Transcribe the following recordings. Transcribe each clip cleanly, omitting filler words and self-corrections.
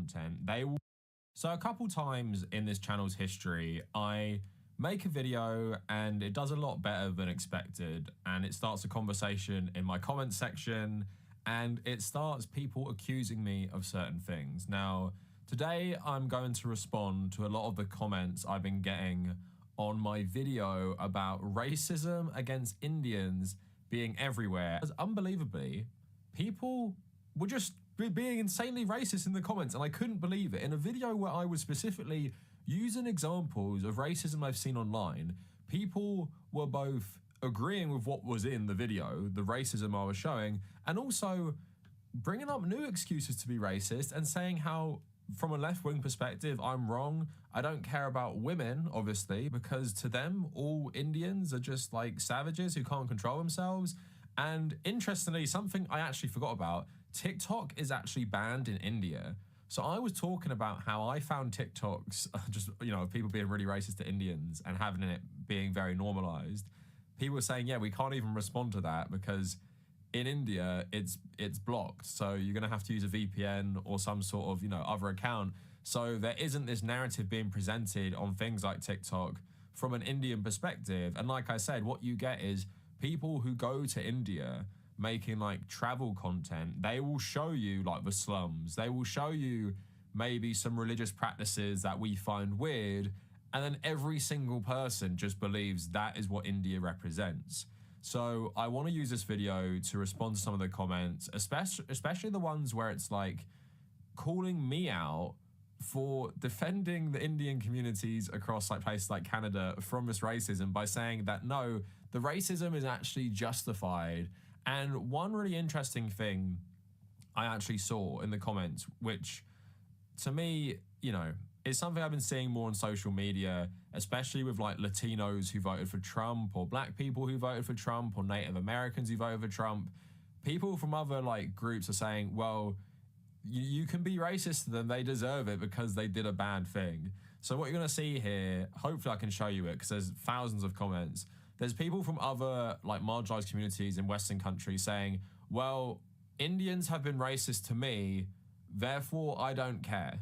content, they will... So a couple times in this channel's history, I make a video and it does a lot better than expected, and it starts a conversation in my comment section, and it starts people accusing me of certain things. Now, today I'm going to respond to a lot of the comments I've been getting on my video about racism against Indians being everywhere. As unbelievably, people were just being insanely racist in the comments, and I couldn't believe it. In a video where I was specifically using examples of racism I've seen online, people were both agreeing with what was in the video, the racism I was showing, and also bringing up new excuses to be racist and saying how, from a left-wing perspective, I'm wrong. I don't care about women, obviously, because to them, all Indians are just like savages who can't control themselves. And interestingly, something I actually forgot about, TikTok is actually banned in India. So I was talking about how I found TikToks, just, you know, people being really racist to Indians and having it being very normalized. People were saying, yeah, we can't even respond to that because in India, it's blocked. So you're going to have to use a VPN or some sort of, you know, other account. So there isn't this narrative being presented on things like TikTok from an Indian perspective. And like I said, what you get is people who go to India making like travel content. They will show you like the slums. They will show you maybe some religious practices that we find weird. And then every single person just believes that is what India represents. So I want to use this video to respond to some of the comments, especially the ones where it's like calling me out for defending the Indian communities across like places like Canada from this racism by saying that no, the racism is actually justified. And one really interesting thing I actually saw in the comments, which to me, you know, is something I've been seeing more on social media, especially with like Latinos who voted for Trump, or black people who voted for Trump, or Native Americans who voted for Trump. People from other like groups are saying, well, you can be racist to them, they deserve it because they did a bad thing. So what you're gonna see here, hopefully I can show you it because there's thousands of comments. There's people from other like marginalized communities in Western countries saying, well, Indians have been racist to me, therefore I don't care,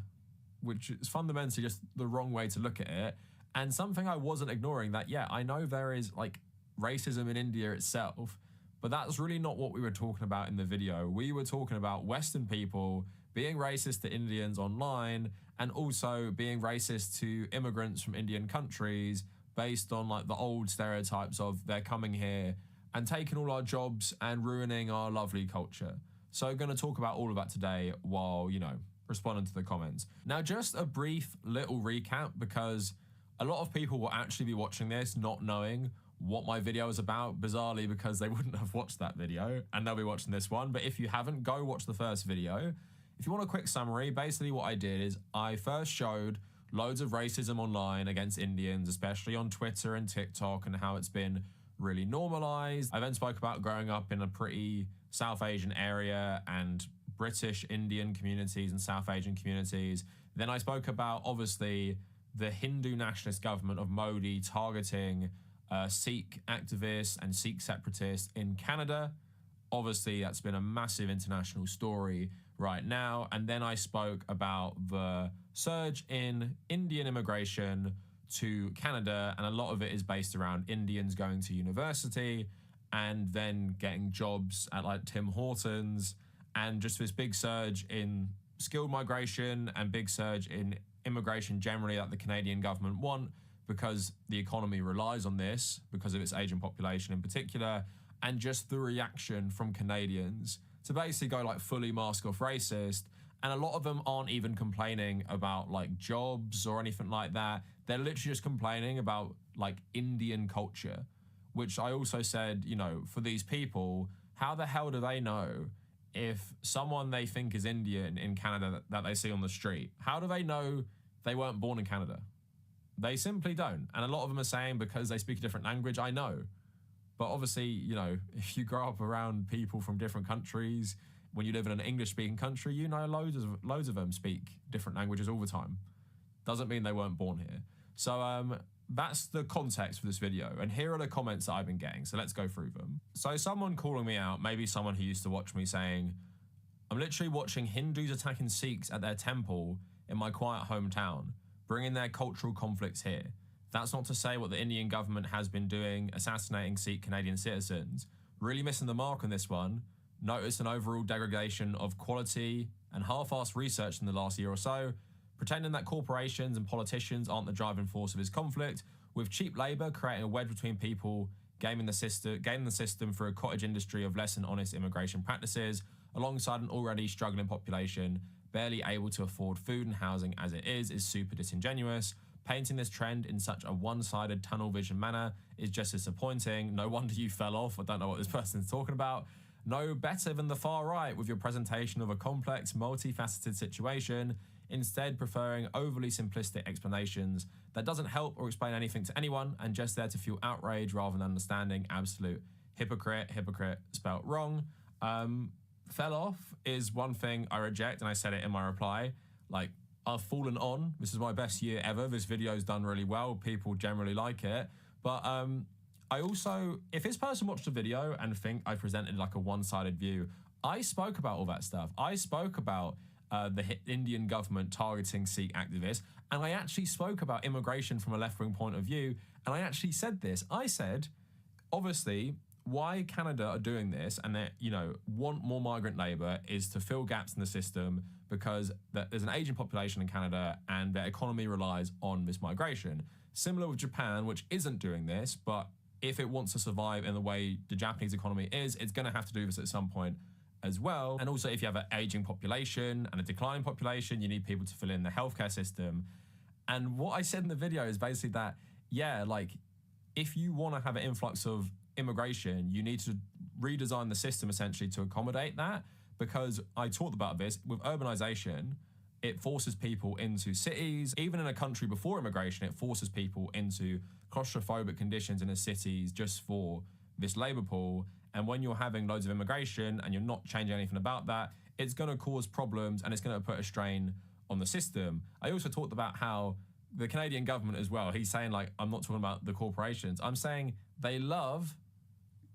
which is fundamentally just the wrong way to look at it. And something I wasn't ignoring, that, yeah, I know there is like racism in India itself, but that's really not what we were talking about in the video. We were talking about Western people being racist to Indians online and also being racist to immigrants from Indian countries based on like the old stereotypes of they're coming here and taking all our jobs and ruining our lovely culture. So I'm going to talk about all of that today while, you know, responding to the comments. Now, just a brief little recap, because a lot of people will actually be watching this not knowing what my video is about, bizarrely, because they wouldn't have watched that video and they'll be watching this one. But if you haven't, go watch the first video. If you want a quick summary, basically what I did is I first showed loads of racism online against Indians, especially on Twitter and TikTok, and how it's been really normalized. I then spoke about growing up in a pretty South Asian area and British Indian communities and South Asian communities. Then I spoke about, obviously, the Hindu nationalist government of Modi targeting Sikh activists and Sikh separatists in Canada. Obviously, that's been a massive international story right now. And then I spoke about the surge in Indian immigration to Canada, and a lot of it is based around Indians going to university and then getting jobs at like Tim Hortons, and just this big surge in skilled migration and big surge in immigration generally that the Canadian government want, because the economy relies on this because of its aging population in particular, and just the reaction from Canadians to basically go like fully mask off racist. And a lot of them aren't even complaining about like jobs or anything like that. They're literally just complaining about like Indian culture, which I also said, you know, for these people, how the hell do they know if someone they think is Indian in Canada that they see on the street, how do they know they weren't born in Canada? They simply don't. And a lot of them are saying because they speak a different language. I know. But obviously, you know, if you grow up around people from different countries, when you live in an English-speaking country, you know loads of them speak different languages all the time. Doesn't mean they weren't born here. So that's the context for this video. And here are the comments that I've been getting. So let's go through them. So someone calling me out, maybe someone who used to watch me, saying, I'm literally watching Hindus attacking Sikhs at their temple in my quiet hometown, bringing their cultural conflicts here. That's not to say what the Indian government has been doing, assassinating Sikh Canadian citizens. Really missing the mark on this one. Notice an overall degradation of quality and half-assed research in the last year or so, pretending that corporations and politicians aren't the driving force of his conflict, with cheap labour creating a wedge between people, gaming the system through a cottage industry of less than honest immigration practices, alongside an already struggling population, barely able to afford food and housing as it is super disingenuous. Painting this trend in such a one-sided tunnel vision manner is just disappointing. No wonder you fell off. I don't know what this person's talking about. No better than the far right with your presentation of a complex, multifaceted situation, instead preferring overly simplistic explanations that doesn't help or explain anything to anyone and just there to fuel outrage rather than understanding. Absolute hypocrite spelt wrong. Fell off is one thing I reject, and I said it in my reply. Like, I've fallen on. This is my best year ever. This video's done really well. People generally like it. But I also, if this person watched the video and think I presented like a one-sided view, I spoke about all that stuff. I spoke about the Indian government targeting Sikh activists, and I actually spoke about immigration from a left-wing point of view, and I actually said this. I said, obviously, why Canada are doing this and they, want more migrant labour is to fill gaps in the system because there's an aging population in Canada and their economy relies on this migration. Similar with Japan, which isn't doing this, but if it wants to survive in the way the Japanese economy is, it's going to have to do this at some point as well. And also, if you have an aging population and a declining population, you need people to fill in the healthcare system. And what I said in the video is basically that, yeah, like, if you want to have an influx of immigration, you need to redesign the system essentially to accommodate that, because I talked about this with urbanization. It forces people into cities. Even in a country before immigration, it forces people into claustrophobic conditions in the cities just for this labor pool. And when you're having loads of immigration and you're not changing anything about that, it's going to cause problems and it's going to put a strain on the system. I also talked about how the Canadian government as well, he's saying, like, I'm not talking about the corporations. I'm saying they love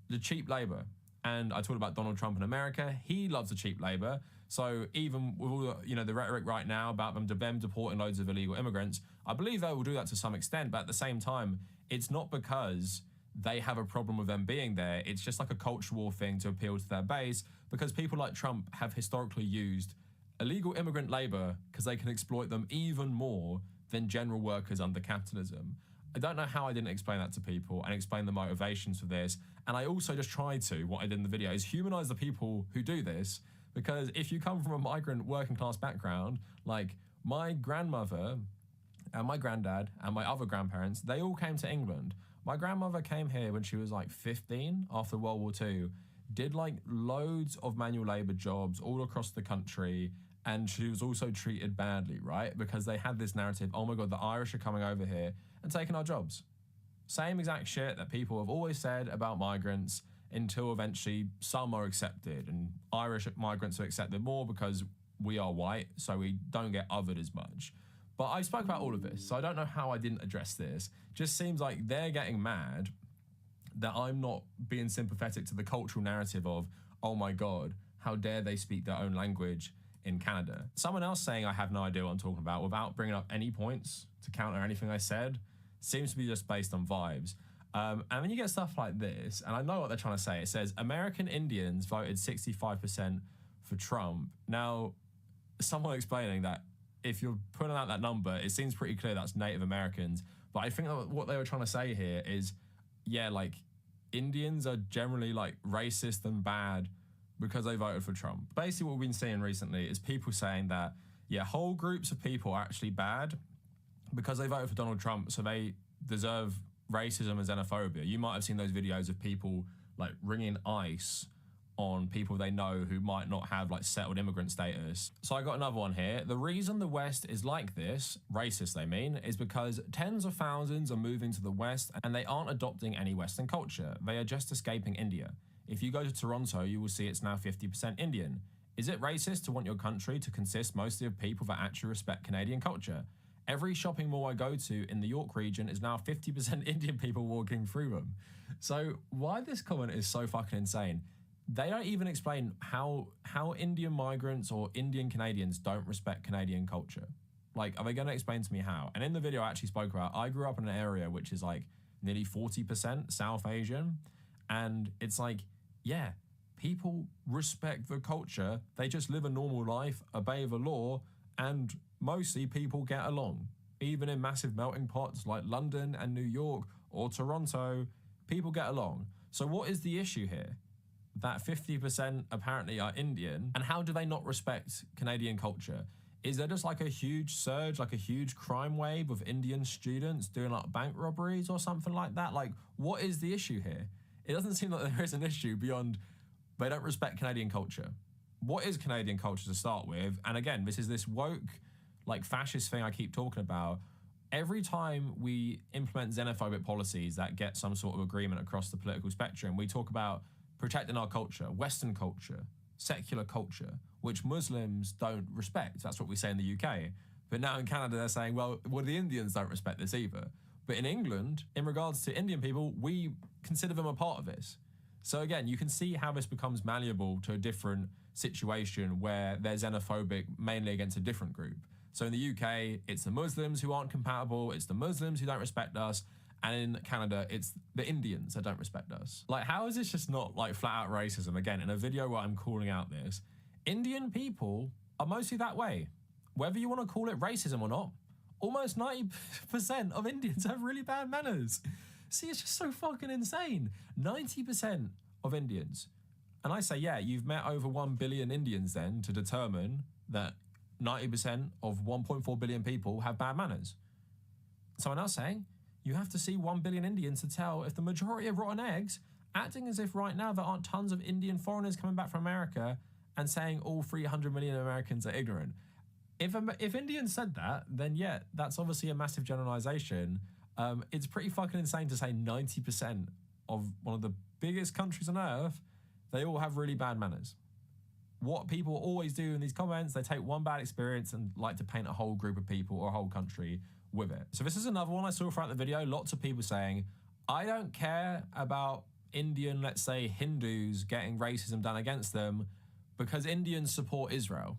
the cheap labor. And I talked about Donald Trump in America. He loves the cheap labor. So even with all the rhetoric right now about them deporting loads of illegal immigrants, I believe they will do that to some extent. But at the same time, it's not because they have a problem with them being there. It's just like a cultural thing to appeal to their base, because people like Trump have historically used illegal immigrant labor because they can exploit them even more than general workers under capitalism. I don't know how I didn't explain that to people and explain the motivations for this. And I also just tried to, what I did in the video, is humanize the people who do this. Because if you come from a migrant working class background, like my grandmother and my granddad and my other grandparents, they all came to England. My grandmother came here when she was like 15 after World War II, did like loads of manual labor jobs all across the country. And she was also treated badly, right? Because they had this narrative, oh my God, the Irish are coming over here and taking our jobs. Same exact shit that people have always said about migrants until eventually some are accepted. And Irish migrants are accepted more because we are white, so we don't get othered as much. But I spoke about all of this, so I don't know how I didn't address this. Just seems like they're getting mad that I'm not being sympathetic to the cultural narrative of, oh my God, how dare they speak their own language in Canada. Someone else saying I have no idea what I'm talking about without bringing up any points to counter anything I said seems to be just based on vibes. And when you get stuff like this, and I know what they're trying to say, it says American Indians voted 65% for Trump. Now, someone explaining that if you're putting out that number, it seems pretty clear that's Native Americans. But I think that what they were trying to say here is, yeah, like, Indians are generally like racist and bad because they voted for Trump. Basically what we've been seeing recently is people saying that, yeah, whole groups of people are actually bad because they voted for Donald Trump, so they deserve racism and xenophobia. You might have seen those videos of people like ringing ICE on people they know who might not have like settled immigrant status. So I got another one here. The reason the West is like this, racist they mean, is because tens of thousands are moving to the West and they aren't adopting any Western culture. They are just escaping India. If you go to Toronto, you will see it's now 50% Indian. Is it racist to want your country to consist mostly of people that actually respect Canadian culture? Every shopping mall I go to in the York region is now 50% Indian people walking through them. So why this comment is so fucking insane. they don't even explain how Indian migrants or Indian Canadians don't respect Canadian culture. Like, are they going to explain to me how? And in the video I actually spoke about, I grew up in an area which is like nearly 40% South Asian. And it's like, yeah, people respect the culture. They just live a normal life, obey the law, and mostly people get along. Even in massive melting pots like London and New York or Toronto, people get along. So what is the issue here? That 50% apparently are Indian, and how do they not respect Canadian culture? Is there just like a huge surge, like a huge crime wave of Indian students doing like bank robberies or something like that? Like, what is the issue here? It doesn't seem like there is an issue beyond they don't respect Canadian culture. What is Canadian culture to start with? And again, this is this woke, like fascist thing I keep talking about. Every time we implement xenophobic policies that get some sort of agreement across the political spectrum, we talk about protecting our culture, Western culture, secular culture, which Muslims don't respect. That's what we say in the UK. But now in Canada, they're saying, well, the Indians don't respect this either. But in England, in regards to Indian people, we consider them a part of this. So again, you can see how this becomes malleable to a different situation where they're xenophobic mainly against a different group. So in the UK, it's the Muslims who aren't compatible, it's the Muslims who don't respect us, and in Canada, it's the Indians that don't respect us. Like, how is this just not like flat out racism? Again, in a video where I'm calling out this, Indian people are mostly that way. Whether you want to call it racism or not, almost 90% of Indians have really bad manners. See, it's just so fucking insane. 90% of Indians. And I say, yeah, you've met over 1 billion Indians then to determine that 90% of 1.4 billion people have bad manners. Someone else saying, you have to see 1 billion Indians to tell if the majority of rotten eggs, acting as if right now there aren't tons of Indian foreigners coming back from America and saying all 300 million Americans are ignorant. If Indians said that, then yeah, that's obviously a massive generalization. It's pretty fucking insane to say 90% of one of the biggest countries on earth, they all have really bad manners. What people always do in these comments, they take one bad experience and like to paint a whole group of people or a whole country with it. So this is another one I saw throughout the video. Lots of people saying, I don't care about Indian, let's say Hindus getting racism done against them because Indians support Israel.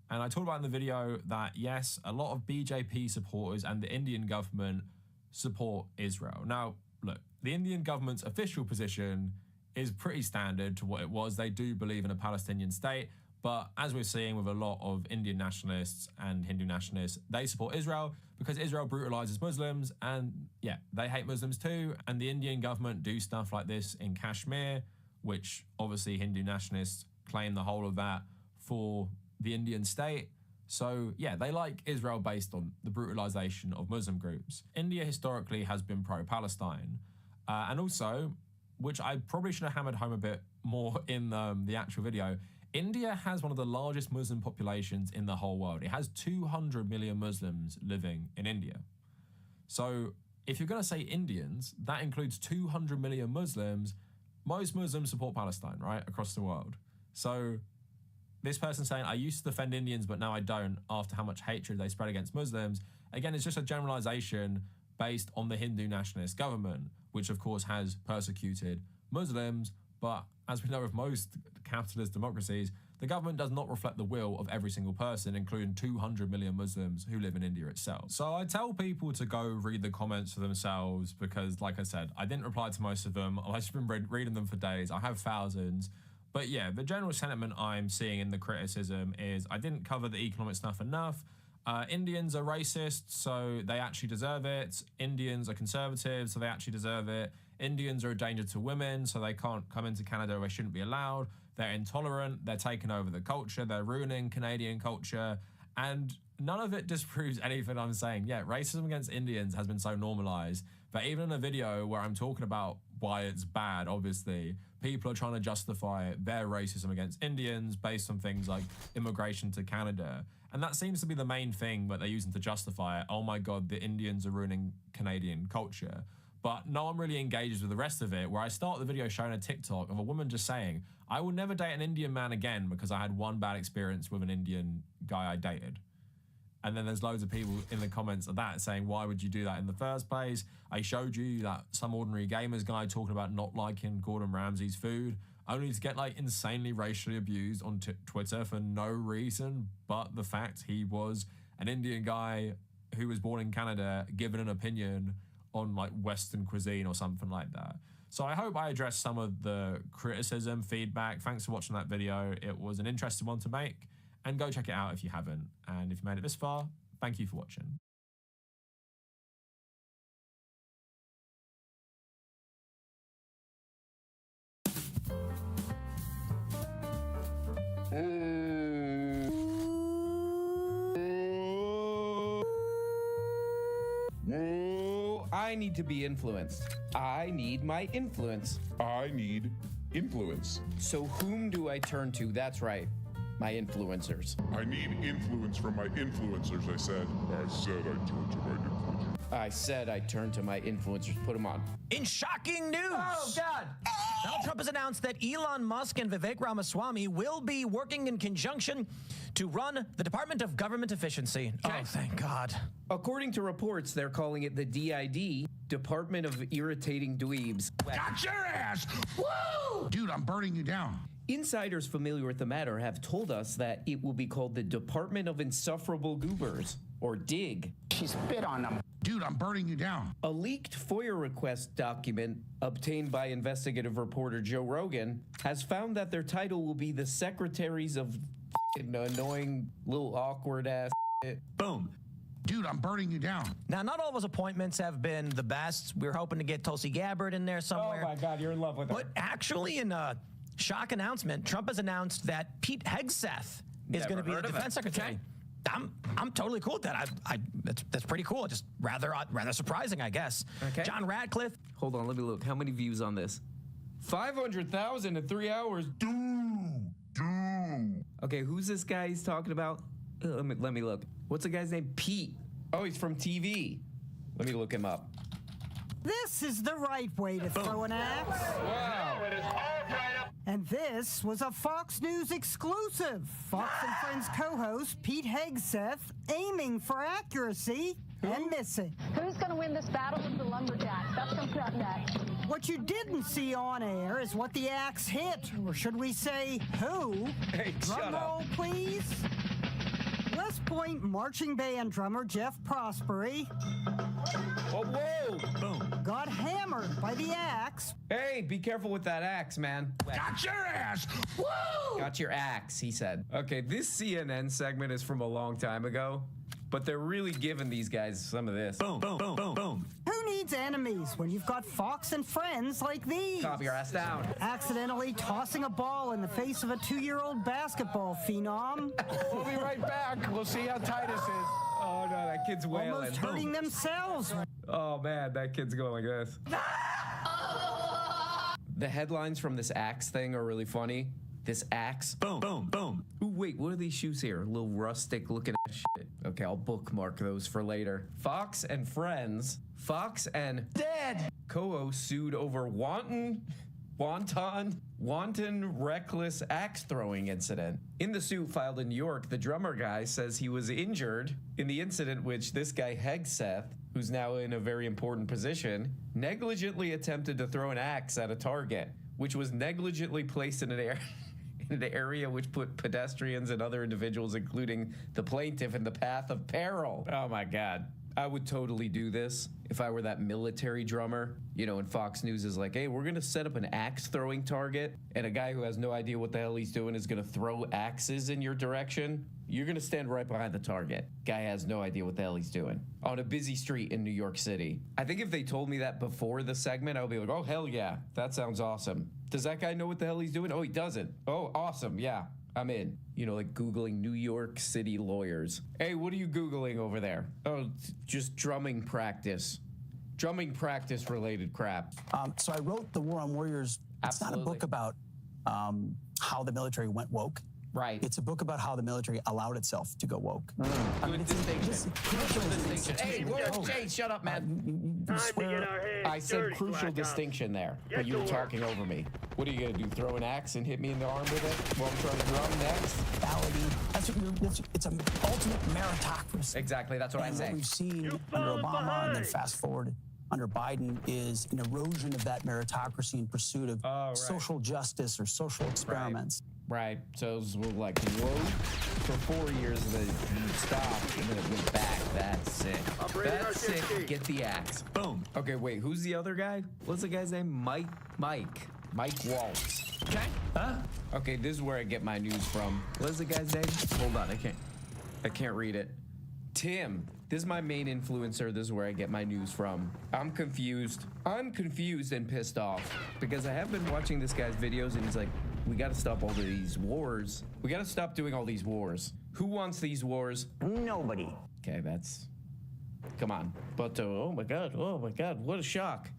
And I talked about in the video that yes, a lot of BJP supporters and the Indian government support Israel. Now, look, the Indian government's official position is pretty standard to what it was. They do believe in a Palestinian state, but as we're seeing with a lot of Indian nationalists and Hindu nationalists, they support Israel because Israel brutalizes Muslims, and yeah, they hate Muslims too. And the Indian government do stuff like this in Kashmir, which obviously Hindu nationalists claim the whole of that for the Indian state. So yeah, they like Israel based on the brutalization of Muslim groups. India historically has been pro-Palestine. And also, which I probably should have hammered home a bit more in the actual video, India has one of the largest Muslim populations in the whole world. It has 200 million Muslims living in India. So if you're going to say Indians, that includes 200 million Muslims. Most Muslims support Palestine, right, across the world. So this person saying, I used to defend Indians, but now I don't, after how much hatred they spread against Muslims, again, it's just a generalization based on the Hindu nationalist government, which of course has persecuted Muslims. But as we know of most capitalist democracies, the government does not reflect the will of every single person, including 200 million Muslims who live in India itself. So I tell people to go read the comments for themselves because, like I said, I didn't reply to most of them. I've just been reading them for days. I have thousands. But yeah, the general sentiment I'm seeing in the criticism is I didn't cover the economic stuff enough. Indians are racist, so they actually deserve it. Indians are conservative, so they actually deserve it. Indians are a danger to women, so they can't come into Canada, they shouldn't be allowed. They're intolerant, they're taking over the culture, they're ruining Canadian culture, and none of it disproves anything I'm saying. Yeah, racism against Indians has been so normalized, but even in a video where I'm talking about why it's bad, obviously, people are trying to justify their racism against Indians based on things like immigration to Canada. And that seems to be the main thing that they're using to justify it. Oh my God, the Indians are ruining Canadian culture. But no one really engages with the rest of it, where I start the video showing a TikTok of a woman just saying, I will never date an Indian man again because I had one bad experience with an Indian guy I dated. And then there's loads of people in the comments of that saying, why would you do that in the first place? I showed you that some ordinary gamers guy talking about not liking Gordon Ramsay's food. only to get like insanely racially abused on Twitter for no reason but the fact he was an Indian guy who was born in Canada given an opinion on like Western cuisine or something like that. So I hope I addressed some of the criticism, feedback. Thanks for watching that video. It was an interesting one to make, and go check it out if you haven't. And if you made it this far, thank you for watching. I need to be influenced. I need my influence. I need influence. So whom do I turn to? That's right, my influencers. I need influence from my influencers, I said. I said I turned to my influencers. I said I turn to my influencers. Put them on. In shocking news! Oh, God! Donald Trump has announced that Elon Musk and Vivek Ramaswamy will be working in conjunction to run the Department of Government Efficiency. Okay. Oh, thank God. According to reports, they're calling it the DID, Department of Irritating Dweebs. Got your ass! Woo! Dude, I'm burning you down. Insiders familiar with the matter have told us that it will be called the Department of Insufferable Goobers, or DIG. She spit on them. Dude, I'm burning you down. A leaked FOIA request document obtained by investigative reporter Joe Rogan has found that their title will be the Secretaries of annoying, little awkward ass shit. Boom. Dude, I'm burning you down. Now, not all of those appointments have been the best. We were hoping to get Tulsi Gabbard in there somewhere. Oh my God, you're in love with her. But actually, in a shock announcement, Trump has announced that Pete Hegseth is going to be the defense secretary. I'm totally cool with that. That's pretty cool. Just rather surprising, I guess. Okay. John Ratcliffe. Hold on, let me look. How many views on this? 500,000 in 3 hours. Dude. Okay, who's this guy he's talking about? Let me look. What's the guy's name? Pete. Oh, he's from TV. Let me look him up. This is the right way to throw an axe. Wow. And this was a Fox News exclusive. Fox and Friends co-host Pete Hegseth aiming for accuracy and missing. Who's going to win this battle with the lumberjacks? That's coming up next. What you didn't see on air is what the axe hit, or should we say who? Hey, Drum roll, please. West Point marching band drummer Jeff Prosperi Oh, whoa. Boom. got hammered by the axe. Hey, be careful with that axe, man. Got your ass! Woo! Got your axe, he said. Okay, this CNN segment is from a long time ago, but they're really giving these guys some of this. Boom, boom, boom, boom, boom. Who needs enemies when you've got Fox and Friends like these? Copy your ass down. Accidentally tossing a ball in the face of a 2-year-old basketball phenom. We'll be right back. We'll see how Titus is. Oh, no, that kid's wailing. Almost hurting themselves. Oh, man, that kid's going like this. The headlines from this axe thing are really funny. This axe. Boom, boom, boom. Ooh, wait, what are these shoes here? A little rustic looking ass shit. Okay, I'll bookmark those for later. Fox and Friends. Fox and Dead co-host sued over wanton, reckless axe throwing incident. In the suit filed in New York, the drummer guy says he was injured in the incident which this guy Hegseth, who's now in a very important position, negligently attempted to throw an axe at a target, which was negligently placed in an area which put pedestrians and other individuals, including the plaintiff, in the path of peril. Oh my God. I would totally do this if I were that military drummer, you know, and Fox News is like, hey, we're going to set up an axe throwing target, and a guy who has no idea what the hell he's doing is going to throw axes in your direction. You're going to stand right behind the target. Guy has no idea what the hell he's doing on a busy street in New York City. I think if they told me that before the segment, I would be like, oh, hell yeah, that sounds awesome. Does that guy know what the hell he's doing? Oh, he doesn't. Oh, awesome. Yeah, I'm in. You know, like Googling New York City lawyers. Hey, what are you Googling over there? Oh, just drumming practice. Drumming practice related crap. So I wrote The War on Warriors. It's not a book about how the military went woke. Right. It's a book about how the military allowed itself to go woke. Good distinction. Crucial distinction. Hey, whoa, Jay, shut up, man. I said crucial distinction there, but you were talking over me. What are you going to do, throw an axe and hit me in the arm with it while I'm trying to drum next? It's an ultimate meritocracy. Exactly, that's what I'm And what saying. we've seen under Obama and then fast forward under Biden is an erosion of that meritocracy in pursuit of social justice or social experiments. Right. So it was like whoa for 4 years, and then it stopped, and then it went back. That's sick. That's sick. Get the axe. Boom. Okay, wait. Who's the other guy? What's the guy's name? Mike Waltz. Okay. Huh? Okay, this is where I get my news from. What's the guy's name? Hold on, I can't read it. Tim. This is my main influencer. This is where I get my news from. I'm confused. I'm confused and pissed off because I have been watching this guy's videos, and he's like, we got to stop all of these wars. We got to stop doing all these wars. Who wants these wars? Nobody. Okay, that's... Come on. But, oh my God, what a shock.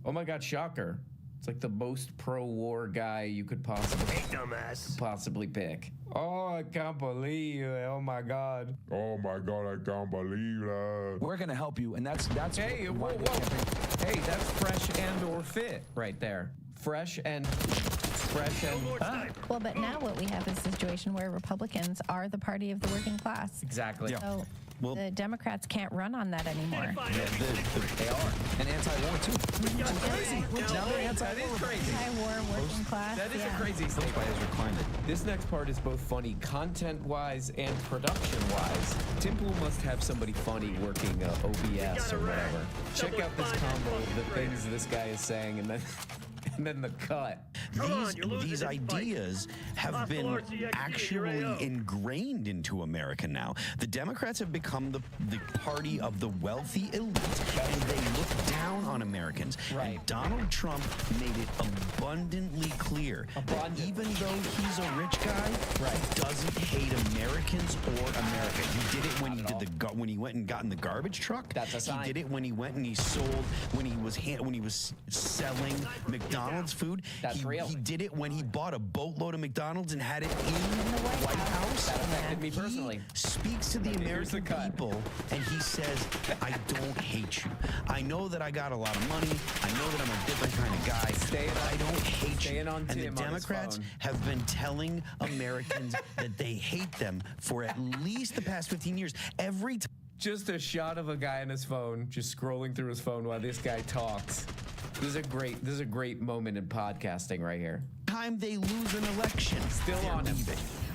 Oh my God, shocker. It's like the most pro-war guy you could possibly pick. Oh, I can't believe it. Oh my God. Oh my God, I can't believe that. We're gonna help you, and that's. Hey, whoa. Hey, that's fresh and or fit right there. Fresh and. Well, but now what we have is a situation where Republicans are the party of the working class. Exactly. Yeah. So the Democrats can't run on that anymore. They are. And anti-war too. Now they're anti-war. That is crazy. Anti-war working class. That is a crazy statement. This next part is both funny content-wise and production-wise. Temple must have somebody funny working OBS or whatever. Check out this combo of the things this guy is saying, and then the cut. These ideas have been actually ingrained into America now. The Democrats have become the party of the wealthy elite, and they look down on Americans. Right. And Donald Trump made it abundantly clear that even though he's a rich guy, he doesn't hate Americans or America. He did it when he did when he went and got in the garbage truck. That's a sign. He did it when he went and he sold when he was selling McDonald's food. That's real. He did it when he bought a boatload of McDonald's and had it in the White House. That affected me personally. He speaks to the American people and he says, I don't hate you. I know that I got a lot of money. I know that I'm a different kind of guy. But I don't hate you. And the Democrats have been telling Americans that they hate them for at least the past 15 years. Every time. Just a shot of a guy on his phone, just scrolling through his phone while this guy talks. This is a great moment in podcasting right here. Time they lose an election, Still on him.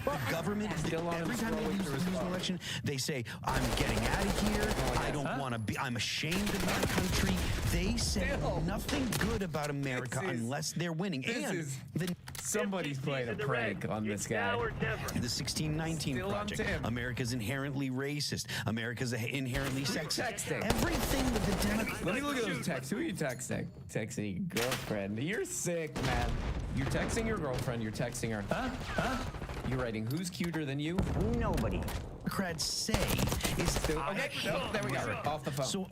The government, Still on every him time they lose an election, they say, I'm getting out of here. I don't want to be, I'm ashamed of my country. They say nothing good about America unless they're winning. Somebody's playing a prank on this guy. The 1619 Project. America's inherently racist. America's inherently sexist. Everything that the Democrats. Let me look at those texts. Who are you texting? Texting your girlfriend. You're sick, man. You're texting your girlfriend. You're texting her. You're writing, who's cuter than you? Nobody. Democrats say is okay. There we go. Off the phone. So,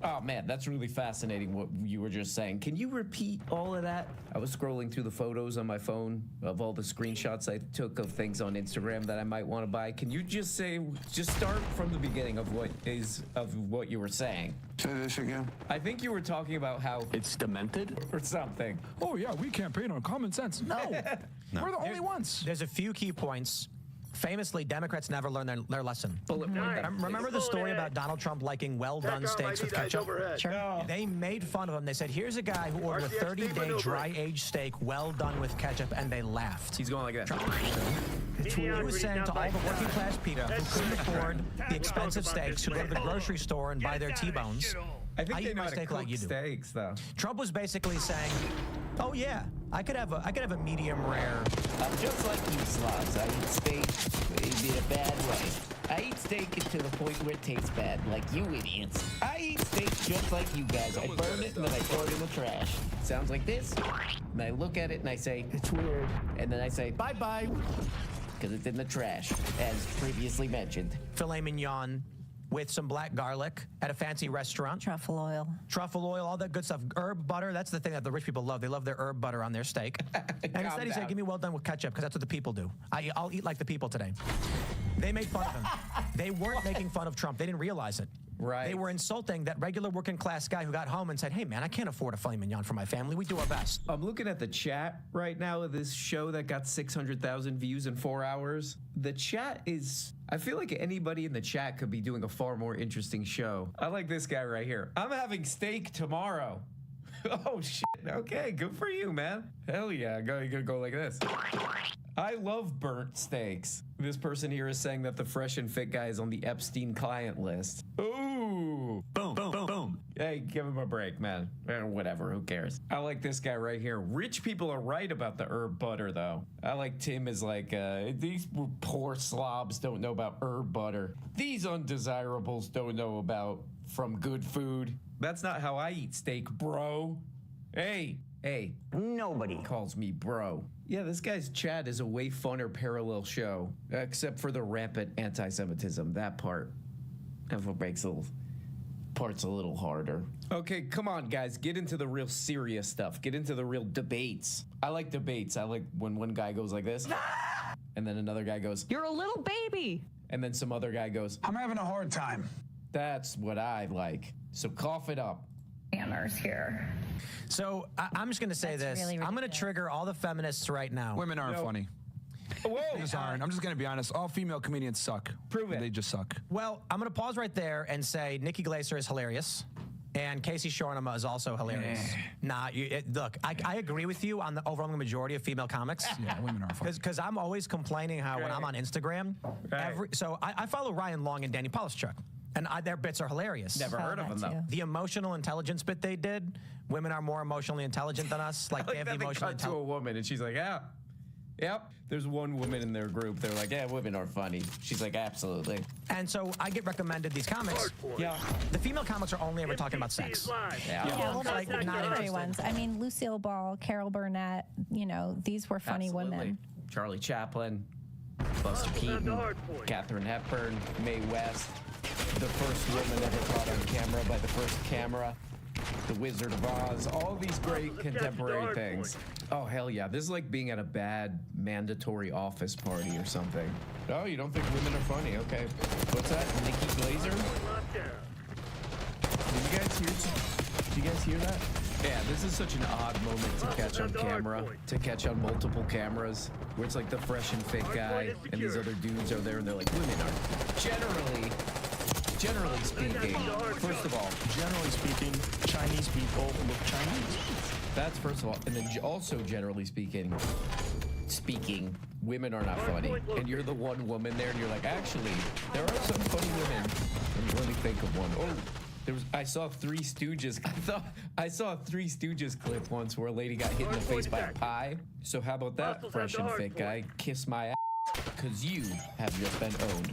oh man, that's really fascinating what you were just saying. Can you repeat all of that? I was scrolling through the photos on my phone of all the screenshots I took of things on Instagram that I might want to buy. Can you just start from the beginning of what you were saying? Say this again. I think you were talking about how It's demented? or something. Oh yeah, we campaign on common sense. No. We're the only ones. There's a few key points. Famously, Democrats never learn their lesson. Remember the story about Donald Trump liking well-done steaks with ketchup? Sure. No. They made fun of him. They said, here's a guy who ordered a 30-day dry-aged steak well done with ketchup, and they laughed. He's going like that. He was saying to all the working-class people who couldn't afford the expensive steaks who go to the grocery store and buy their T-bones, I think I they eat know my how to steak cook like you do. steaks, though. Trump was basically saying, oh yeah, I could have a medium rare. I'm just like you slobs. I eat steak in a bad way. I eat steak to the point where it tastes bad, like you idiots. I eat steak just like you guys. I burn it and then I throw it in the trash. Sounds like this. And I look at it and I say, it's weird. And then I say, bye-bye. Because it's in the trash, as previously mentioned. Filet mignon with some black garlic at a fancy restaurant. Truffle oil. Truffle oil, all that good stuff. Herb butter, that's the thing that the rich people love. They love their herb butter on their steak. And instead he said, give me well done with ketchup, because that's what the people do. I'll eat like the people today. They made fun of him. They weren't making fun of Trump. They didn't realize it. Right. They were insulting that regular working class guy who got home and said, hey, man, I can't afford a filet mignon for my family. We do our best. I'm looking at the chat right now of this show that got 600,000 views in 4 hours. The chat is... I feel like anybody in the chat could be doing a far more interesting show. I like this guy right here. I'm having steak tomorrow. Oh, shit. Okay, good for you, man. Hell yeah. You're gonna go like this. I love burnt steaks. This person here is saying that the Fresh and Fit guy is on the Epstein client list. Ooh. Boom, boom, boom, boom. Hey, give him a break, man. Whatever, who cares? I like this guy right here. Rich people are right about the herb butter, though. I like Tim is like, these poor slobs don't know about herb butter. These undesirables don't know about from good food. That's not how I eat steak, bro. Hey. Nobody calls me bro. Yeah, this guy's chat is a way funner parallel show, except for the rampant anti-Semitism. That part. That's what makes parts a little harder. Okay, come on, guys. Get into the real serious stuff. Get into the real debates. I like debates. I like when one guy goes like this, and then another guy goes, You're a little baby. And then some other guy goes, I'm having a hard time. That's what I like. So cough it up. Manners here. So I'm just going to say this. Really I'm going to ridiculous. trigger all the feminists right now. Women aren't funny. Whoa. They just aren't. I'm just going to be honest. All female comedians suck. Prove it. They just suck. Well, I'm going to pause right there and say Nikki Glaser is hilarious. And Casey Shornama is also hilarious. Look, I agree with you on the overwhelming majority of female comics. Yeah, women are funny. Because I'm always complaining how when I'm on Instagram, so I follow Ryan Long and Danny Polishchuk. And their bits are hilarious. Never heard of them, though. The emotional intelligence bit they did, women are more emotionally intelligent than us. Like, they have the emotional cut to a intelligence. woman, and she's like, yeah. Yep. There's one woman in their group. They're like, yeah, women are funny. She's like, absolutely. And so I get recommended these comics. Yeah. The female comics are only ever talking about sex. Yeah, well, those Like, are the not literary interested. ones. I mean, Lucille Ball, Carol Burnett, these were funny Absolutely. women. Charlie Chaplin, Buster Keaton, Katharine Hepburn, Mae West, the first woman ever caught on camera by the first camera, The Wizard of Oz, all these great contemporary things. Oh, hell yeah. This is like being at a bad mandatory office party or something. Oh, you don't think women are funny? Okay. What's that? Nikki Glaser? Did you guys hear that? Yeah, this is such an odd moment to catch on camera, to catch on multiple cameras, where it's like the Fresh and Fit guy and these other dudes are there and they're like, women are generally speaking, first of all, Generally speaking, Chinese people look Chinese. that's first of all, and then also generally speaking, women are not funny. And you're the one woman there and you're like, actually, there are some funny women. Let me think of one. Oh, I saw Three Stooges. I saw a Three Stooges clip once where a lady got hit in the face by a pie. So how about that, Fresh and Fit guy? Kiss my ass, because you have just been owned.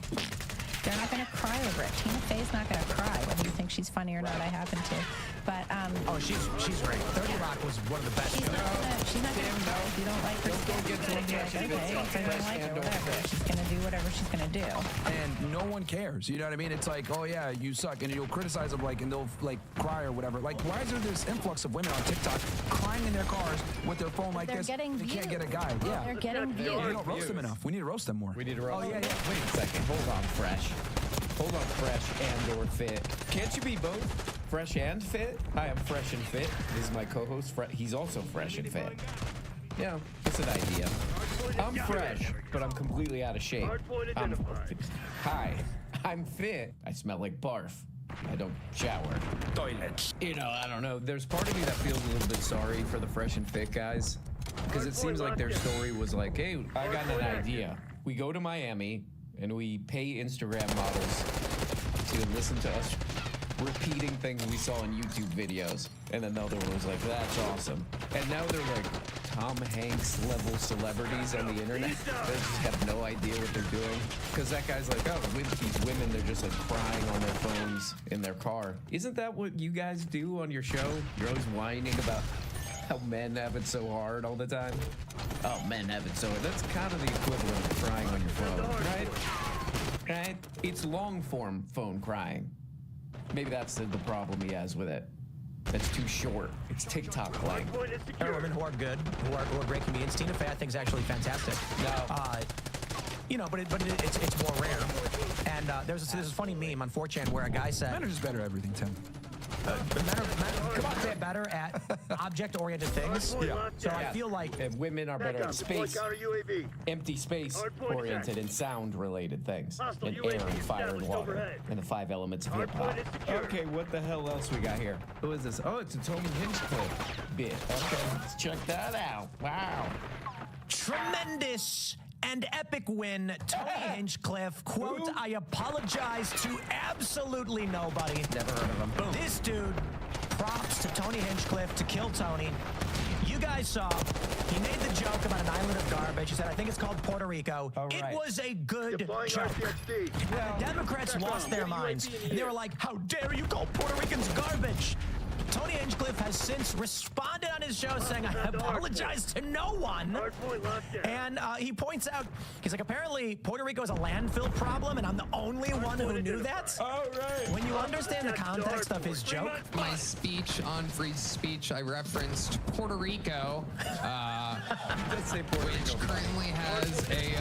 They're not going to cry over it. Tina Fey's not going to cry, whether you think she's funny or not. I happen to. But, Oh, she's great. 30 Rock was one of the best shows. she's not going to, if you don't like her, Don't go get to she's gonna be like, okay, if I don't like her, whatever. She's going to do whatever she's going to do. And no one cares. You know what I mean? It's like, oh yeah, you suck, and you'll criticize them and they'll cry or whatever. Like, why is there this influx of women on TikTok crying in their cars with their phone like They're this? getting They can't views. get a guy. Yeah. They're getting We views. don't roast them enough. We need to roast them more. We need to roast. Oh, yeah. Wait a second. Hold on, Fresh. Hold on, Fresh and or Fit. Can't you be both? Fresh and Fit? Hi, I'm Fresh and Fit. This is my co-host. He's also Fresh and Fit. Yeah, it's an idea. I'm fresh, but I'm completely out of shape. Hi, I'm fit. I smell like barf. I don't shower. Toilets. I don't know. There's part of me that feels a little bit sorry for the Fresh and Fit guys. Because it seems like their story was like, hey, I got an idea. We go to Miami and we pay Instagram models to listen to us repeating things we saw in YouTube videos. And then the other one was like, that's awesome. And now they're like Tom Hanks level celebrities on the internet. They just have no idea what they're doing. Because that guy's like, oh, with these women, they're just like crying on their phones in their car. Isn't that what you guys do on your show? You're always whining about how men have it so hard all the time. Oh, men have it so hard. That's kind of the equivalent of crying on your phone, right? Right? It's long form phone crying. Maybe that's the problem he has with it. That's too short. It's TikTok like. There are women who are good, who are great comedians. Tina Fey, I think, is actually fantastic. No. you know, but it's more rare. And there's a funny meme on 4chan where a guy said, Men are just better at everything, Tim. come on, they're better at object-oriented things. Yeah. So I feel like and women are better at space, empty space oriented and sound related things, and air and fire and water, and the 5 elements of hip hop. Okay, what the hell else we got here? Who is this? Oh, it's a Tony Hinchcliffe bit. Okay, let's check that out. Wow. tremendous and epic win. Tony Hinchcliffe, quote, I apologize to absolutely nobody. Never heard of him. Boom. This dude, props to Tony Hinchcliffe to kill Tony. You guys saw, he made the joke about an island of garbage. He said, I think it's called Puerto Rico. It was a good joke. And the Democrats lost their minds. And they were like, how dare you call Puerto Ricans garbage? Tony Hinchcliffe has since responded on his show saying, I apologize to no one. And he points out, he's like, apparently Puerto Rico is a landfill problem, and I'm the only one who knew that. Oh, right. When you understand the context of his joke. My speech on free speech, I referenced Puerto Rico, which currently has a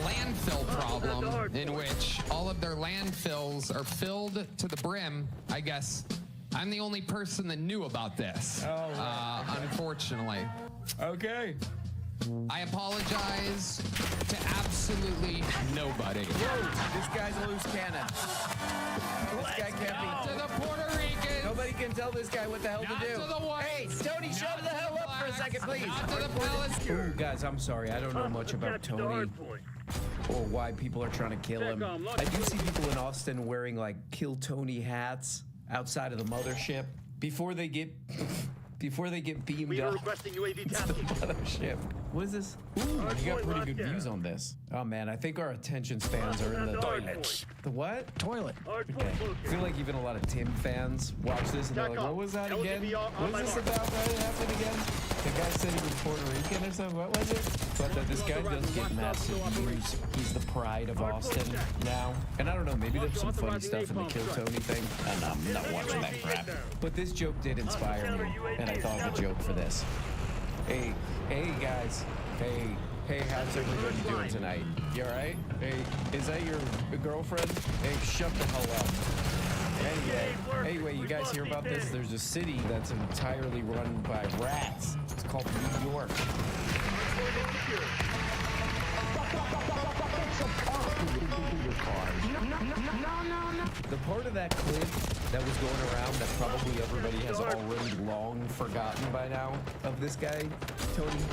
landfill problem in which all of their landfills are filled to the brim, I guess. I'm the only person that knew about this, unfortunately. Okay. I apologize to absolutely nobody. Whoa, this guy's a loose cannon. This guy can't be. To the Puerto Ricans. Nobody can tell this guy what the hell to do. To the white. Hey, Tony, shut the hell up for a second, please. Not to the Palestinians. Ooh, guys, I'm sorry. I don't know much about Tony or why people are trying to kill him. I do see people in Austin wearing, like, Kill Tony hats outside of the mothership before they get beamed up. Requesting UAV to the mothership. What is this? Ooh, you got pretty good views on this. Oh man, I think our attention spans are in the toilet. The what? Toilet. Okay. I feel like even a lot of Tim fans watch this and they're like, what was that again? What is this about? What happened again? The guy said he was Puerto Rican or something. What was it? But that this guy does get massive views. He's the pride of Austin now. And I don't know, maybe there's some funny stuff in the Kill Tony thing. And I'm not watching that crap. But this joke did inspire me, and I thought of a joke for this. Hey guys. Hey, how's everybody doing tonight? You alright? Hey, is that your girlfriend? Hey, shut the hell up. Anyway, you guys hear about this? There's a city that's entirely run by rats. It's called New York. The part of that clip that was going around that probably everybody has already long forgotten by now of this guy, Tony.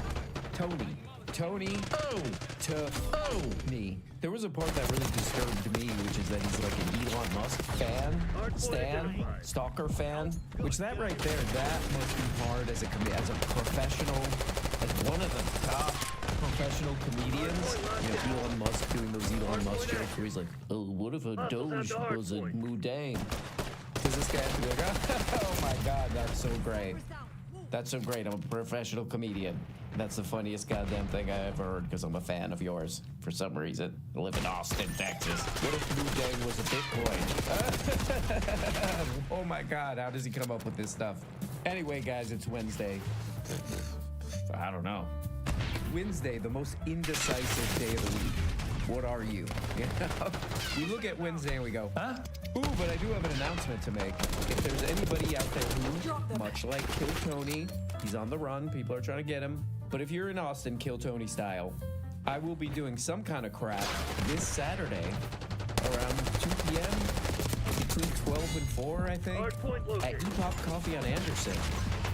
Me. There was a part that really disturbed me, which is that he's like an Elon Musk fan, stalker fan, which that right there, that must be hard as a professional, as one of the top professional comedians. You know, Elon Musk doing those Elon Musk jokes where he's like, oh, what if a Doge was a Mudang? Because this guy has to be like, oh my God, that's so great. That's so great. I'm a professional comedian. That's the funniest goddamn thing I ever heard because I'm a fan of yours for some reason. I live in Austin, Texas. What if Mudang was a Bitcoin? Oh my God, how does he come up with this stuff? Anyway, guys, it's Wednesday. I don't know. Wednesday, the most indecisive day of the week. What are you? You know? We look at Wednesday and we go, huh? Ooh, but I do have an announcement to make. If there's anybody out there who, much like Kill Tony, he's on the run, people are trying to get him. But if you're in Austin, Kill Tony style, I will be doing some kind of crap this Saturday around 2 p.m. between 12 and 4, I think, at E-Pop Coffee on Anderson.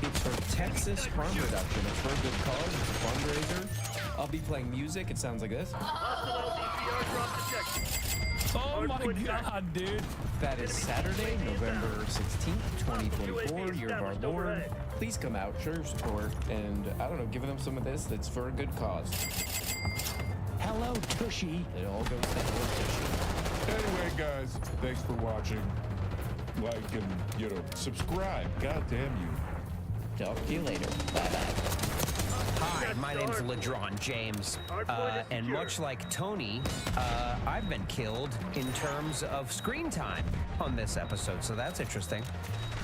It's for Texas Harm Reduction. It's for a good cause. It's a fundraiser. I'll be playing music. It sounds like this. Oh my God, dude. That is Saturday, November 16th, 2024, year of our Lord. Please come out, show your support, and I don't know, give them some of this that's for a good cause. Hello, Tushy. It all goes to Hello Tushy. Anyway, guys, thanks for watching. Like and, subscribe. God damn you. Talk to you later. Bye-bye. Hi, my name's Ladron James, and much like Tony, I've been killed in terms of screen time on this episode, so that's interesting.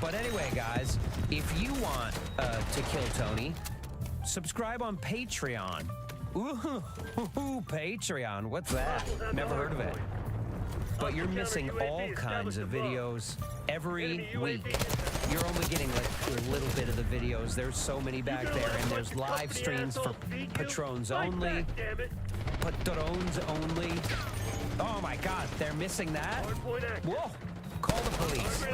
But anyway, guys, if you want to kill Tony, subscribe on Patreon. Ooh, Patreon. What's that? Never heard of it. But you're missing all kinds of videos every week. You're only getting like a little bit of the videos. There's so many back there, and there's live streams for patrons only. Patrons only. Oh my God, they're missing that? Whoa, call the police.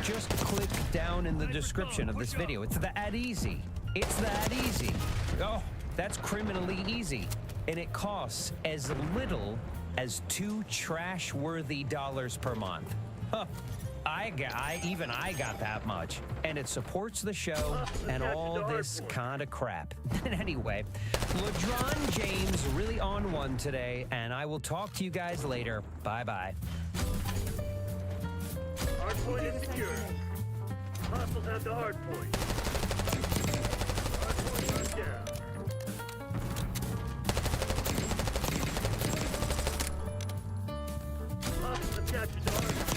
Just click down in the description of this video. It's that easy. It's that easy. Oh, that's criminally easy. And it costs as little as $2 trash-worthy dollars per month. Huh. Even I got that much. And it supports the show and all this kind of crap. Anyway, LeBron James really on one today, and I will talk to you guys later. Bye-bye. Hardpoint is secure. Hostiles have the hardpoint. Hardpoint locked down. Hostiles have captured the hardpoint.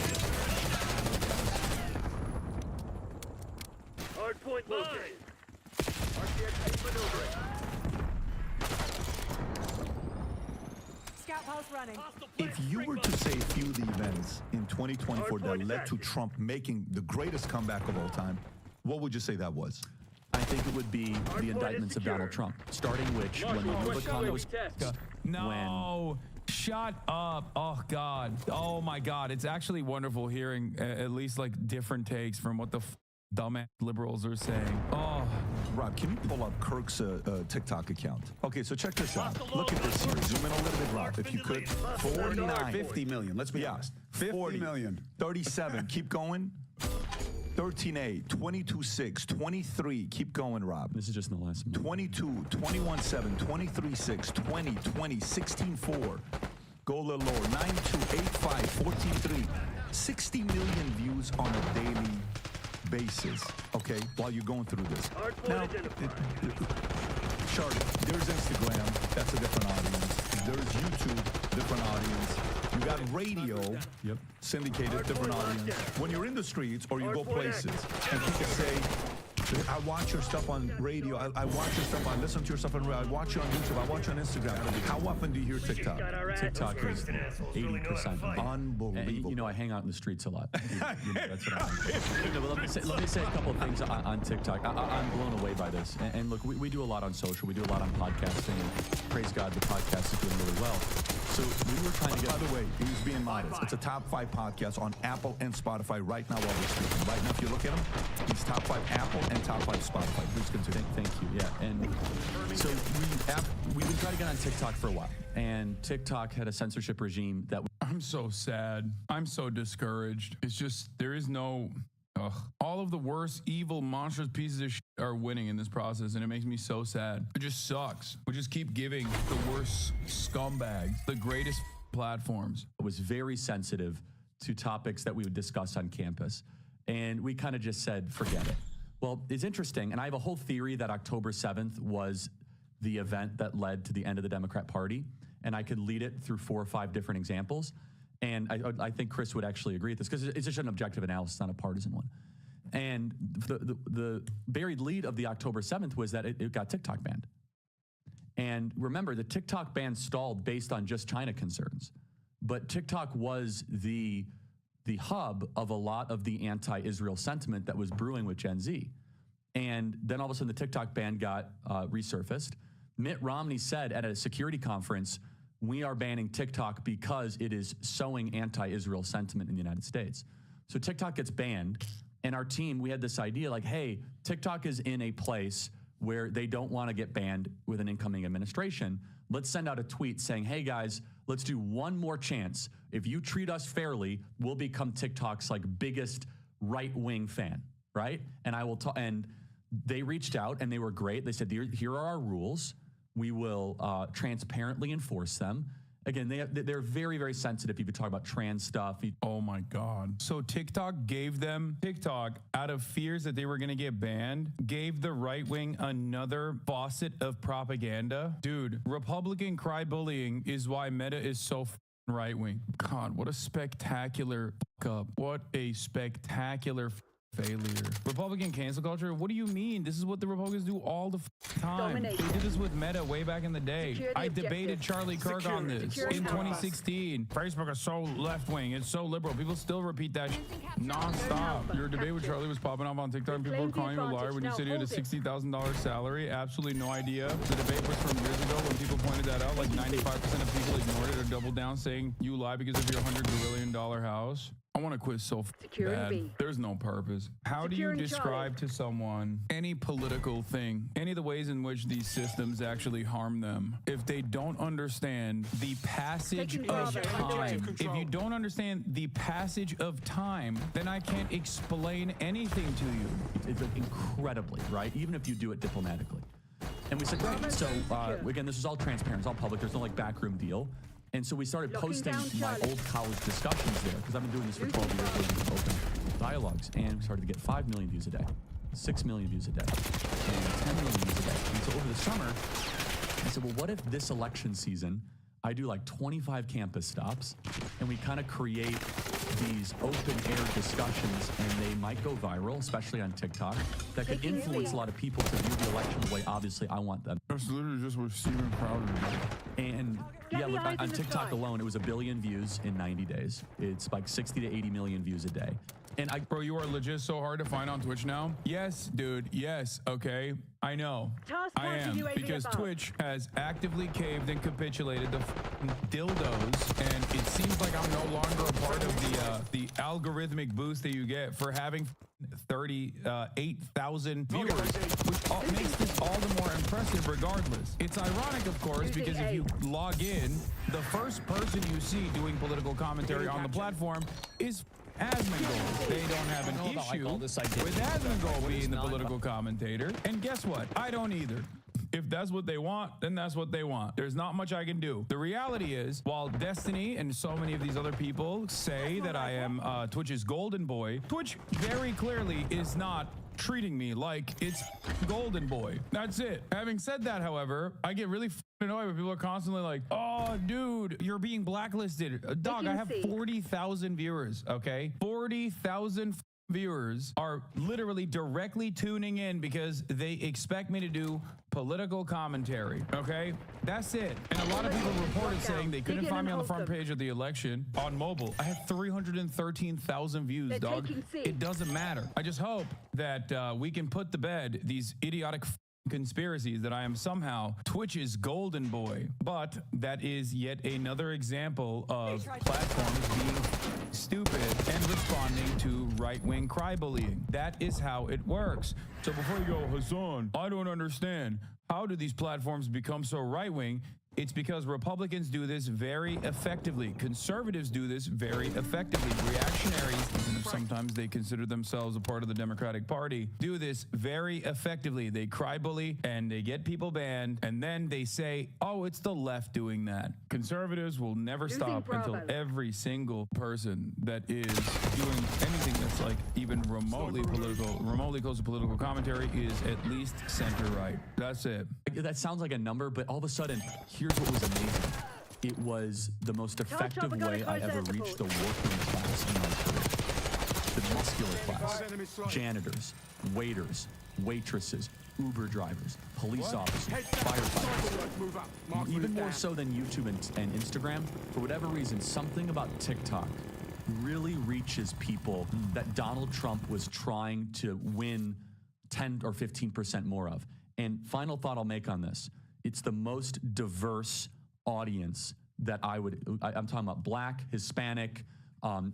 Hardpoint located. RTX maneuvering. Scout post running. If you were to say a few of the events in 2024 that led to Trump making the greatest comeback of all time, what would you say that was? I think it would be the indictments of Donald Trump, starting which when the Rubicon was... No, shut up. Oh, God. Oh, my God. It's actually wonderful hearing at least like different takes from what the dumbass liberals are saying. Oh. Rob, can you pull up Kirk's TikTok account? Okay, so check this out. Look at this here. Zoom in a little bit, Rob, if you could. 49. 50 million, let's be honest. 50 million. 37, keep going. 13A, 22.6, 23, keep going, Rob. This is just in the last minute. 22, 21.7, 23.6, 20, 20, 16.4. Go a little lower. 9.2, 8.5, 14.3. 60 million views on a daily basis, okay, while you're going through this. Now, Charlie, there's Instagram, that's a different audience. There's YouTube, different audience. You got radio, syndicated, different audience. When you're in the streets or you go places and people say, I watch your stuff on radio, I watch your stuff, I listen to your stuff on radio, I watch you on YouTube, I watch you on Instagram. How often do you hear TikTok? TikTok is 80%. Unbelievable. And, you know, I hang out in the streets a lot. That's what I'm let me say a couple of things on TikTok. I'm blown away by this. And look, we do a lot on social. We do a lot on podcasting. And praise God, the podcast is doing really well. So we were trying to get... By the way, he's being modest. It's a top 5 podcast on Apple and Spotify right now while we're speaking. Right now, if you look at him, he's top 5 Apple and top 5 Spotify. Please continue. Thank you. Yeah. And so we've been trying to get on TikTok for a while. And TikTok had a censorship regime that... I'm so sad. I'm so discouraged. It's just, there is no... Ugh. All of the worst, evil, monstrous pieces of shit are winning in this process, and it makes me so sad. It just sucks. We just keep giving the worst scumbags the greatest platforms. It was very sensitive to topics that we would discuss on campus, and we kind of just said, forget it. Well, it's interesting, and I have a whole theory that October 7th was the event that led to the end of the Democrat Party, and I could lead it through 4 or 5 different examples. And I think Chris would actually agree with this because it's just an objective analysis, not a partisan one. And the buried lead of the October 7th was that it got TikTok banned. And remember, the TikTok ban stalled based on just China concerns. But TikTok was the hub of a lot of the anti-Israel sentiment that was brewing with Gen Z. And then all of a sudden the TikTok ban got resurfaced. Mitt Romney said at a security conference, we are banning TikTok because it is sowing anti-Israel sentiment in the United States. So TikTok gets banned, and our team, we had this idea like, hey, TikTok is in a place where they don't want to get banned with an incoming administration. Let's send out a tweet saying, hey guys, let's do one more chance. If you treat us fairly, we'll become TikTok's like biggest right-wing fan, right? And I will and they reached out and they were great. They said, here are our rules. We will transparently enforce them. Again, they're very, very sensitive. People talk about trans stuff. Oh my God. So TikTok, out of fears that they were going to get banned, gave the right wing another faucet of propaganda. Dude, Republican cry bullying is why Meta is so right wing. God, what a spectacular fuck up. What a spectacular failure. Republican cancel culture? What do you mean? This is what the Republicans do all the time. They did this with Meta way back in the day. I debated Charlie Kirk on this in 2016. Facebook is so left-wing. It's so liberal. People still repeat that non-stop. Your debate with Charlie was popping off on TikTok and people were calling you a liar when you said you had a $60,000 salary. Absolutely no idea. The debate was from years ago when people pointed that out. Like 95% of people ignored it or doubled down saying you lie because of your $100 billion house. I want to quit so bad. There's no purpose. How do you describe to someone any political thing, any of the ways in which these systems actually harm them, if they don't understand the passage of time? If you don't understand the passage of time, then I can't explain anything to you. It's incredibly, right? Even if you do it diplomatically. And we said, great. So again, this is all transparent. It's all public. There's no like backroom deal. And so we started posting my old college discussions there because I've been doing this for 12 years with open dialogues. And we started to get 5 million views a day, 6 million views a day, and 10 million views a day. And so over the summer, I said, well, what if this election season, I do like 25 campus stops and we kind of create these open air discussions and they might go viral, especially on TikTok, that could influence a lot of people to view the election the way obviously I want them. That's literally just what Steven Crowder did. And yeah, look, on TikTok alone, it was 1 billion views in 90 days. It's like 60 to 80 million views a day. And Bro, you are legit so hard to find on Twitch now? Yes, dude, yes, okay. I know. I am, because Twitch has actively caved and capitulated the dildos, and it seems like I'm no longer a part of the algorithmic boost that you get for having 38,000 viewers, which makes this all the more impressive regardless. It's ironic, of course, because if you log in, the first person you see doing political commentary on the platform is Asmongold. They don't have an issue with Asmongold being the political commentator. And guess what? I don't either. If that's what they want, then that's what they want. There's not much I can do. The reality is, while Destiny and so many of these other people say that I am Twitch's golden boy, Twitch very clearly is not treating me like it's golden boy. That's it. Having said that, however, I get really annoyed when people are constantly like, oh, dude, you're being blacklisted. Dog, I have 40,000 viewers, okay? 40,000 viewers are literally directly tuning in because they expect me to do political commentary, okay? That's it. And a lot of people reported saying they couldn't find me on the front page of the election on mobile. I had 313,000 views, dog. It doesn't matter. I just hope that we can put to bed these idiotic conspiracies that I am somehow Twitch's golden boy. But that is yet another example of platforms being stupid and responding to right-wing cry-bullying. That is how it works. So before you go, Hassan, I don't understand. How do these platforms become so right-wing? It's because Republicans do this very effectively. Conservatives do this very effectively. Reactionaries, even if sometimes they consider themselves a part of the Democratic Party, do this very effectively. They cry bully and they get people banned, and then they say, oh, it's the left doing that. Conservatives will never stop until every single person that is doing anything that's like even remotely political, remotely close to political commentary is at least center-right. That's it. That sounds like a number, but all of a sudden, here's what was amazing. It was the most effective way I ever reached the working class in my career. The muscular class, janitors, waiters, waitresses, Uber drivers, police officers, firefighters. Even more so than YouTube and Instagram, for whatever reason, something about TikTok really reaches people that Donald Trump was trying to win 10 or 15% more of. And final thought I'll make on this. It's the most diverse audience that I'm talking about Black, Hispanic,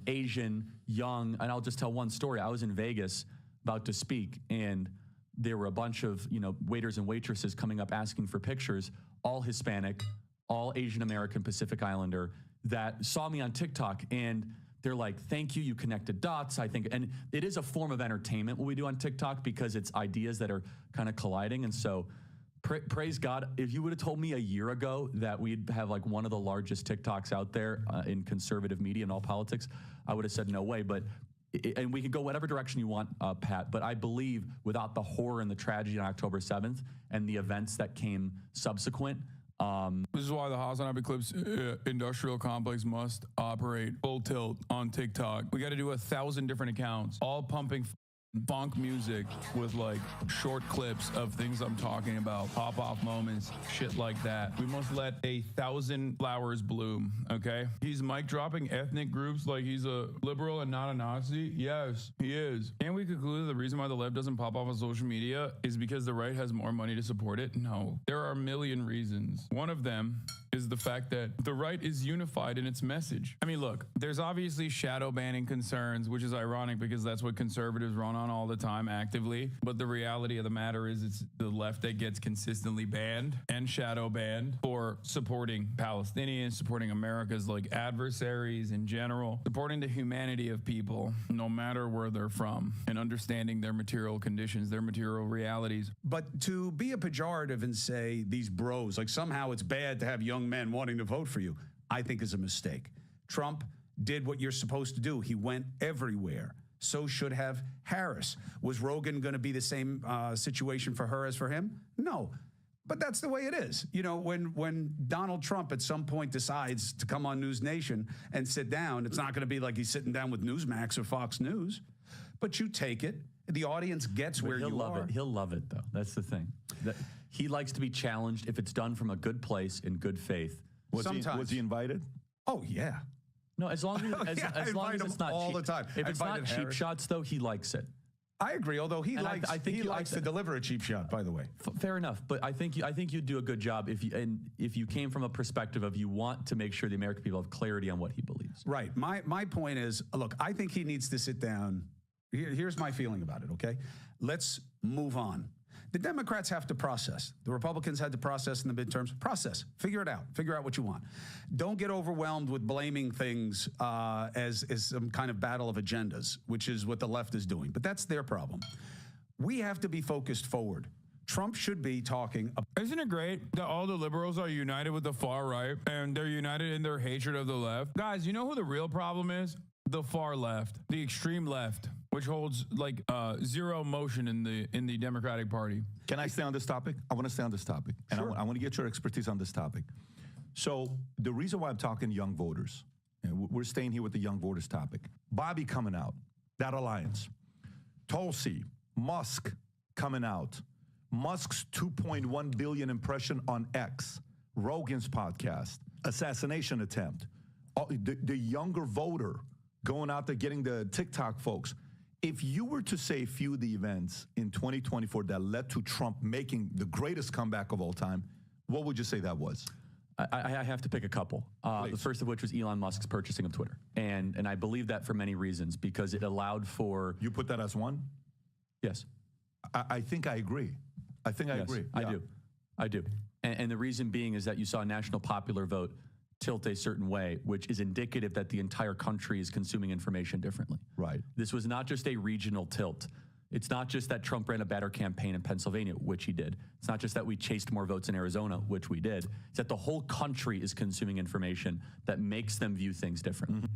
Asian, young. And I'll just tell one story. I was in Vegas about to speak, and there were a bunch of, waiters and waitresses coming up asking for pictures, all Hispanic, all Asian American, Pacific Islander, that saw me on TikTok, and they're like, thank you, you connected dots, I think. And it is a form of entertainment, what we do on TikTok, because it's ideas that are kind of colliding. And so praise God, if you would have told me a year ago that we'd have like one of the largest TikToks out there in conservative media and all politics, I would have said no way. But and we can go whatever direction you want, Pat, but I believe without the horror and the tragedy on October 7th and the events that came subsequent, this is why the Hassan Eclipse industrial complex must operate full tilt on TikTok. We got to do 1,000 different accounts, all pumping funk music with like short clips of things I'm talking about, pop-off moments, shit like that. We must let 1,000 flowers bloom, okay? He's mic dropping ethnic groups like he's a liberal and not a Nazi. Yes, he is. Can we conclude the reason why the left doesn't pop off on social media is because the right has more money to support it? No. There are a million reasons. One of them is the fact that the right is unified in its message. I mean, look, there's obviously shadow banning concerns, which is ironic because that's what conservatives run on all the time actively. But the reality of the matter is it's the left that gets consistently banned and shadow banned for supporting Palestinians, supporting America's like adversaries in general, supporting the humanity of people, no matter where they're from, and understanding their material conditions, their material realities. But to be a pejorative and say these bros, like somehow it's bad to have young men wanting to vote for you, I think is a mistake. Trump did what you're supposed to do. He went everywhere. So should have Harris. Was Rogan going to be the same situation for her as for him? No. But that's the way it is. You know, when Donald Trump at some point decides to come on News Nation and sit down, it's not going to be like he's sitting down with Newsmax or Fox News. But you take it. The audience gets where you are. He'll love it, though. That's the thing. He likes to be challenged if it's done from a good place in good faith. Was he invited? Oh, yeah. No, as long as long as it's not all cheap. the time. If it's not cheap shots, though, he likes it. I agree. Although he likes to deliver a cheap shot. By the way, fair enough. But I think you'd do a good job if you came from a perspective of you want to make sure the American people have clarity on what he believes. Right. My point is, look, I think he needs to sit down. Here's my feeling about it. Okay, let's move on. The Democrats have to process. The Republicans had to process in the midterms. Process. Figure it out. Figure out what you want. Don't get overwhelmed with blaming things as some kind of battle of agendas, which is what the left is doing. But that's their problem. We have to be focused forward. Trump should be talking. Isn't it great that all the liberals are united with the far right and they're united in their hatred of the left? Guys, you know who the real problem is? The far left, the extreme left, which holds like zero motion in the Democratic Party. Can I stay on this topic? I want to stay on this topic. And sure. I want to get your expertise on this topic. So the reason why I'm talking young voters, and we're staying here with the young voters topic. Bobby coming out, that alliance. Tulsi, Musk coming out. Musk's 2.1 billion impression on X. Rogan's podcast. Assassination attempt. The younger voter going out there getting the TikTok folks. If you were to say a few of the events in 2024 that led to Trump making the greatest comeback of all time, what would you say that was? I have to pick a couple. The first of which was Elon Musk's purchasing of Twitter. And I believe that for many reasons, because it allowed for... You put that as one? Yes. I think I agree. I agree. Yeah. I do. And the reason being is that you saw a national popular vote tilt a certain way, which is indicative that the entire country is consuming information differently. Right. This was not just a regional tilt. It's not just that Trump ran a better campaign in Pennsylvania, which he did. It's not just that we chased more votes in Arizona, which we did. It's that the whole country is consuming information that makes them view things differently.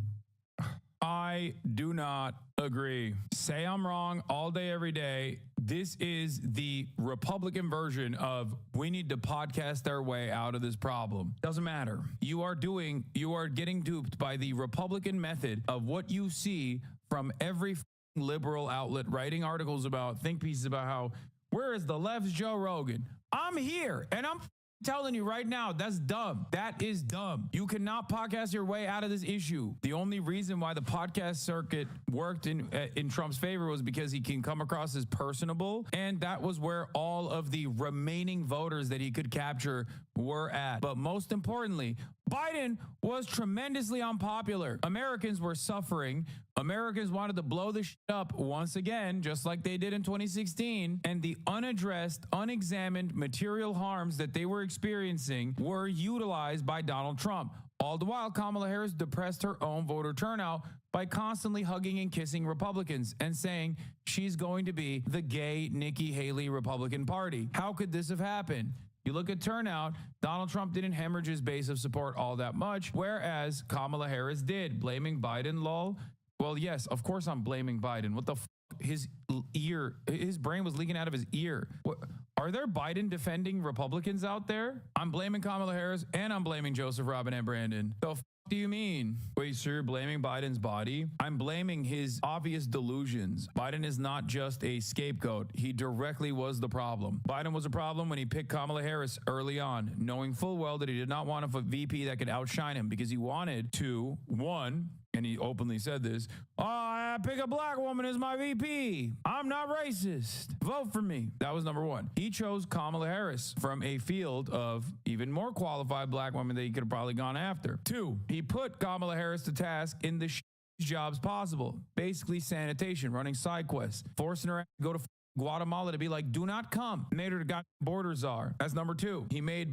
I do not agree. Say I'm wrong all day, every day. This is the Republican version of we need to podcast our way out of this problem. Doesn't matter. You are getting duped by the Republican method of what you see from every liberal outlet writing articles about, think pieces about how, where is the left's Joe Rogan? I'm here and I'm telling you right now, that's dumb. That is dumb. You cannot podcast your way out of this issue. The only reason why the podcast circuit worked in Trump's favor was because he can come across as personable, and that was where all of the remaining voters that he could capture were at. But most importantly, Biden was tremendously unpopular. Americans were suffering. Americans wanted to blow this shit up once again, just like they did in 2016. And the unaddressed, unexamined material harms that they were experiencing were utilized by Donald Trump. All the while, Kamala Harris depressed her own voter turnout by constantly hugging and kissing Republicans and saying she's going to be the gay Nikki Haley Republican Party. How could this have happened? You look at turnout, Donald Trump didn't hemorrhage his base of support all that much, whereas Kamala Harris did. Blaming Biden, lol. Well, yes, of course I'm blaming Biden. What the his brain was leaking out of his ear. Are there Biden defending Republicans out there? I'm blaming Kamala Harris and I'm blaming Joseph Robin and Brandon. The f do you mean? Wait, so you're blaming Biden's body? I'm blaming his obvious delusions. Biden is not just a scapegoat. He directly was the problem. Biden was a problem when he picked Kamala Harris early on, knowing full well that he did not want a VP that could outshine him because he wanted to, one, and he openly said this, I pick a black woman as my VP. I'm not racist. Vote for me. That was number one. He chose Kamala Harris from a field of even more qualified black women that he could have probably gone after. Two, he put Kamala Harris to task in the jobs possible. Basically sanitation, running side quests, forcing her to go to Guatemala to be like, do not come. Made her the border czar. That's number two. He made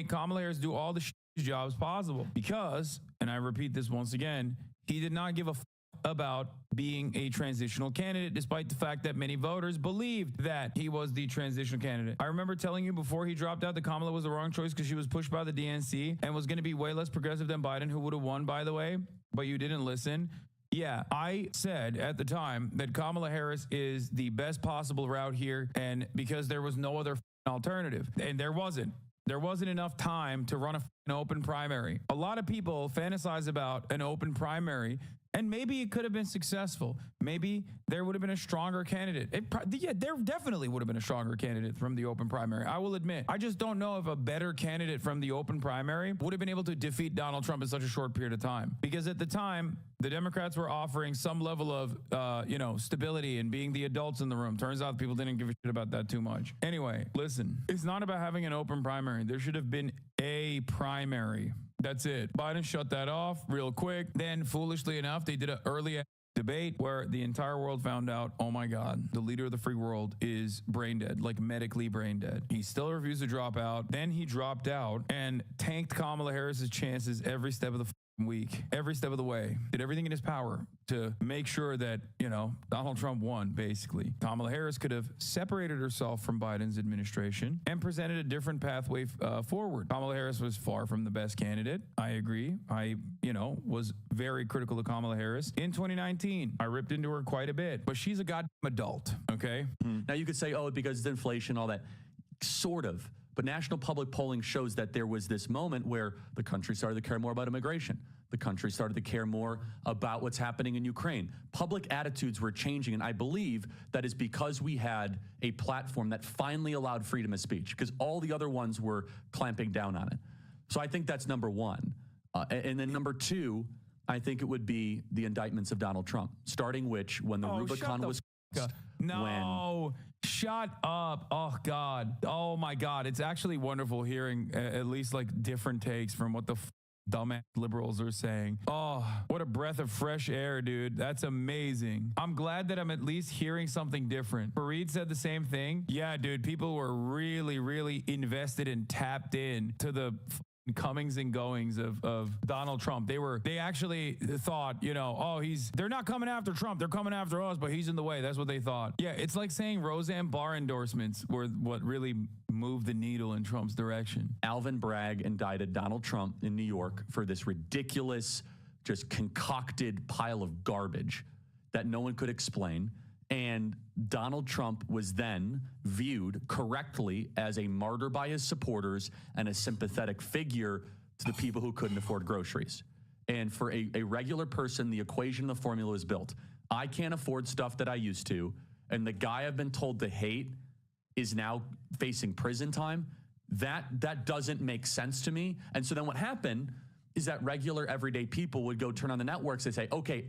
Kamala Harris do all the jobs possible because, and I repeat this once again, he did not give a about being a transitional candidate, despite the fact that many voters believed that he was the transitional candidate. I remember telling you before he dropped out that Kamala was the wrong choice because she was pushed by the DNC and was going to be way less progressive than Biden, who would have won, by the way, but you didn't listen. Yeah, I said at the time that Kamala Harris is the best possible route here, and because there was no other alternative, and there wasn't. There wasn't enough time to run an open primary. A lot of people fantasize about an open primary, and maybe it could have been successful. Maybe there would have been a stronger candidate. There definitely would have been a stronger candidate from the open primary. I will admit. I just don't know if a better candidate from the open primary would have been able to defeat Donald Trump in such a short period of time. Because at the time, the Democrats were offering some level of, stability and being the adults in the room. Turns out people didn't give a shit about that too much. Anyway, listen, it's not about having an open primary. There should have been a primary. That's it. Biden shut that off real quick. Then, foolishly enough, they did an early debate where the entire world found out, oh my God, the leader of the free world is brain dead, like medically brain dead. He still refused to drop out. Then he dropped out and tanked Kamala Harris's chances every step of the week, every step of the way. Did everything in his power to make sure that, Donald Trump won, basically. Kamala Harris could have separated herself from Biden's administration and presented a different pathway forward. Kamala Harris was far from the best candidate. I agree. I, was very critical of Kamala Harris. In 2019, I ripped into her quite a bit, but she's a goddamn adult, okay? Now you could say, because it's inflation, all that. Sort of. But national public polling shows that there was this moment where the country started to care more about immigration. The country started to care more about what's happening in Ukraine. Public attitudes were changing, and I believe that is because we had a platform that finally allowed freedom of speech, because all the other ones were clamping down on it. So I think that's number one. And then number two, I think it would be the indictments of Donald Trump, starting when the Rubicon was... Shut up. Oh, God. Oh, my God. It's actually wonderful hearing at least different takes from what the dumbass liberals are saying. Oh, what a breath of fresh air, dude. That's amazing. I'm glad that I'm at least hearing something different. Fareed said the same thing. Yeah, dude. People were really, really invested and tapped in to the comings and goings of Donald Trump. They actually thought, they're not coming after Trump, they're coming after us, but he's in the way. That's what they thought. Yeah, it's like saying Roseanne Barr endorsements were what really moved the needle in Trump's direction. Alvin Bragg indicted Donald Trump in New York for this ridiculous, just concocted pile of garbage that no one could explain. And Donald Trump was then viewed correctly as a martyr by his supporters and a sympathetic figure to the people who couldn't afford groceries. And for a regular person, the equation, the formula is built. I can't afford stuff that I used to, and the guy I've been told to hate is now facing prison time. That doesn't make sense to me. And so then what happened is that regular everyday people would go turn on the networks and say, okay,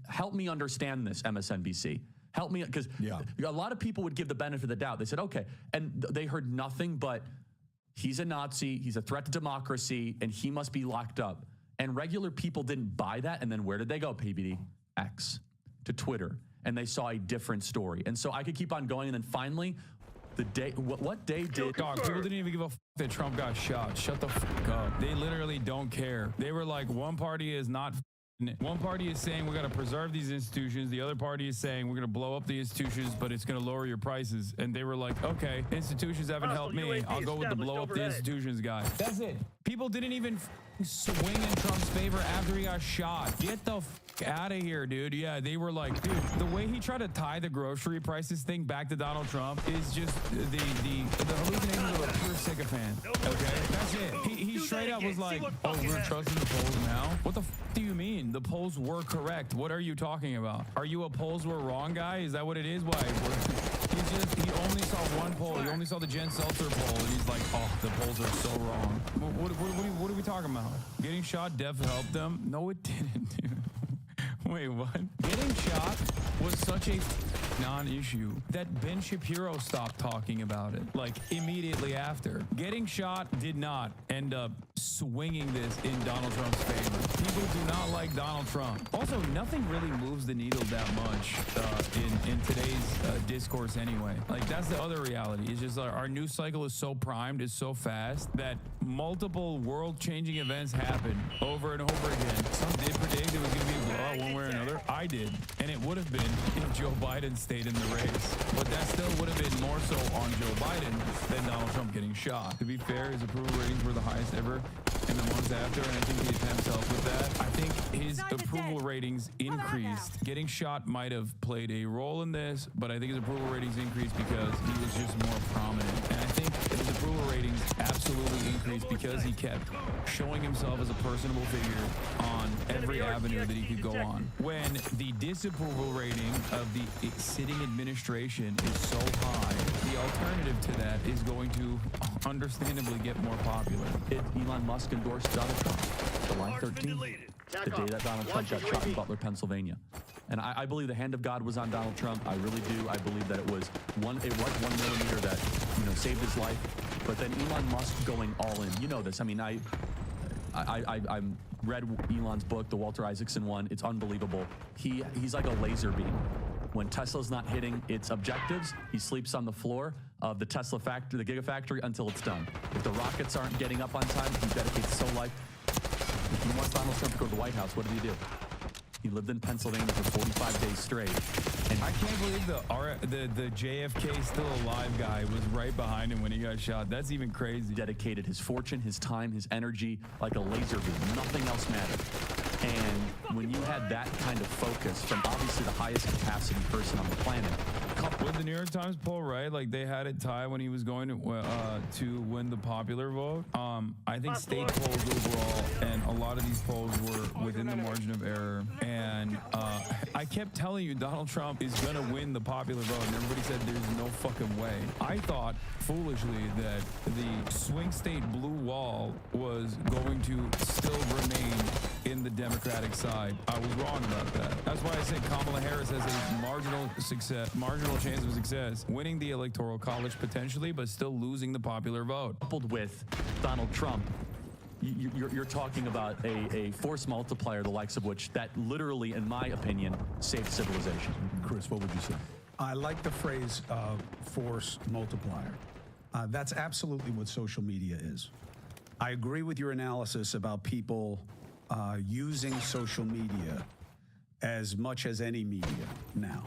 help me understand this, MSNBC. Help me, because a lot of people would give the benefit of the doubt. They said, okay, and they heard nothing but he's a Nazi, he's a threat to democracy, and he must be locked up. And regular people didn't buy that, and then where did they go, PBD? X, to Twitter, and they saw a different story. And so I could keep on going, and then finally, the day, what day did... Dog, people didn't even give a f*** that Trump got shot. Shut the f*** up. They literally don't care. They were like, one party is not One party is saying we got to preserve these institutions. The other party is saying we're going to blow up the institutions, but it's going to lower your prices. And they were like, okay, institutions haven't helped me. I'll go with the blow up the institutions guy. That's it. People didn't even swing in Trump's favor after he got shot. Get the out of here, dude. Yeah, they were like, dude, the way he tried to tie the grocery prices thing back to Donald Trump is just the hallucinations of a pure sycophant. Okay, that's it. He straight up was like, oh, we're trusting the polls now. What the do you mean? The polls were correct. What are you talking about? Are you a polls were wrong guy? Is that what it is? Why? He only saw one poll. He only saw the Jen Seltzer poll, and he's like, oh, the polls are so wrong. What are we talking about? Getting shot def helped them? No, it didn't, dude. Wait, what? Getting shot was such a non-issue that Ben Shapiro stopped talking about it, like, immediately after. Getting shot did not end up swinging this in Donald Trump's favor. People do not like Donald Trump. Also, nothing really moves the needle that much in today's discourse anyway. Like, that's the other reality. It's just our news cycle is so primed, is so fast, that multiple world-changing events happen over and over again. Some did predict it was going to be a blowout one way or another. I did. And it would have been if Joe Biden stayed in the race. But that still would have been more so on Joe Biden than Donald Trump getting shot. To be fair, his approval ratings were the highest ever in the months after, and I think he attempts help with that. I think his approval ratings increased. Getting shot might have played a role in this, but I think his approval ratings increased because he was just more prominent. And I think his approval ratings absolutely increased because he kept showing himself as a personable figure on every avenue that he could go on. When the disapproval rating of the sitting administration is so high, the alternative to that is going to understandably get more popular. Did Elon Musk endorse Donald Trump? July 13th, the day that Donald Trump got shot in Butler, Pennsylvania. And I believe the hand of God was on Donald Trump. I really do. I believe that it was 1 millimeter that, saved his life. But then Elon Musk going all in. You know this. I mean, I read Elon's book, the Walter Isaacson one. It's unbelievable. He's like a laser beam. When Tesla's not hitting its objectives, he sleeps on the floor of the Tesla factory, the Gigafactory, until it's done. If the rockets aren't getting up on time, he dedicates his whole life. If he wants Donald Trump to go to the White House, what did he do? He lived in Pennsylvania for 45 days straight. And I can't believe the JFK still alive guy was right behind him when he got shot. That's even crazy. Dedicated his fortune, his time, his energy like a laser beam. Nothing else mattered. And when you had that kind of focus from obviously the highest capacity person on the planet. With the New York Times poll, right? Like, they had it tied when he was going to win the popular vote. I think state polls overall, and a lot of these polls were within the margin of error. And I kept telling you Donald Trump is going to win the popular vote, and everybody said there's no fucking way. I thought, foolishly, that the swing state blue wall was going to still remain in the Democratic side. I was wrong about that. That's why I said Kamala Harris has a marginal chance of success, winning the Electoral College potentially, but still losing the popular vote. Coupled with Donald Trump, you're talking about a force multiplier, the likes of which that literally, in my opinion, saved civilization. Chris, what would you say? I like the phrase force multiplier. That's absolutely what social media is. I agree with your analysis about people using social media as much as any media now.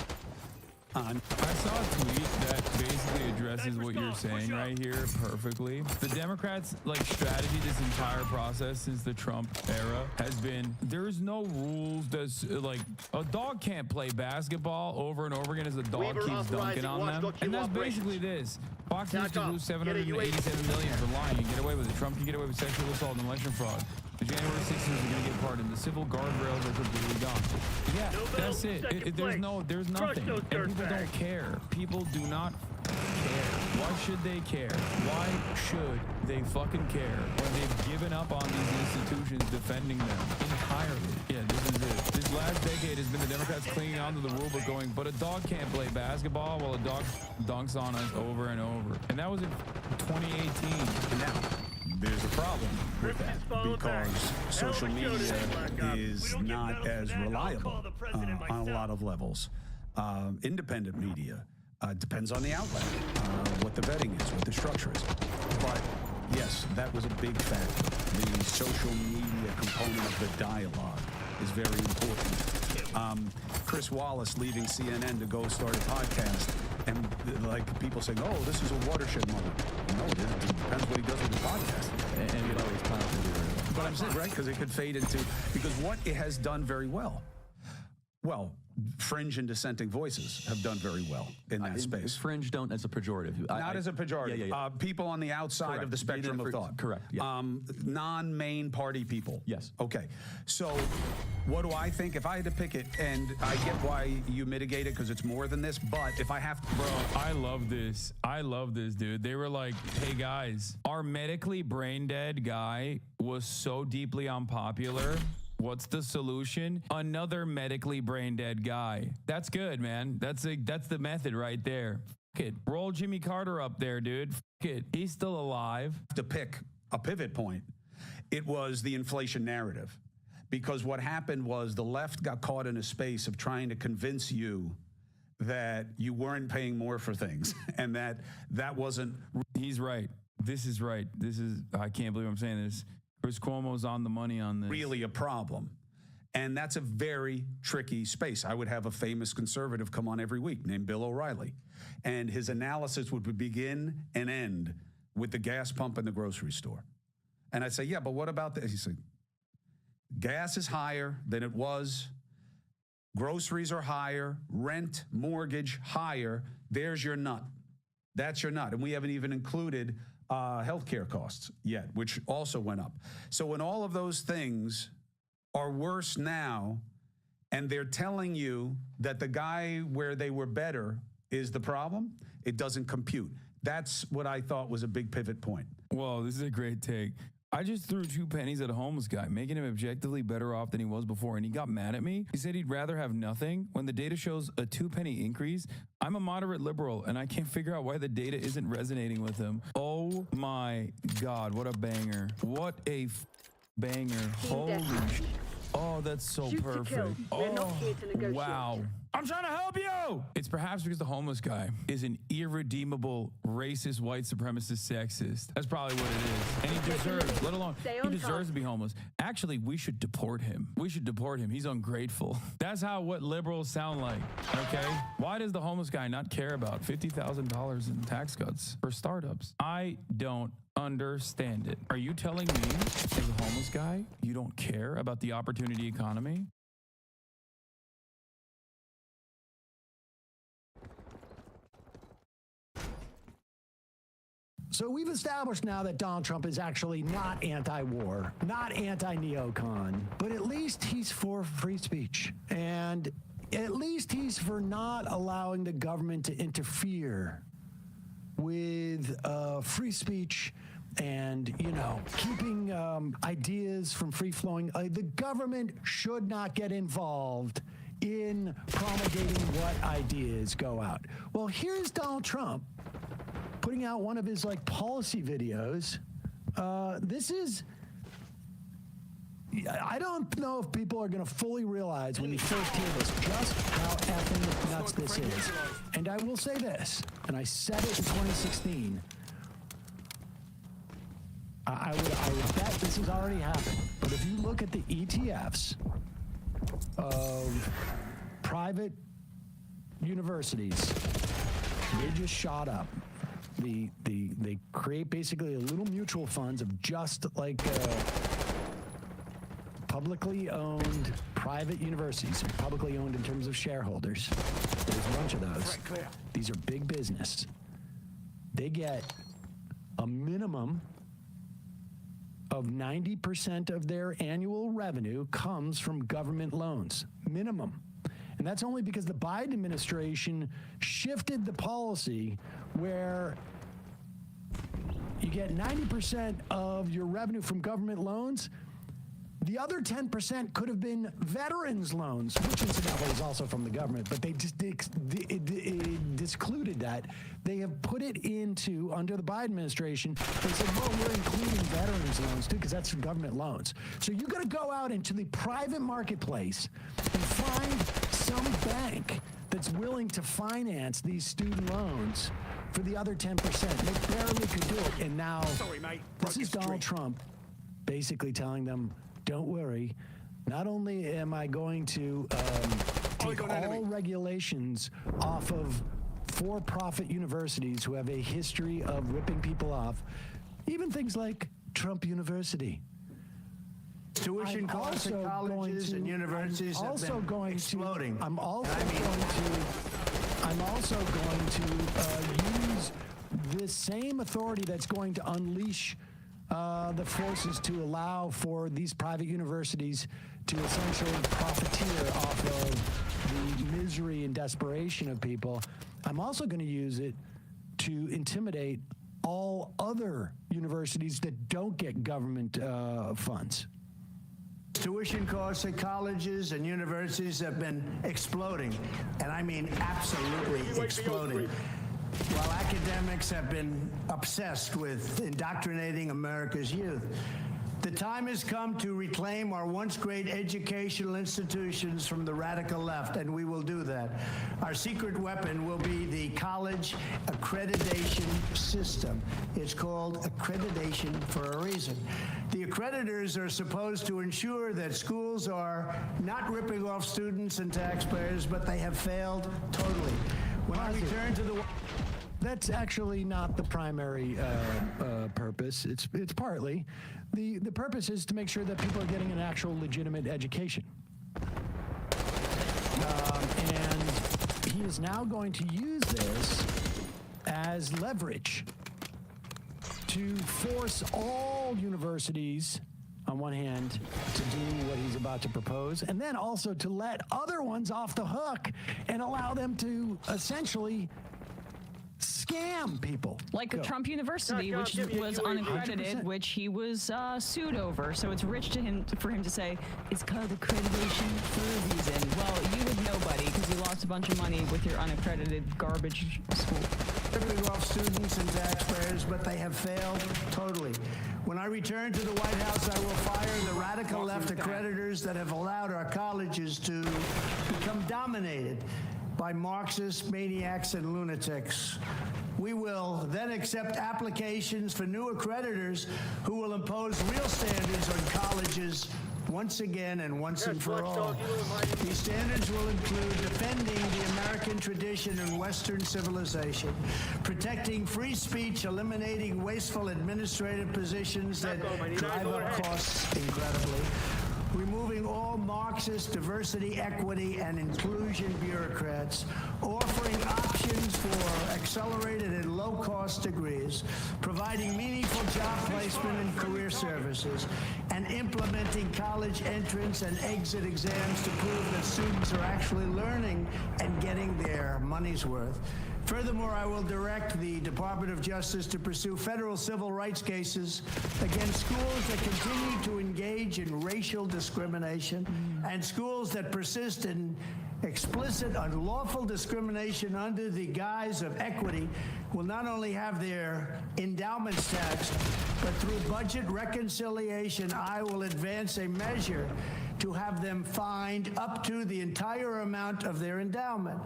I saw a tweet that basically addresses what you're saying right here perfectly. The Democrats' strategy this entire process since the Trump era has been, there's no rules. A dog can't play basketball over and over again as the dog keeps dunking on them. And that's basically this. Fox News could lose $787 million for lying and get away with it. Trump can get away with sexual assault and election fraud. The January 6th is going to get pardoned. The civil guardrails are completely gone. Yeah, that's it. There's nothing. And people don't care. People do not care. Why should they care? Why should they fucking care when they've given up on these institutions defending them entirely? Yeah, this is it. This last decade has been the Democrats clinging on to the rule book going, but a dog can't play basketball while a dog dunks on us over and over. And that was in 2018. And now, there's a problem with that because social media is not as reliable on a lot of levels. Independent media depends on the outlet, what the vetting is, what the structure is. But yes, that was a big factor. The social media component of the dialogue is very important. Chris Wallace leaving CNN to go start a podcast, and like people saying, "Oh, this is a watershed moment." No, it isn't. It depends what he does with the podcast. And it always constantly. But I'm saying, right, because it could fade into, because what it has done very well. Well, fringe and dissenting voices have done very well in that space. Fringe don't as a pejorative. Not as a pejorative. Yeah. People on the outside Correct. of the spectrum of thought. Correct. Yeah. Non-main party people. Yes. Okay. So what do I think? If I had to pick it, and I get why you mitigate it because it's more than this, but if I have to... Bro, I love this. I love this, dude. They were like, hey, guys, our medically brain dead guy was so deeply unpopular. What's the solution? Another medically brain dead guy. That's good, man. That's the method right there. F it. Roll Jimmy Carter up there, dude. F it. He's still alive. To pick a pivot point, it was the inflation narrative. Because what happened was the left got caught in a space of trying to convince you that you weren't paying more for things and that wasn't... He's right. This is right. I can't believe I'm saying this. Chris Cuomo's on the money on this. Really a problem. And that's a very tricky space. I would have a famous conservative come on every week named Bill O'Reilly. And his analysis would begin and end with the gas pump in the grocery store. And I'd say, yeah, but what about this? He'd say, gas is higher than it was. Groceries are higher. Rent, mortgage, higher. There's your nut. That's your nut. And we haven't even included healthcare costs yet, which also went up. So when all of those things are worse now, and they're telling you that the guy where they were better is the problem, it doesn't compute. That's what I thought was a big pivot point. Whoa, this is a great take. I just threw 2 pennies at a homeless guy, making him objectively better off than he was before, and he got mad at me. He said he'd rather have nothing. When the data shows a 2-penny increase, I'm a moderate liberal, and I can't figure out why the data isn't resonating with him. Oh my God, what a banger. What a banger. Holy sh... Oh, that's so perfect. Oh, wow. I'm trying to help you. It's perhaps because the homeless guy is an irredeemable, racist, white supremacist, sexist. That's probably what it is. And he deserves, let alone, he deserves to be homeless. Actually, we should deport him. We should deport him. He's ungrateful. That's what liberals sound like, okay? Why does the homeless guy not care about $50,000 in tax cuts for startups? I don't understand it. Are you telling me, as a homeless guy, you don't care about the opportunity economy? So we've established now that Donald Trump is actually not anti-war, not anti-neocon, but at least he's for free speech. And at least he's for not allowing the government to interfere with free speech and, keeping ideas from free-flowing. The government should not get involved in promulgating what ideas go out. Well, here's Donald Trump putting out one of his policy videos. This is, I don't know if people are going to fully realize when you first hear this just how effing nuts this is. And I will say this, and I said it in 2016, I would bet this has already happened. But if you look at the ETFs of private universities, they just shot up. They create basically a little mutual funds of just like publicly owned private universities, publicly owned in terms of shareholders. There's a bunch of those. These are big business. They get a minimum of 90% of their annual revenue comes from government loans. Minimum. And that's only because the Biden administration shifted the policy where you get 90% of your revenue from government loans. The other 10% could have been veterans loans, which incidentally is also from the government, but they just discluded that. They have put it into, under the Biden administration, they said, well, we're including veterans loans too, because that's government loans. So you got to go out into the private marketplace and find some bank that's willing to finance these student loans for the other 10%. They barely could do it. And now, this is Donald Trump basically telling them, don't worry, Not only am I going to take all regulations off of for-profit universities who have a history of ripping people off, even things like Trump University. Tuition costs at colleges and universities have been exploding. I'm also going to use this same authority that's going to unleash the forces to allow for these private universities to essentially profiteer off of the misery and desperation of people. I'm also going to use it to intimidate all other universities that don't get government funds. Tuition costs at colleges and universities have been exploding, and I mean absolutely exploding. While academics have been obsessed with indoctrinating America's youth, the time has come to reclaim our once great educational institutions from the radical left, and we will do that. Our secret weapon will be the college accreditation system. It's called accreditation for a reason. The accreditors are supposed to ensure that schools are not ripping off students and taxpayers, but they have failed totally. When I return to the... That's actually not the primary purpose. It's partly. The purpose is to make sure that people are getting an actual legitimate education. And he is now going to use this as leverage to force all universities, on one hand, to do what he's about to propose, and then also to let other ones off the hook and allow them to essentially scam people. Like a Trump University, which was unaccredited, 100%. Which he was sued over. So it's rich for him to say, it's called accreditation for a reason. Well, you would know, buddy, because you lost a bunch of money with your unaccredited garbage school. Ripping off students and taxpayers, but they have failed totally. When I return to the White House, I will fire the radical left accreditors that have allowed our colleges to become dominated by Marxist maniacs and lunatics. We will then accept applications for new accreditors who will impose real standards on colleges once again and once and for all. These standards will include defending the American tradition and Western civilization, protecting free speech, eliminating wasteful administrative positions that drive up costs incredibly, removing all Marxist diversity, equity, and inclusion bureaucrats, offering options for accelerated and low-cost degrees, providing meaningful job placement and career services, and implementing college entrance and exit exams to prove that students are actually learning and getting their money's worth. Furthermore, I will direct the Department of Justice to pursue federal civil rights cases against schools that continue to engage in racial discrimination and schools that persist in explicit unlawful discrimination under the guise of equity will not only have their endowments taxed, but through budget reconciliation, I will advance a measure to have them fined up to the entire amount of their endowment.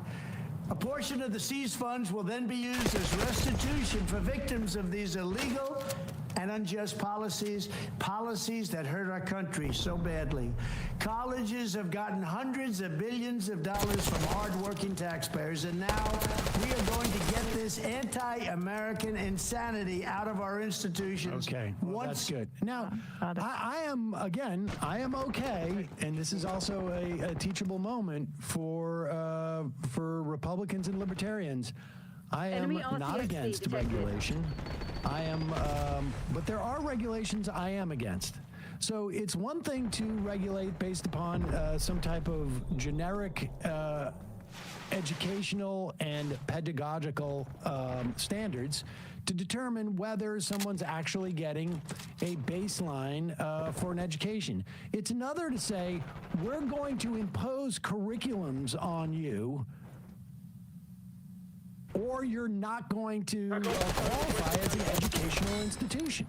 A portion of the seized funds will then be used as restitution for victims of these illegal and unjust policies that hurt our country so badly. Colleges have gotten hundreds of billions of dollars from hardworking taxpayers, and now we are going to get this anti-American insanity out of our institutions. Okay, well, that's good. Now, I am okay, and this is also a teachable moment for Republicans and libertarians. I am not against regulation. I am, but there are regulations I am against. So it's one thing to regulate based upon some type of generic educational and pedagogical standards to determine whether someone's actually getting a baseline for an education. It's another to say, we're going to impose curriculums on you, or you're not going to qualify as an educational institution.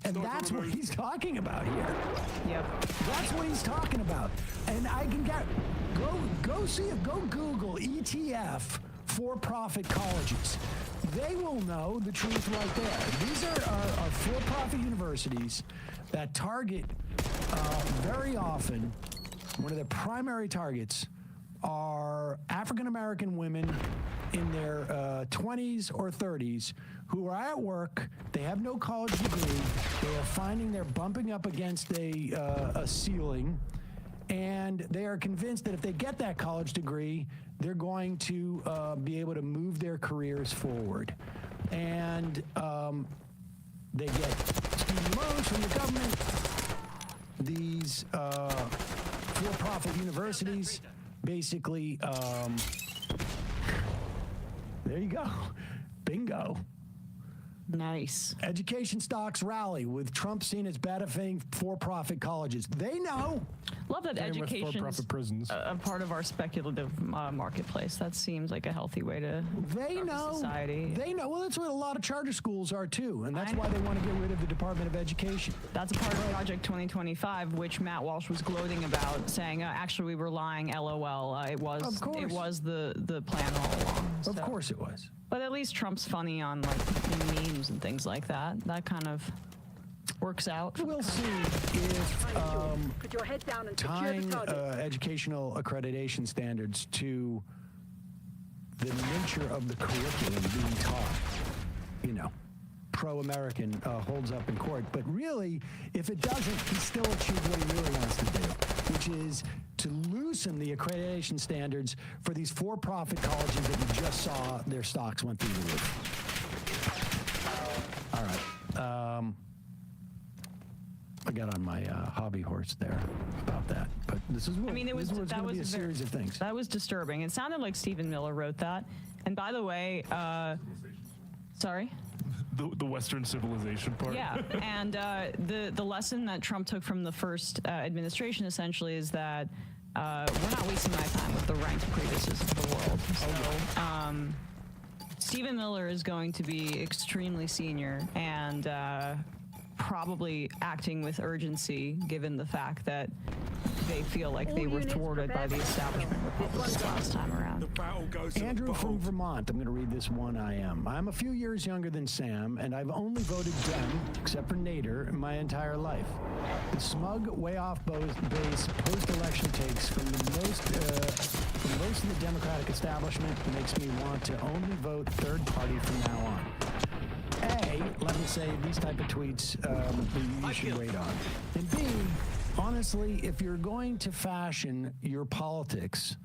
And that's what he's talking about here. Yep. That's what he's talking about. And I can go Google ETF for-profit colleges. They will know the truth right there. These are for-profit universities that target very often one of their primary targets are African American women in their 20s or 30s who are at work. They have no college degree. They are finding they're bumping up against a ceiling, and they are convinced that if they get that college degree, they're going to be able to move their careers forward. And they get student loans from the government. These for-profit universities basically, there you go. Bingo. Nice. Education stocks rally with Trump seen as benefiting for-profit colleges. They know. Love that education is a part of our speculative marketplace. That seems like a healthy way to They know. society. They know. Well, that's what a lot of charter schools are too, and that's why they want to get rid of the Department of Education. That's a part of Project 2025, which Matt Walsh was gloating about, saying, actually, we were lying, LOL. It was the plan all along. Of course it was. But at least Trump's funny on memes and things like that. That kind of works out. We'll see if Put your head down and tying secure the target. educational accreditation standards to the nature of the curriculum being taught, pro-American holds up in court. But really, if it doesn't, he still achieved what he really wants to do, which is to loosen the accreditation standards for these for-profit colleges that you just saw their stocks went through the roof. All right. I got on my hobby horse there about that, but this is what it was going to be a series of things. That was disturbing. It sounded like Stephen Miller wrote that. And by the way, sorry? The Western civilization part. Yeah, and the lesson that Trump took from the first administration essentially is that we're not wasting my time with the ranked prejudices of the world. So, Stephen Miller is going to be extremely senior and probably acting with urgency, given the fact that they feel like they were thwarted by the establishment Republicans last time around. Andrew from Vermont. I'm going to read this one. I'm a few years younger than Sam, and I've only voted Dem, except for Nader, my entire life. The smug, way off base post-election takes from most of the Democratic establishment makes me want to only vote third party from now on. A, let me say these type of tweets you should wait on. And B, honestly, if you're going to fashion your politics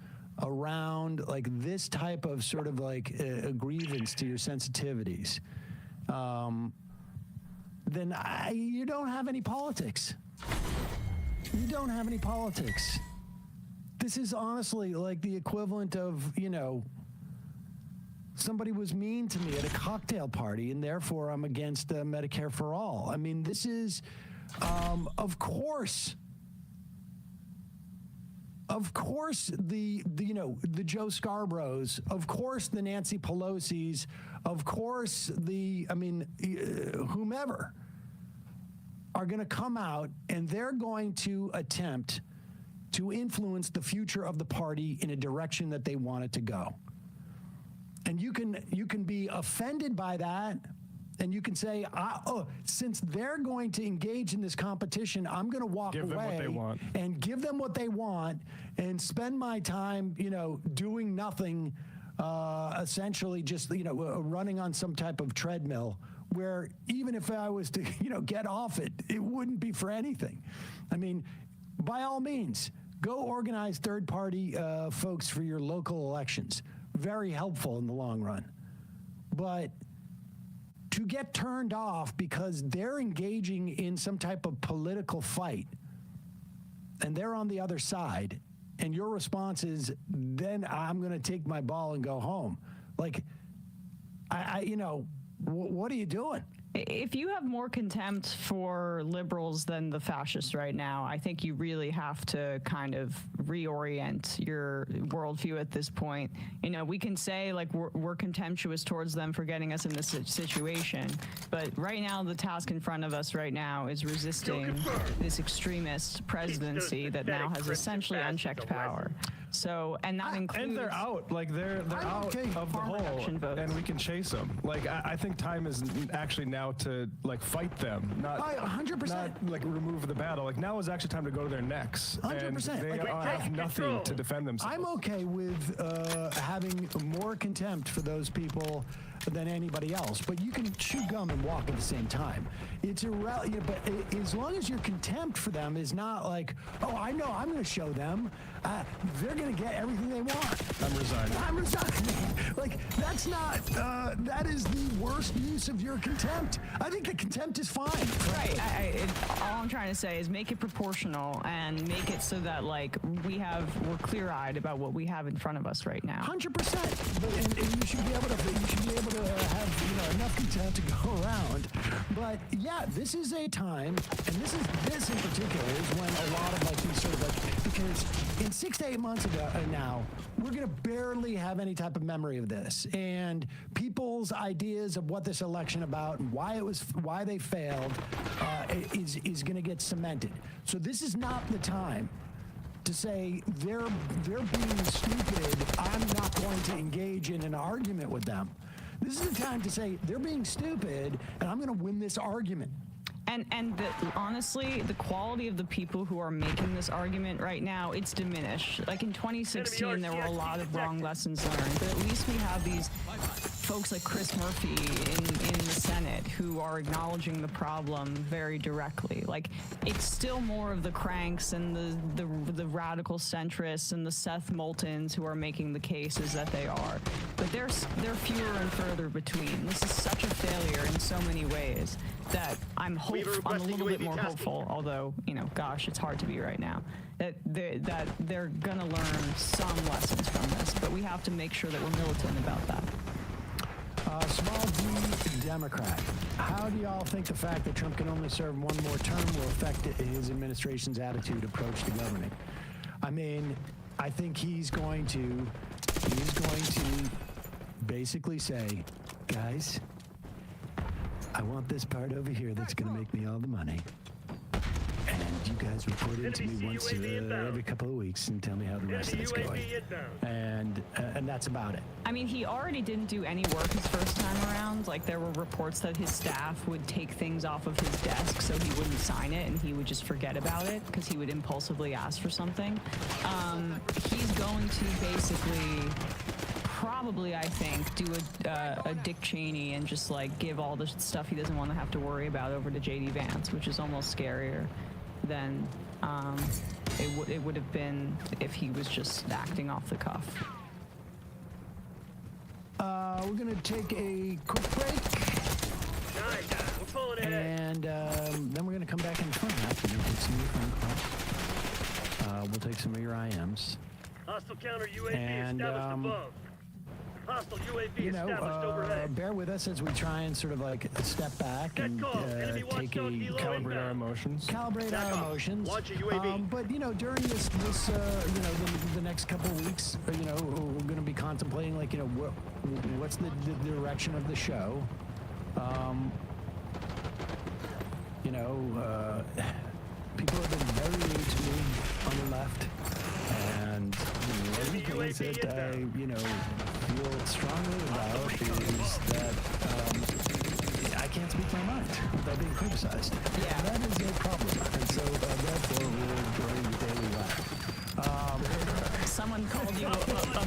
around like this type of sort of like a grievance to your sensitivities, then you don't have any politics. You don't have any politics. This is honestly like the equivalent of, somebody was mean to me at a cocktail party, and therefore I'm against Medicare for all. I mean, this is, of course, the Joe Scarboroughs, of course the Nancy Pelosi's, of course whomever are going to come out and they're going to attempt to influence the future of the party in a direction that they want it to go. And you can be offended by that, and you can say, since they're going to engage in this competition, I'm going to walk away and give them what they want and spend my time, doing nothing, essentially just, running on some type of treadmill where even if I was to, get off it, it wouldn't be for anything. I mean, by all means, go organize third-party folks for your local elections. Very helpful in the long run. But to get turned off because they're engaging in some type of political fight and they're on the other side, and your response is, then I'm going to take my ball and go home. Like, what are you doing? If you have more contempt for liberals than the fascists right now, I think you really have to kind of reorient your worldview at this point. We can say like we're contemptuous towards them for getting us in this situation, but right now the task in front of us right now is resisting this extremist presidency that now has essentially unchecked power. So, and that includes. And they're out. Like they're out of the hole, and we can chase them. Like I think time is actually now to like fight them, not 100%. Not like remove the battle. Like now is actually time to go to their necks. 100%. And they have nothing to defend themselves. I'm okay with having more contempt for those people than anybody else, but you can chew gum and walk at the same time. It's irrelevant, but as long as your contempt for them is not like, oh, I know I'm going to show them, they're going to get everything they want. I'm resigning. I'm resigning. Like, that's not, that is the worst use of your contempt. I think the contempt is fine. Right. All I'm trying to say is make it proportional and make it so that, like, we're clear-eyed about what we have in front of us right now. 100%. And you should be able to have enough content to go around. But yeah, this is a time, and this in particular is when a lot of like these sort of like, because in 6 to 8 months ago now, we're gonna barely have any type of memory of this, and people's ideas of what this election about and why they failed is gonna get cemented. So this is not the time to say they're being stupid, I'm not going to engage in an argument with them. This is the time to say they're being stupid and I'm going to win this argument. And honestly, the quality of the people who are making this argument right now, it's diminished. Like in 2016, there were a lot of wrong lessons learned, but at least we have these folks like Chris Murphy in the Senate who are acknowledging the problem very directly. Like, it's still more of the cranks and the radical centrists and the Seth Moultons who are making the cases that they are. But they're fewer and further between. This is such a failure in so many ways that I'm a little bit more hopeful, although, gosh, it's hard to be right now, that they're going to learn some lessons from this, but we have to make sure that we're militant about that. Small D Democrat. How do y'all think the fact that Trump can only serve one more term will affect his administration's approach to governing? I mean, I think he's going to basically say, guys, I want this part over here that's going to make me all the money. And you guys report it to me once every couple of weeks and tell me how the rest of it's going. And that's about it. I mean, he already didn't do any work his first time around. Like, there were reports that his staff would take things off of his desk so he wouldn't sign it and he would just forget about it because he would impulsively ask for something. He's going to basically probably, I think, do a Dick Cheney and just like give all the stuff he doesn't want to have to worry about over to J.D. Vance, which is almost scarier than it would have been if he was just acting off the cuff. We're going to take a quick break. And then we're going to come back in front. We'll take some of your IMs. Hostile counter UAV established above. Hostile UAV established overhead. Bear with us as we try and sort of like step back and take a calibrate our emotions. Calibrate our emotions. Launch a UAV. But during this the next couple of weeks, we're going to be contemplating like what's the direction of the show. People have been very rude to me on the left, and one of the things that I feel strongly about is that I can't speak my mind without being criticized. Yeah, that is a problem, and so therefore we're joining the Daily Laugh. Someone called you a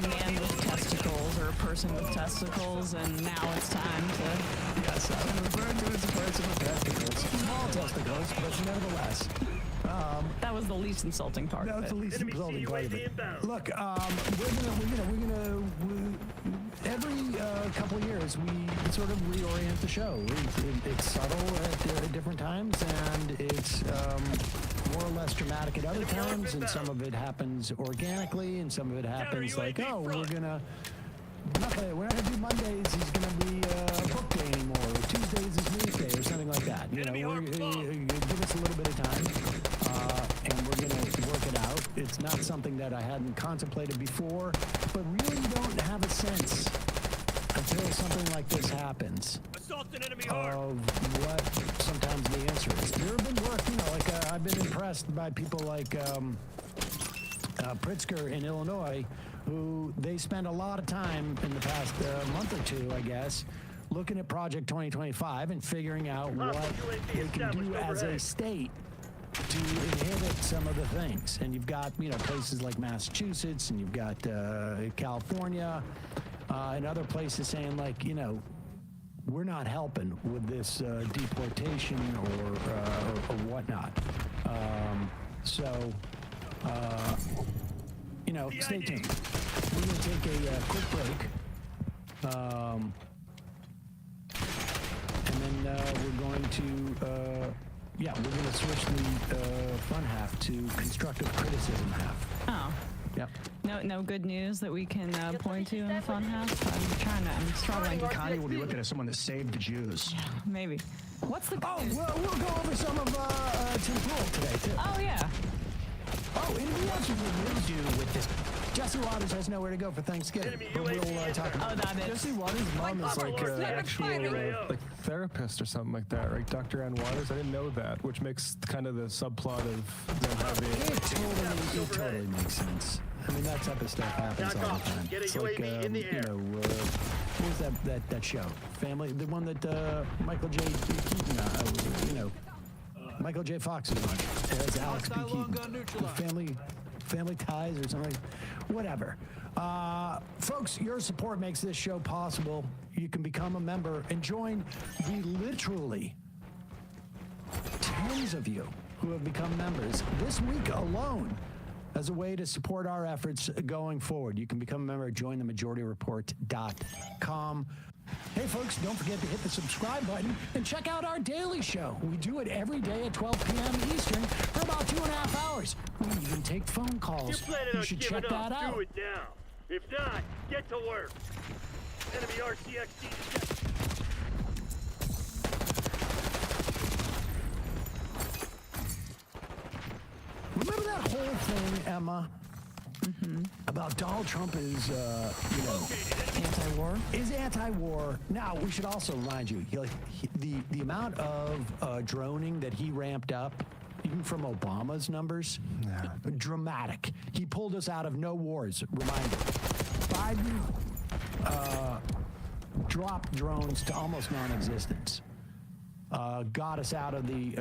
man with testicles or a person with testicles, and now it's time to... Yes, I'm referred to as a person with testicles. Small testicles, but nevertheless. That was the least insulting part. That was the least insulting part of it. Look, we're gonna every couple of years we sort of reorient the show. It's subtle at different times, and it's more or less dramatic at other times, and some of it happens organically, and some of it happens like, oh, we're not gonna do Mondays. He's gonna be book day anymore. Or Tuesdays is weekday, or something like that. Give us a little bit of time, and we're gonna work it out. It's not something that I hadn't contemplated before, but really don't have a sense until something like this happens of what sometimes the answer is. There have been work, I've been impressed by people like Pritzker in Illinois, who they spent a lot of time in the past month or two, I guess, looking at Project 2025 and figuring out what they can do as a state to inhibit some of the things. And you've got, places like Massachusetts, and you've got California, and other places saying, like, we're not helping with this deportation or whatnot. Stay tuned. We're going to take a quick break. And then we're going to, we're going to switch the fun half to constructive criticism half. Oh. Yep. No good news that we can point to in the fun house. I'm struggling. Connie will be looking at someone that saved the Jews. Yeah, maybe. What's the? Oh, we'll go over some of Tim Pool today too. Oh yeah. Oh, and we have some good news to do with this. Jesse Waters has nowhere to go for Thanksgiving. But we'll talk about that is. Jesse Waters' mom is like an actual therapist or something like that, right? Dr. Ann Waters. I didn't know that, which makes kind of the subplot of them having. It totally makes sense. I mean, that type of stuff happens all the time. It's like, what was that show? Family, the one that Michael J. Keaton, Michael J. Fox is on. It's Alex P. Keaton. Family Ties or something. Whatever. Folks, your support makes this show possible. You can become a member and join the literally tens of you who have become members this week alone as a way to support our efforts going forward. You can become a member at jointhemajority.report.com. Hey, folks, don't forget to hit the subscribe button and check out our daily show. We do it every day at 12 p.m. Eastern for about 2.5 hours. We even take phone calls. You should check that out. Do it now. If not, get to work. Enemy RCXD detected. Remember that whole thing, Emma? About Donald Trump is, anti-war? Is anti-war. Now, we should also remind you, the amount of droning that he ramped up, even from Obama's numbers, dramatic. He pulled us out of no wars. Reminder. Biden dropped drones to almost non-existence. Got us out of the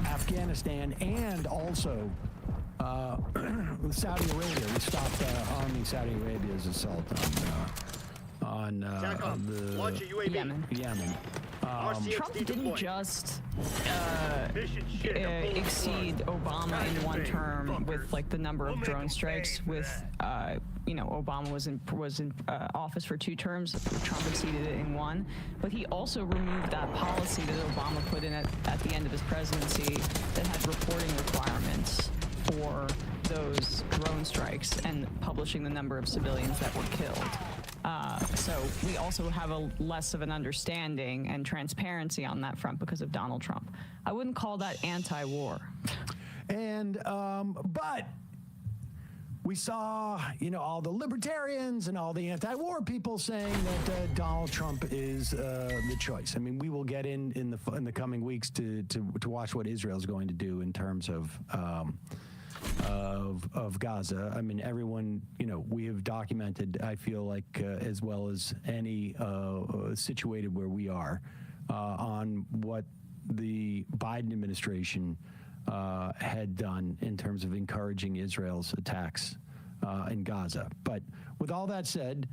Afghanistan, and also Saudi Arabia. We stopped arming Saudi Arabia's assault on the Yemen. Trump didn't just exceed Obama in one term with like the number of drone strikes. With Obama was in office for 2 terms. Trump exceeded it in 1, but he also removed that policy that Obama put in at the end of his presidency that had reporting requirements for those drone strikes and publishing the number of civilians that were killed. So we also have a less of an understanding and transparency on that front because of Donald Trump. I wouldn't call that anti-war. And, but we saw, all the libertarians and all the anti-war people saying that Donald Trump is the choice. I mean, we will get in the coming weeks to watch what Israel's going to do in terms of Gaza. I mean, everyone, we have documented, I feel like, as well as any situated where we are, on what the Biden administration had done in terms of encouraging Israel's attacks in Gaza. But with all that said,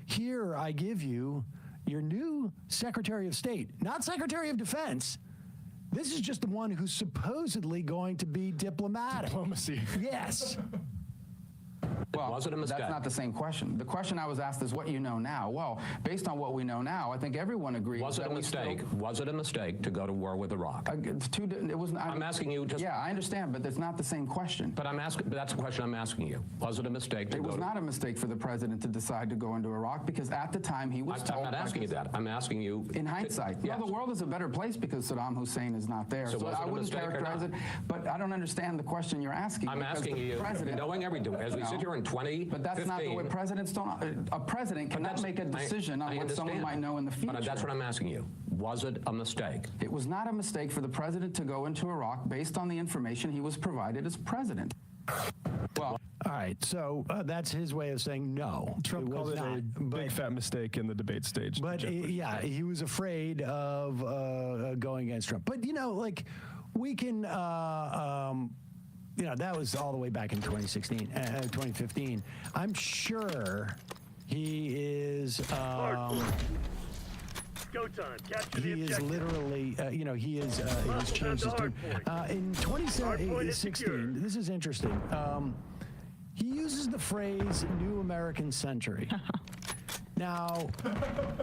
here I give you your new Secretary of State, not Secretary of Defense. This is just the one who's supposedly going to be diplomatic. Diplomacy. Yes. Well, was it a mistake? That's not the same question. The question I was asked is what you know now. Well, based on what we know now, I think everyone agrees. Was it a mistake? Was it a mistake to go to war with Iraq? I'm asking you. Yeah, I understand, but it's not the same question. But I'm asking. That's the question I'm asking you. Was it a mistake? It was not a mistake for the president to decide to go into Iraq because at the time he was told. I'm not asking you that. I'm asking you. In hindsight, yes. The world is a better place because Saddam Hussein is not there. So I wouldn't characterize it. But I don't understand the question you're asking. I'm asking you, knowing everything, as we sit here in 2015. But that's not the way presidents don't. A president cannot make a decision on what someone might know in the future. But that's what I'm asking you. Was it a mistake? It was not a mistake for the president to go into Iraq based on the information he was provided as president. Well, all right, so that's his way of saying no. Trump called it a big fat mistake in the debate stage. But he was afraid of going against Trump. But we can, that was all the way back in 2015. I'm sure he is. Go time. Capture he the is objective. literally, he has changed his tune. In 2016, this is interesting. He uses the phrase "New American Century." Now,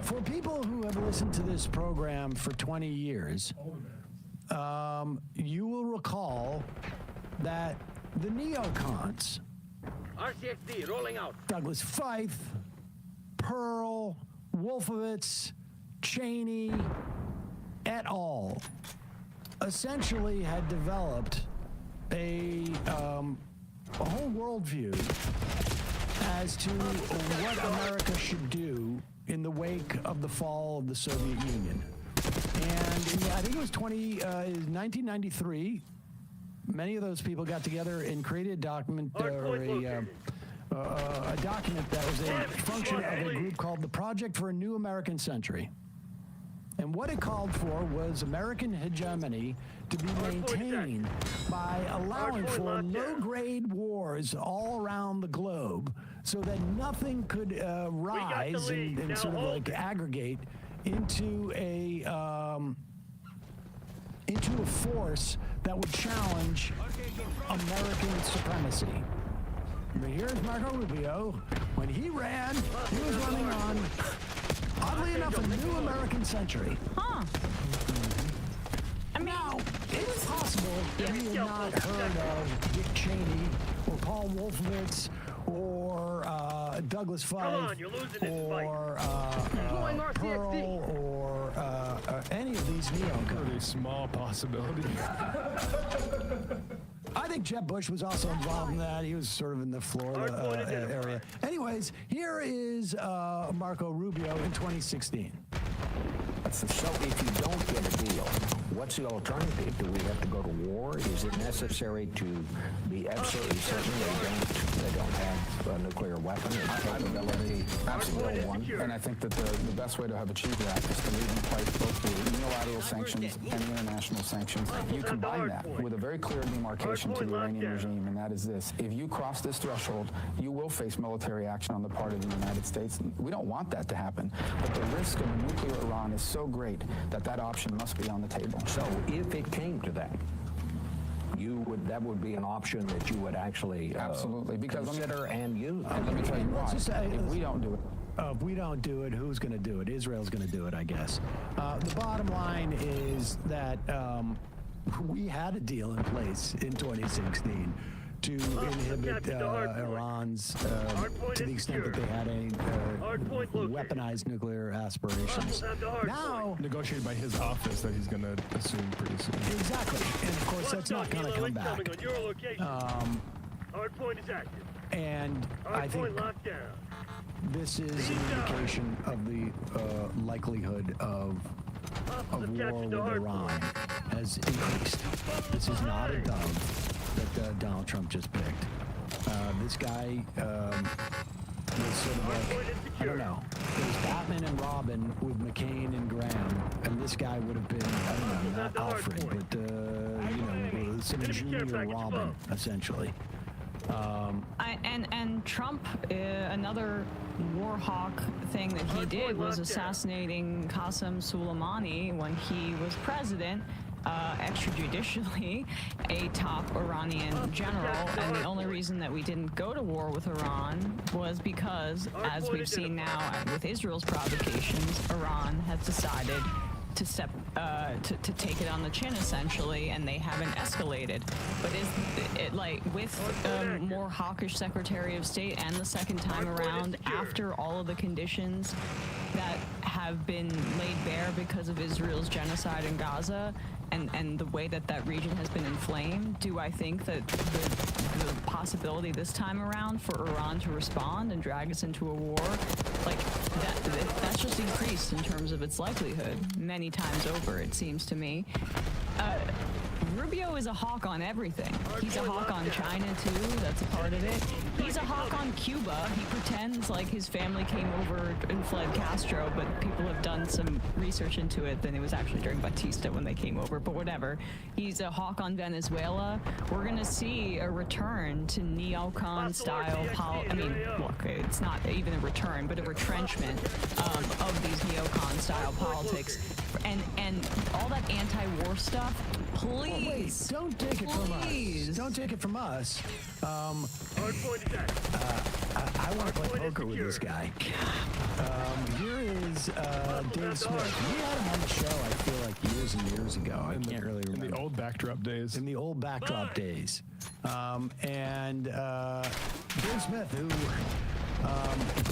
for people who have listened to this program for 20 years, you will recall that the neocons, RCXD rolling out. Douglas Feith, Pearl, Wolfowitz, Cheney, et al., essentially had developed a whole worldview as to what America should do in the wake of the fall of the Soviet Union. And I think it was 1993. Many of those people got together and created a document, a document that was a function of a group called the Project for a New American Century. And what it called for was American hegemony to be maintained by allowing for low-grade wars all around the globe so that nothing could rise and sort of like aggregate into a force that would challenge American supremacy. But here's Marco Rubio. When he ran, he was running on, oddly enough, a New American Century. Huh. I mean, now, it's possible that we had not heard of Dick Cheney or Paul Wolfowitz or Douglas Feith or Pearl or any of these neocons. A small possibility. I think Jeb Bush was also involved in that. He was sort of in the Florida area. Anyways, here is Marco Rubio in 2016. So if you don't get a deal, what's the alternative? Do we have to go to war? Is it necessary to be absolutely certain they don't have a nuclear weapon or capability? Absolutely one. And I think that the best way to have achieved that is to leave in place both the unilateral sanctions and the international sanctions. You combine that with a very clear demarcation to the Iranian regime, and that is this. If you cross this threshold, you will face military action on the part of the United States. We don't want that to happen. But the risk of a nuclear Iran is so great that that option must be on the table. So if it came to that, that would be an option that you would actually absolutely consider and use. And let me tell you why. If we don't do it. If we don't do it, who's going to do it? Israel's going to do it, I guess. The bottom line is that we had a deal in place in 2016 to inhibit Iran's, to the extent that they had any weaponized nuclear aspirations. Now, negotiated by his office that he's going to assume pretty soon. Exactly, and of course that's not going to come back. Hardpoint is active. And I think this is an indication of the likelihood of war with Iran has increased. This is not a dove that Donald Trump just picked. This guy was sort of like, I don't know, it was Batman and Robin with McCain and Graham, and this guy would have been, I don't know, not Alfred, but, some junior Robin, essentially. And Trump, another war hawk thing that he did was assassinating Qasem Soleimani when he was president, extrajudicially, a top Iranian general. And the only reason that we didn't go to war with Iran was because, as we've seen now with Israel's provocations, Iran has decided to to take it on the chin, essentially, and they haven't escalated. But is it like with a more hawkish Secretary of State and the second time around, after all of the conditions that have been laid bare because of Israel's genocide in Gaza, and the way that region has been inflamed, do I think that the possibility this time around for Iran to respond and drag us into a war, like that's just increased in terms of its likelihood many times over, it seems to me. Rubio is a hawk on everything. He's a hawk on China too, that's a part of it. He's a hawk on Cuba. He pretends like his family came over and fled Castro, but people have done some research into it, then it was actually during Batista when they came over, but whatever. He's a hawk on Venezuela. We're gonna see a return to neocon style I mean, look, it's not even a return, but a retrenchment of these neocon style politics. And all that anti-war stuff, please. Wait, don't take it from us. Don't take it from us. I want to play poker with this guy. Here is Dave Smith. We had him on the show, I feel like years and years ago. I can't really remember. In the old backdrop days. In the old backdrop days. And Dave Smith, who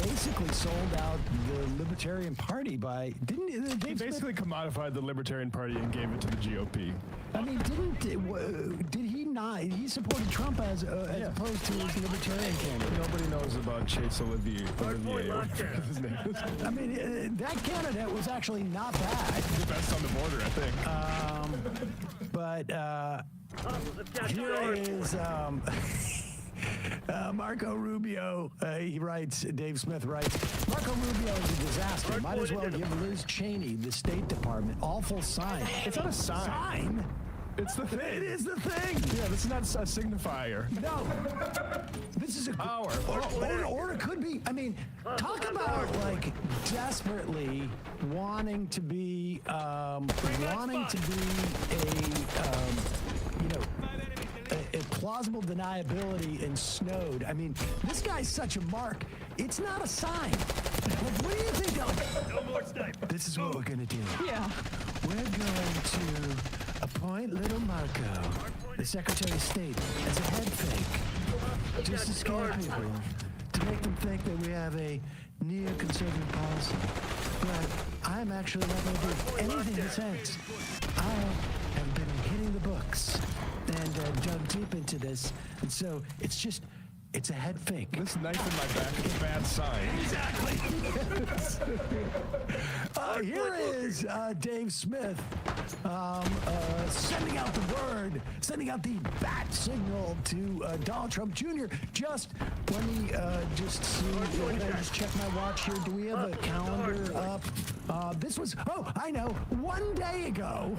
basically sold out the Libertarian Party by... He basically commodified the Libertarian Party and gave it to the GOP. I mean, did he not? He supported Trump as opposed to his Libertarian candidate. Nobody knows about Chase Olivier. His name is. I mean, that candidate was actually not bad. The best on the border, I think. But here is... Marco Rubio, he writes, Dave Smith writes, Marco Rubio is a disaster. Might as well give Liz Cheney, the State Department, awful sign. It's not a sign. It's the thing. It is the thing. Yeah, this is not a signifier. No. This is a power. Or it could be, I mean, talk about like desperately wanting to be a plausible deniability in Snowed. I mean, this guy's such a mark. It's not a sign. Like, what do you think? No more sniper. This is what we're gonna do. Yeah. We're going to appoint little Marco, the Secretary of State, as a head fake, just to scare people, to make them think that we have a neoconservative policy. But I'm actually not going to do anything in sense. I have been hitting the books and dug deep into this, and so it's a head fake. This knife in my back is a bad sign. Exactly. Here is Dave Smith sending out the word, sending out the bat signal to Donald Trump Jr. Just when he just check my watch here. Do we have a calendar up? This was, I know, 1 day ago,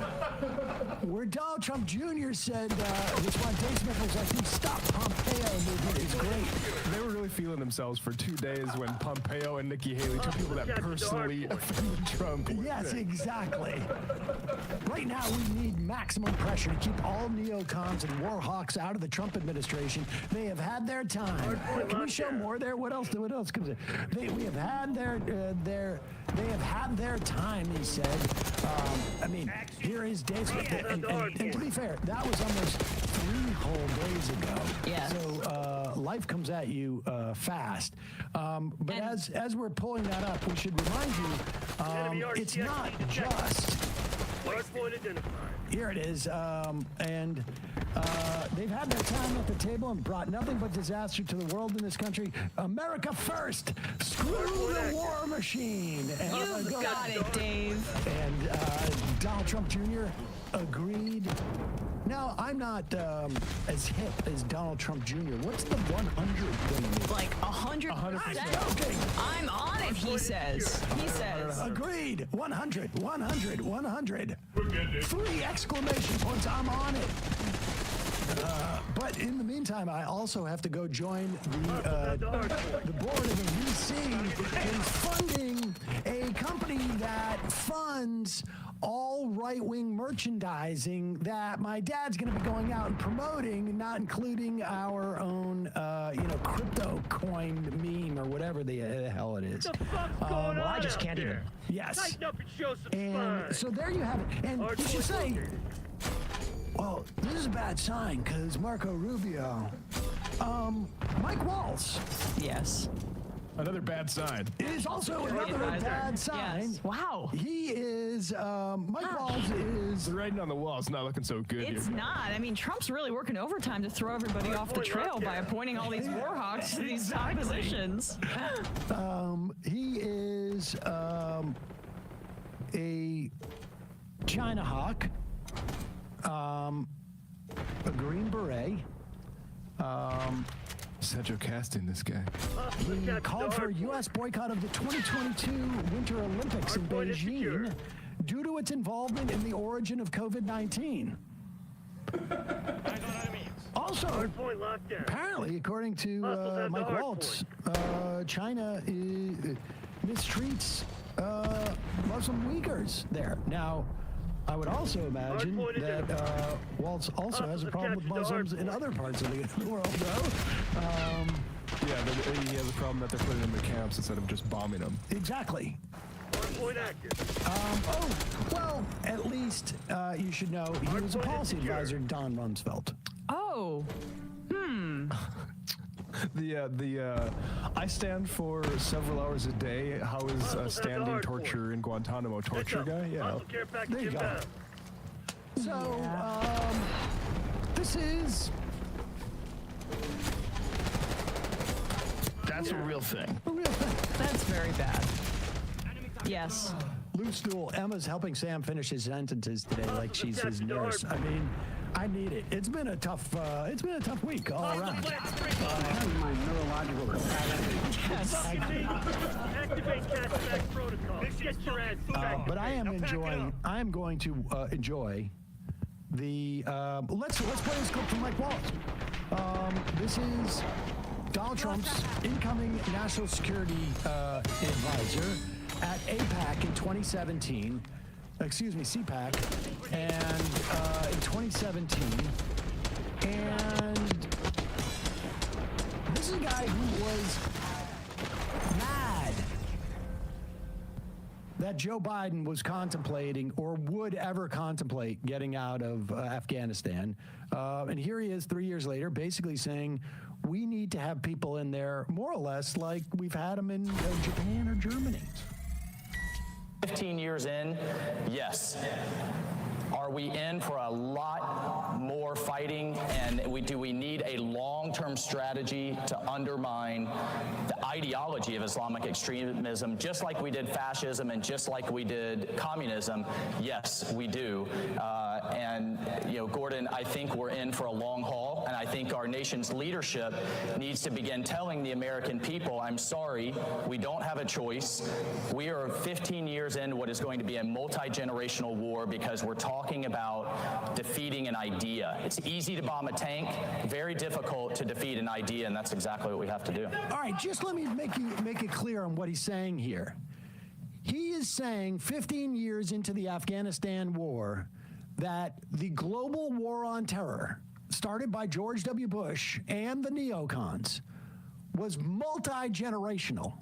where Donald Trump Jr. said, this one, Dave Smith was like, "You stop Pompeo movement is great." They were really feeling themselves for 2 days when Pompeo and Nikki Haley, two people that personally offended Trump. Yes, exactly. Right now, we need maximum pressure to keep all neocons and war hawks out of the Trump administration. They have had their time. Can we show more there? What else comes in? We have had they have had their time, he said. I mean, here is Dave Smith. And to be fair, that was almost 3 whole days ago. Yeah. So life comes at you fast. But as we're pulling that up, we should remind you, it's not just... Here it is, and they've had their time at the table and brought nothing but disaster to the world in this country. America first! Screw the war machine! And, You've got it, Dave. And Donald Trump Jr. agreed. Now, I'm not as hip as Donald Trump Jr. What's the 100 thing? Like 100%. I'm on it, he says. He says. Agreed. 100, 100, 100. 3 exclamation points. I'm on it. But in the meantime, I also have to go join the board of the VC in funding a company that funds all right-wing merchandising that my dad's going to be going out and promoting, not including our own, crypto coin meme or whatever the hell it is. Well, I just can't even. Yes. Tighten up and show some And so there you have it. And you should say, well, this is a bad sign because Marco Rubio, Mike Waltz. Yes. Another bad sign. It is also another bad sign. Yes. Wow. He is, Mike Waltz is... The writing on the wall is not looking so good It's here. not. I mean, Trump's really working overtime to throw everybody off the trail by appointing all these war hawks to these top positions. He is a China hawk, a Green Beret. Sedgwick casting this guy. He called for a U.S. boycott of the 2022 Winter Olympics in Beijing due to its involvement in the origin of COVID-19. Also, apparently, according to Mike Waltz, China mistreats Muslim Uyghurs there. Now, I would also imagine that Waltz also has a problem with Muslims in other parts of the world, though. Yeah, he has a problem that they're putting them in camps instead of just bombing them. Exactly. Well, at least you should know he was a policy advisor to Don Rumsfeld. Oh. I stand for several hours a day. How is standing torture in Guantanamo torture guy? Yeah. There you go. So, this is... That's a real thing. A real thing. That's very bad. Yes. Loose stool. Emma's helping Sam finish his sentences today like she's his nurse. I mean, I need it. It's been a tough week all around. My neurological capacity. Yes. Activate catch-back protocol. Get your ass back. But I am going to enjoy the, let's play this clip from Mike Waltz. This is Donald Trump's incoming national security advisor at APAC in 2017, CPAC, and in 2017, and this is a guy who was mad that Joe Biden was contemplating or would ever contemplate getting out of Afghanistan. And here he is 3 years later, basically saying, we need to have people in there more or less like we've had them in Japan or Germany. 15 years in, yes. Are we in for a lot more fighting? And do we need a long-term strategy to undermine the ideology of Islamic extremism, just like we did fascism and just like we did communism? Yes, we do. And Gordon, I think we're in for a long haul, and I think our nation's leadership needs to begin telling the American people, I'm sorry, we don't have a choice. We are 15 years into what is going to be a multi-generational war because we're talking about defeating an idea. It's easy to bomb a tank, very difficult to defeat an idea, and that's exactly what we have to do. All right, just let me make it clear on what he's saying here. He is saying 15 years into the Afghanistan war that the global war on terror, started by George W. Bush and the neocons, was multi-generational.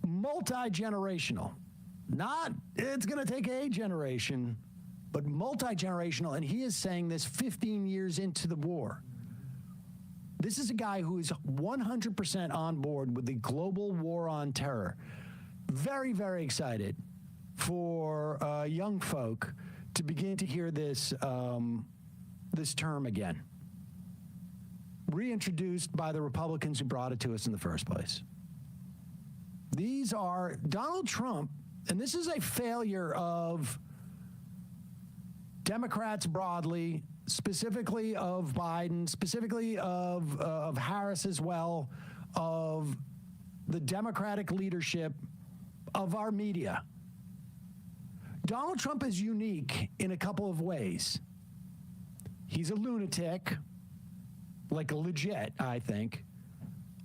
Multi-generational. Not, it's going to take a generation, but multi-generational, and he is saying this 15 years into the war. This is a guy who is 100% on board with the global war on terror. Very, very excited for young folk to begin to hear this, this term again. Reintroduced by the Republicans who brought it to us in the first place. These are Donald Trump, and this is a failure of Democrats broadly, specifically of Biden, specifically of Harris as well, of the Democratic leadership, of our media. Donald Trump is unique in a couple of ways. He's a lunatic, like a legit, I think.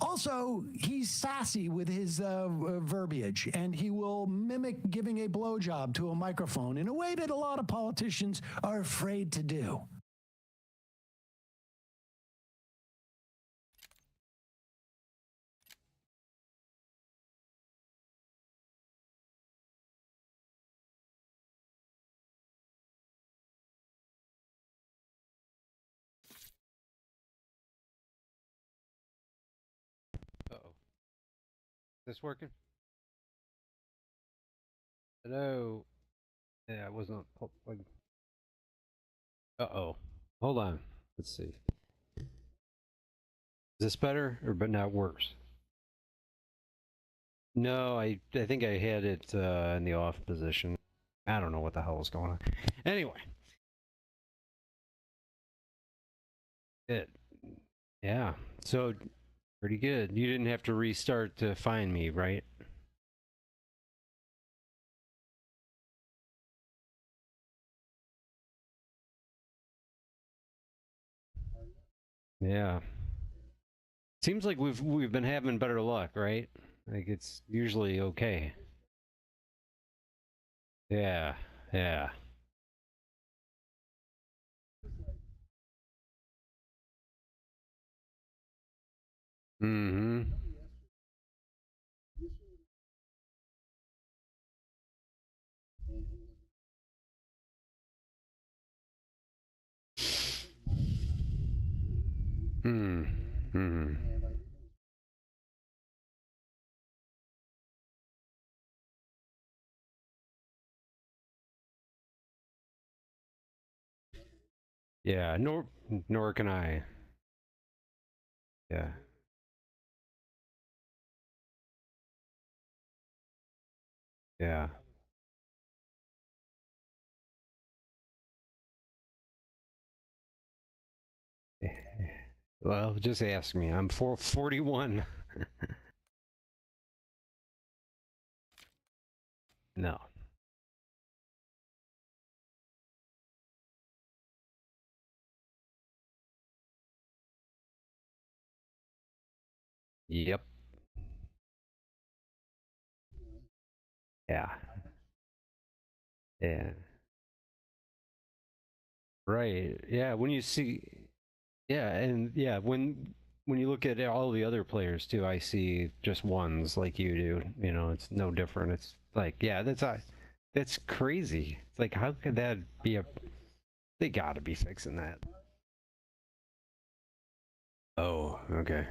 Also, he's sassy with his verbiage, and he will mimic giving a blowjob to a microphone in a way that a lot of politicians are afraid to do. This working? Hello. Yeah, it wasn't. Uh-oh. Hold on. Let's see. Is this better or but not worse? No, I think I had it in the off position. I don't know what the hell was going on. Anyway. Good. Yeah. So pretty good. You didn't have to restart to find me, right? Yeah. Seems like we've been having better luck, right? Like it's usually okay. Yeah. Yeah. Mm-hmm. Hmm. Hmm. Yeah, nor can I. Yeah. Yeah. Well, just ask me. I'm 41. No. Yep. Yeah. Yeah. Right. Yeah, when you see yeah, and yeah, when you look at all the other players too, I see just ones like you do. You know, it's no different. It's like, yeah, that's crazy. It's like how could that be a they got to be fixing that. Oh, okay.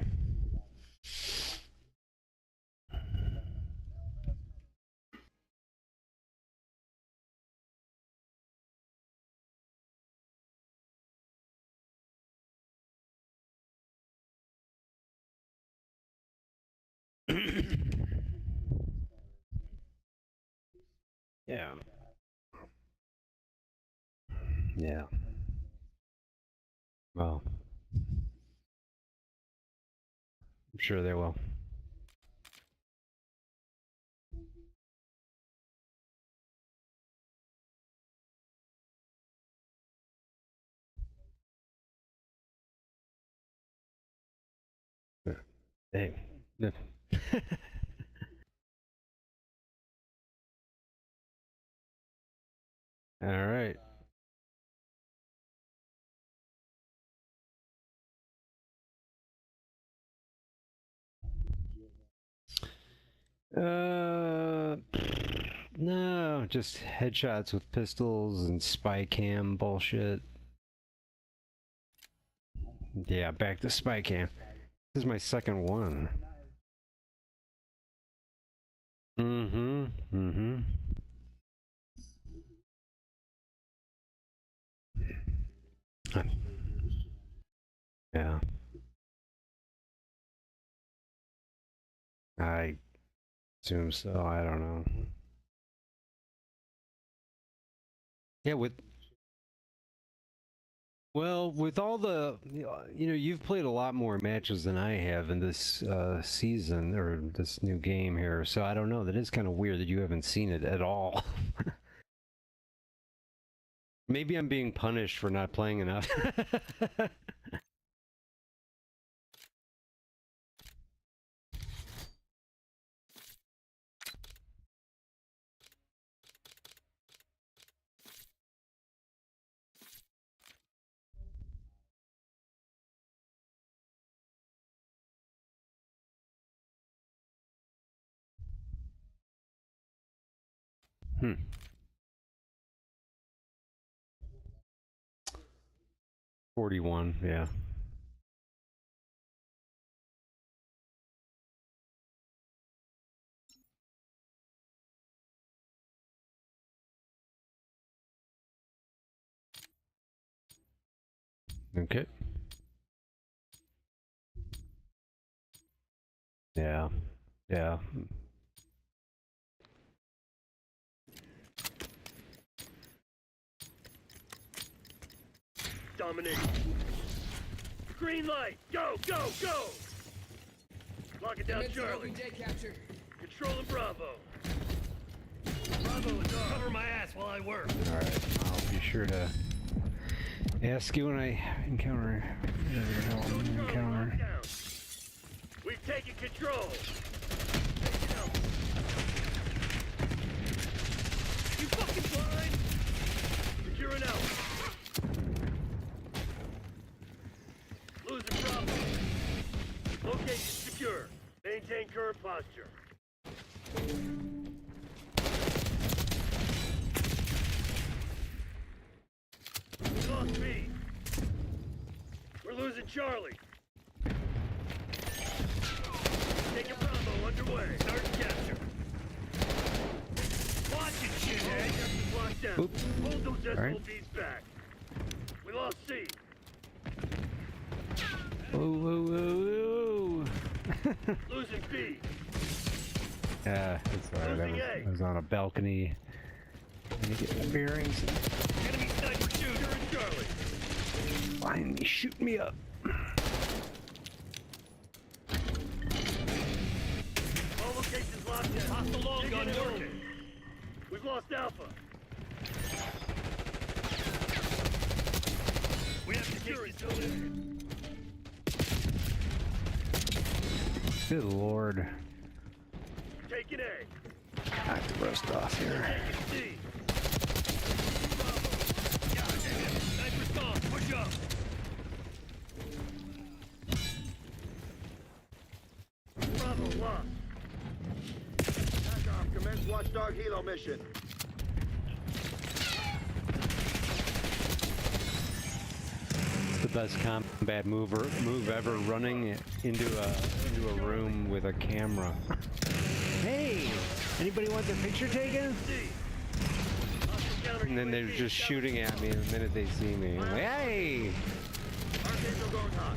Yeah. Yeah. Well, I'm sure they will. Hey. All right. No, just headshots with pistols and spy cam bullshit. Yeah, back to spy cam. This is my second one. Mm-hmm. Mm-hmm. Yeah. I assume so. I don't know. Yeah, with all the, you've played a lot more matches than I have in this season or this new game here. So I don't know. That is kind of weird that you haven't seen it at all. Maybe I'm being punished for not playing enough. Hmm. 41, yeah. Okay. Yeah. Yeah. Dominate. Green light. Go, go, go. Lock it down, Charlie. Controlling Bravo. Bravo is on. Cover my ass while I work. All right. I'll be sure to ask you when I encounter. We've taken control. You fucking blind. Securing out. Losing Bravo. Location secure. Maintain current posture. We lost B. We're losing Charlie. Taking Bravo underway. Start capture. Watch it, shithead. Locked down. Oop. Hold those All right. SOBs back. We lost C. Whoa, whoa, whoa, whoa. Losing B. Yeah, it's all right. I was on a balcony. Let me get my bearings. Enemy sniper shooter and Charlie. Finally, shoot me up. All locations locked down. Hostile long gun working. We've lost Alpha. We have security still in. Good lord. Taking A. I have to rust off here. Taking C. Bravo. God damn it. Sniper's gone. Push up. Bravo lost. Back off. Commence Watchdog Helo mission. It's the best combat move ever, running into a room with a camera. Hey, anybody want their picture taken? And then they're just shooting at me the minute they see me. I'm like, hey! Archangel going hot.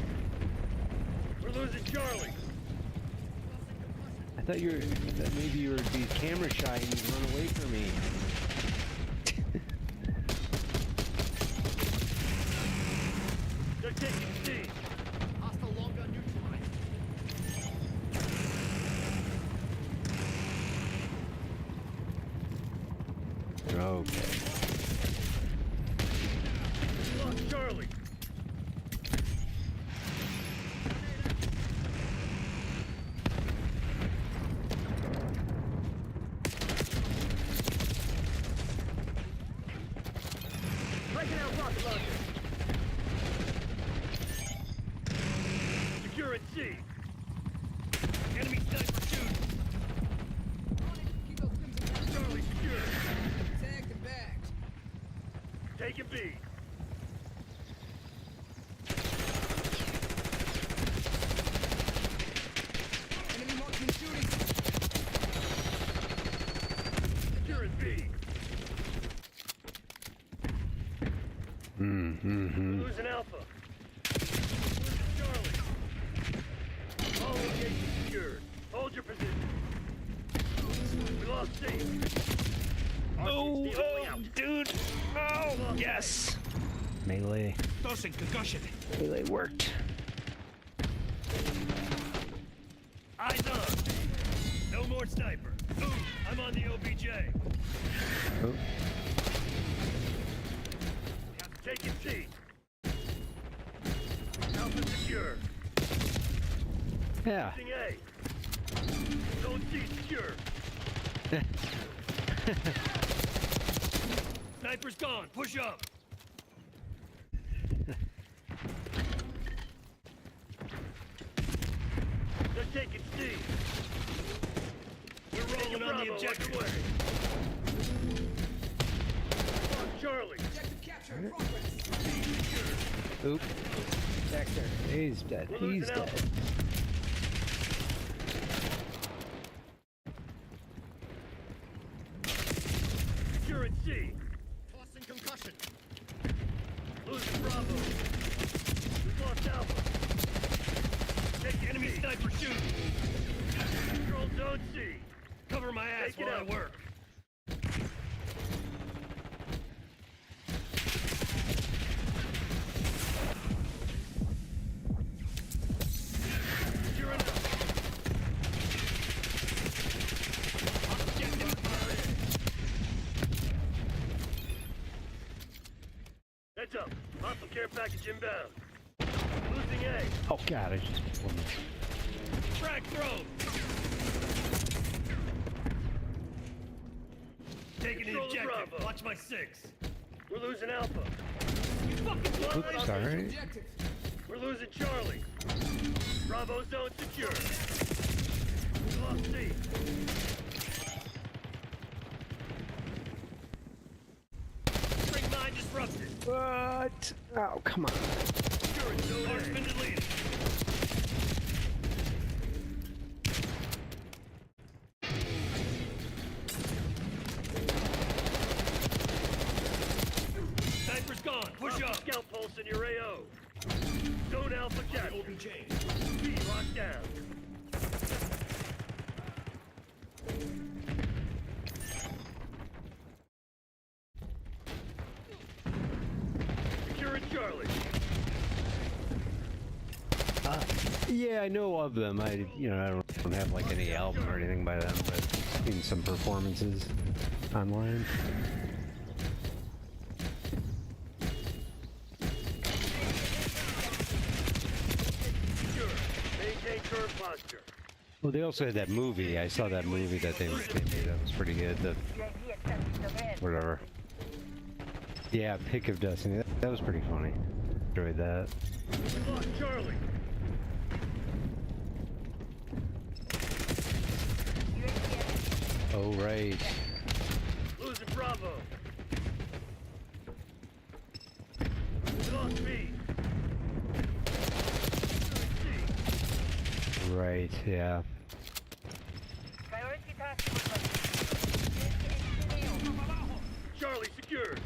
We're losing Charlie. I thought maybe you would be camera shy and you'd run away from me. They're taking C. Hostile long gun neutralized. Okay. Lost Charlie. Breaking out rocket launcher. Securing C. Enemy sniper shooting. Charlie secure. Tagged and bagged. Taking B. Enemy marking shooting. Securing B. We're losing Alpha. Losing Charlie. All locations secured. Hold your position. We lost C. Oh, dude. Oh, yes. Melee. Dosing concussion. Melee worked. Eyes on. No more sniper. Ooh, I'm on the OBJ. Oh. Taking C. Alpha secure. Yeah. Losing A. Zone C secure. Sniper's gone. Push up. They're taking C. We're rolling on the objective. Charlie. Objective capture in progress. Oop. Dexter. He's dead. He's dead. Securing C. Tossing concussion. Losing Bravo. Care package inbound. Losing A. Oh god, I just Frag thrown. Taking the objective. Watch my 6. We're losing Alpha. You fucking blind. Oops, sorry. We're losing Charlie. Bravo zone secure. We lost C. Spring mine disrupted. What? Oh, come on. Secure it, zone Marksman deleted. Sniper's gone. Push up. Scout pulse in your AO. Zone Alpha captured. B locked down. Secure Charlie. Yeah, I know of them. I don't have like any album or anything by them, but I've seen some performances online. Secure. Maintain current posture. Well, they also had that movie. I saw that movie that they made. That was pretty good. Whatever. Yeah, Pick of Destiny. That was pretty funny. Enjoyed that. We lost Charlie. Oh, right. Losing Bravo. We lost B. Right, yeah. Charlie secured.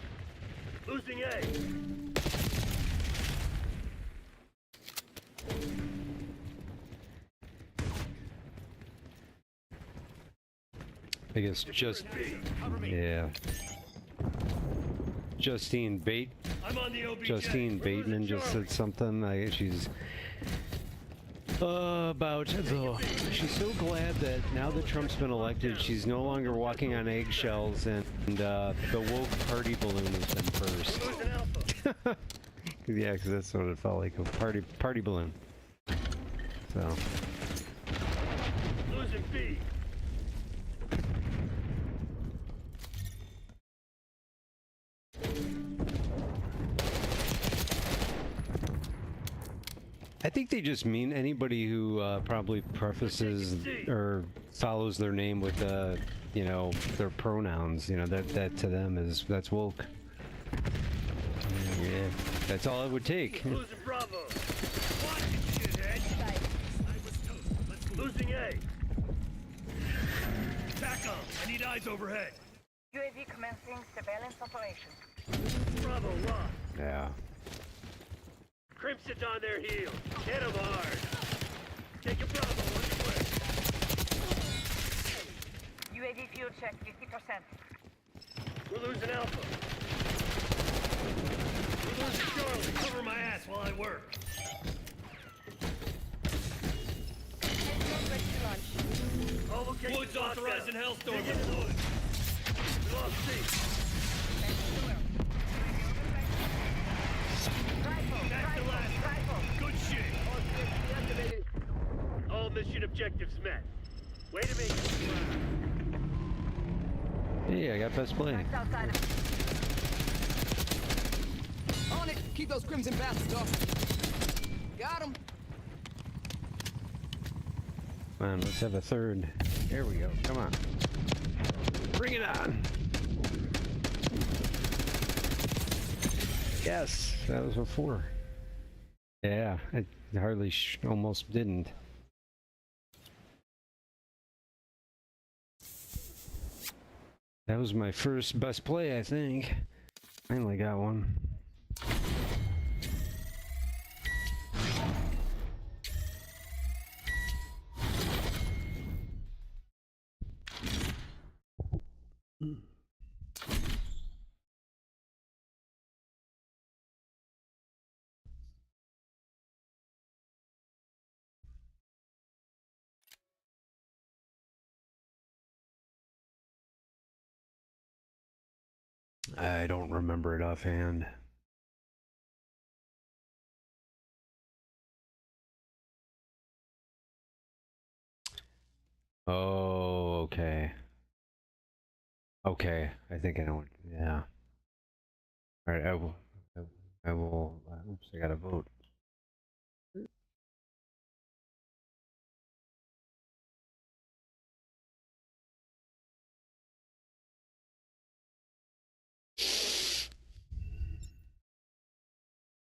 Losing A. I guess just yeah. Justine Bateman just said something. She's about she's so glad that now that Trump's been elected, she's no longer walking on eggshells, and the woke party balloon has been burst. Yeah, because that's what it felt like, a party balloon. So. Losing B. I think they just mean anybody who probably prefaces or follows their name with their pronouns. That to them that's woke. Yeah, that's all it would take. Losing Bravo. Watch it, shithead. Losing A. TACOM. I need eyes overhead. UAV commencing surveillance operation. Bravo lost. Yeah. Crimson's on their heels. Hit them hard. Take a Bravo on your way. UAV fuel check 50%. We're losing Alpha. We're losing Charlie. Cover my ass while I work. All locations Woods authorizing Hellstorm. Dig into the woods. We lost C. That's the last. Good shit. All mission objectives met. Way to make it. Hey, I got best play. On it. Keep those crimson bastards off. Got him. Come on, let's have a third. There we go. Come on. Bring it on. Yes, that was a 4. Yeah, I hardly almost didn't. That was my first best play, I think. Finally got one. I don't remember it offhand. Oh, okay. Okay, I think I know. Yeah. All right, I will. Oops, I gotta vote.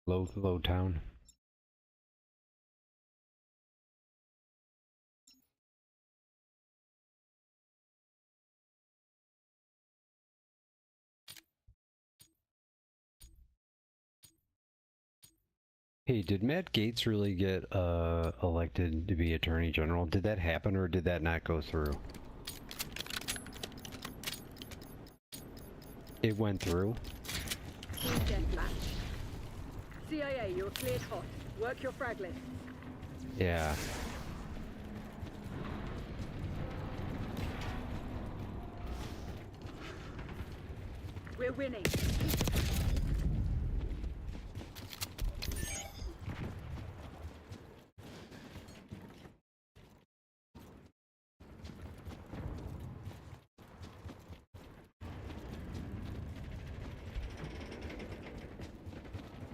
Low town. Hey, did Matt Gaetz really get elected to be Attorney General? Did that happen or did that not go through? It went through? CIA, you're cleared hot. Work your frag list. Yeah. We're winning.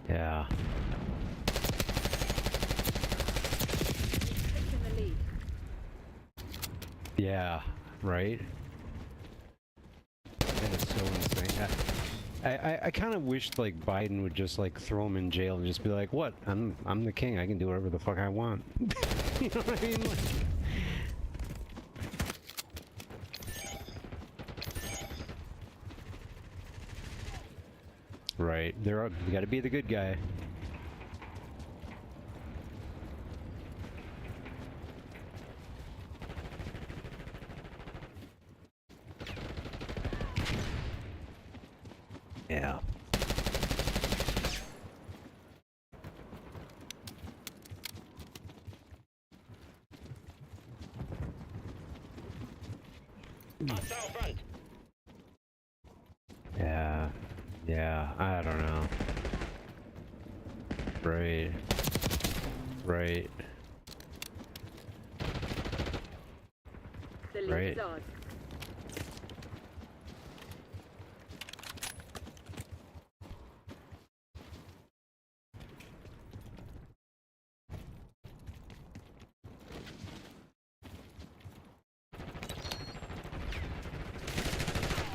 Yeah. In the lead. Yeah, right? That is so insane. I kind of wished like Biden would just like throw him in jail and just be like, "What? I'm the king. I can do whatever the fuck I want." You know what I mean? Like, right. You got to be the good guy. Yeah. Yeah. Yeah, I don't know. Right. Right. The lead Right. is ours.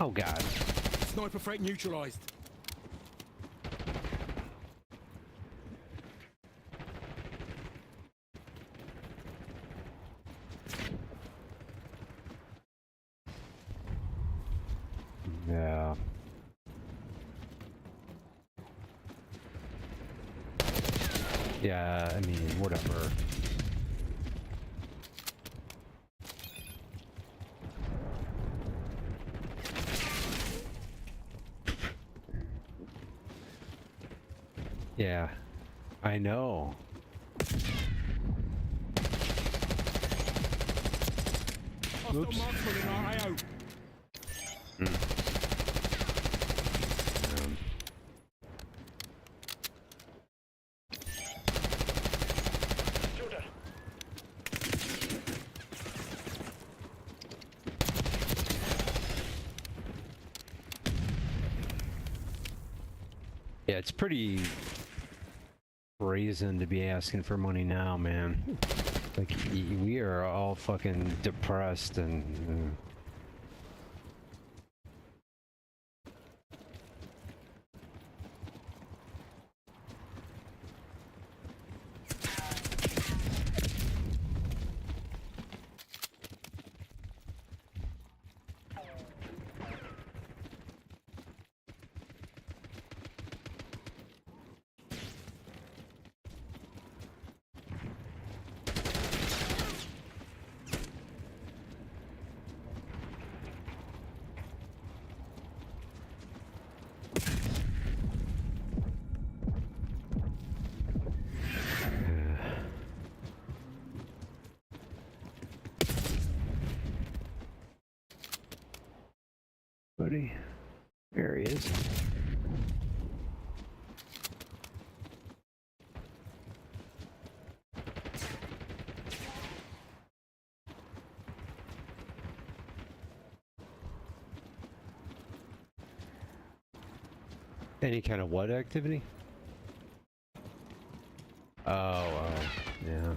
Oh God. Sniper threat neutralized. Yeah. Yeah, I mean, whatever. Yeah, I know. Oops. Yeah, it's pretty brazen to be asking for money now, man. Like, we are all fucking depressed and... Buddy, there he is. Any kind of what activity? Oh, yeah.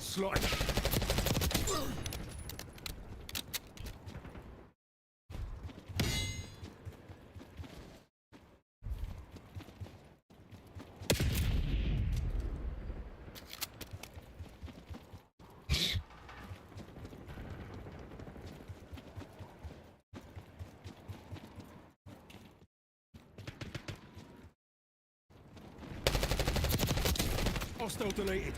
Slot. Hostile deleted.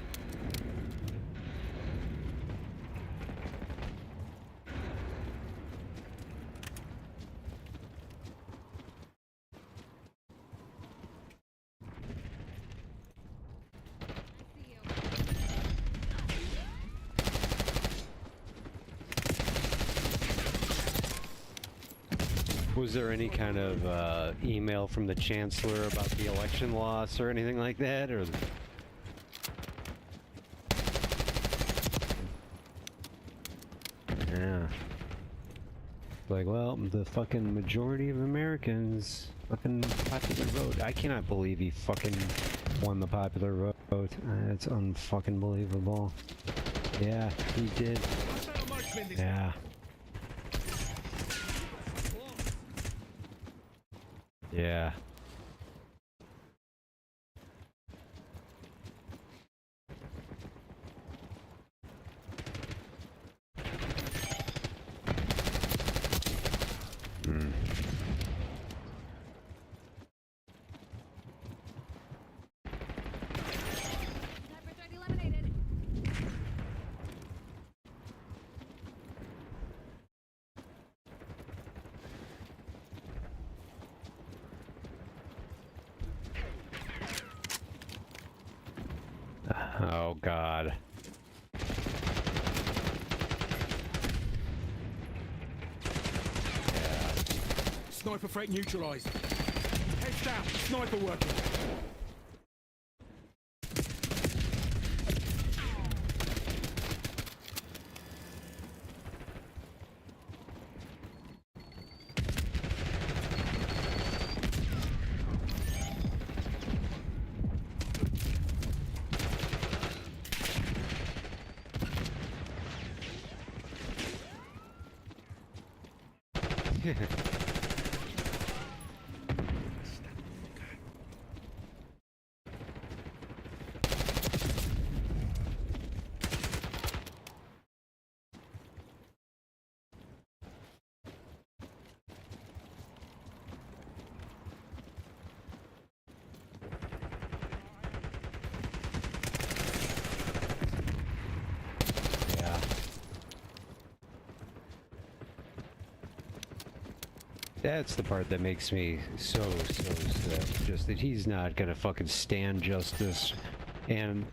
Was there any kind of email from the chancellor about the election loss or anything like that, or? Yeah. Like, well, the fucking majority of Americans fucking popular vote. I cannot believe he fucking won the popular vote. That's unfucking believable. Yeah, he did. Yeah. Yeah. Oh, God. Sniper threat neutralized. Heads down. Sniper working. That's the part that makes me so sick. Just that he's not gonna fucking stand justice, and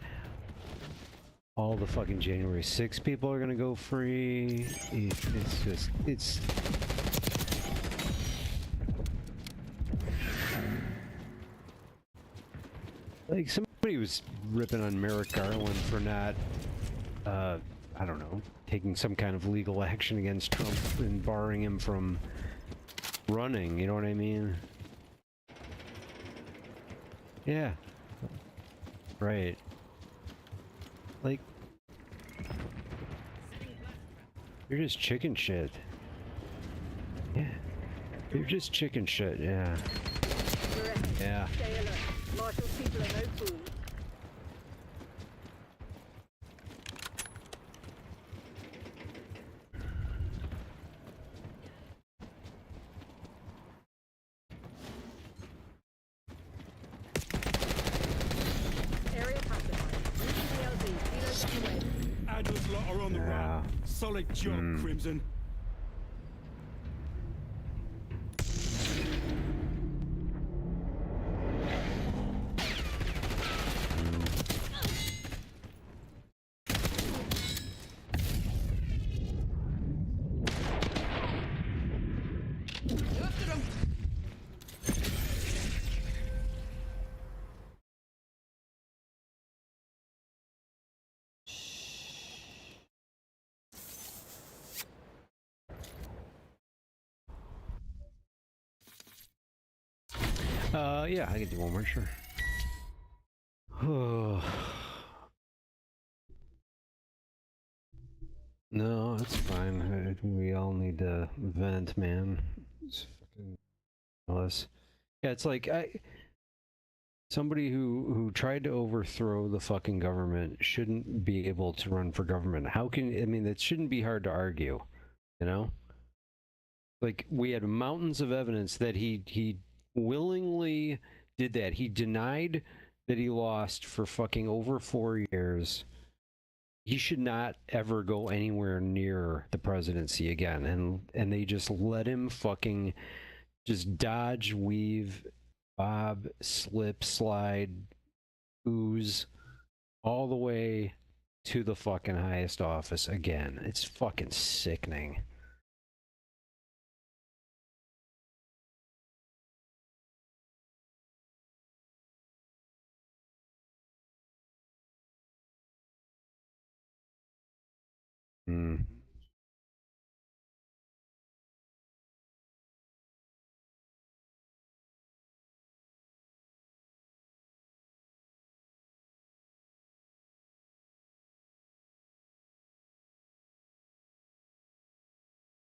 all the fucking January 6th people are gonna go free. It's just, it's... Like, somebody was ripping on Merrick Garland for not, I don't know, taking some kind of legal action against Trump and barring him from running, you know what I mean? Yeah. Right. Like, you're just chicken shit. Yeah. You're just chicken shit, yeah. Yeah. Stay alert. Marshall's people are no fools. Adler's lot are on the run. Solid job, Crimson. Yeah, I can do one more, sure. No, that's fine. We all need to vent, man. It's fucking us. Yeah, it's like somebody who tried to overthrow the fucking government shouldn't be able to run for government. How can, I mean, that shouldn't be hard to argue, you know? Like, we had mountains of evidence that he willingly did that. He denied that he lost for fucking over 4 years. He should not ever go anywhere near the presidency again. And they just let him fucking just dodge, weave, bob, slip, slide, ooze all the way to the fucking highest office again. It's fucking sickening. Hmm.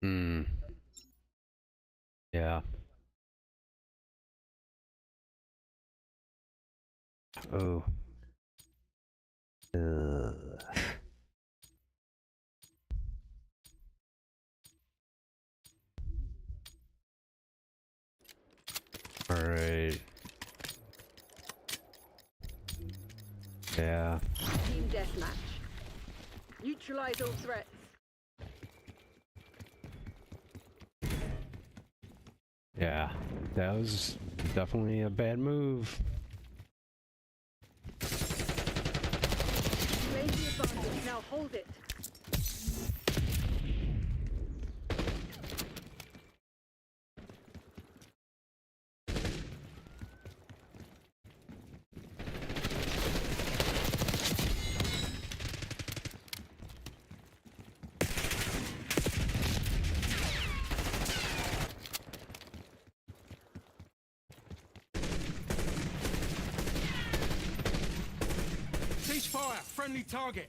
Hmm. Yeah. Oh. All right. Yeah. Team deathmatch. Neutralize all threats. Yeah. That was definitely a bad move. Raise the advantage. Now hold it. Ceasefire! Friendly target!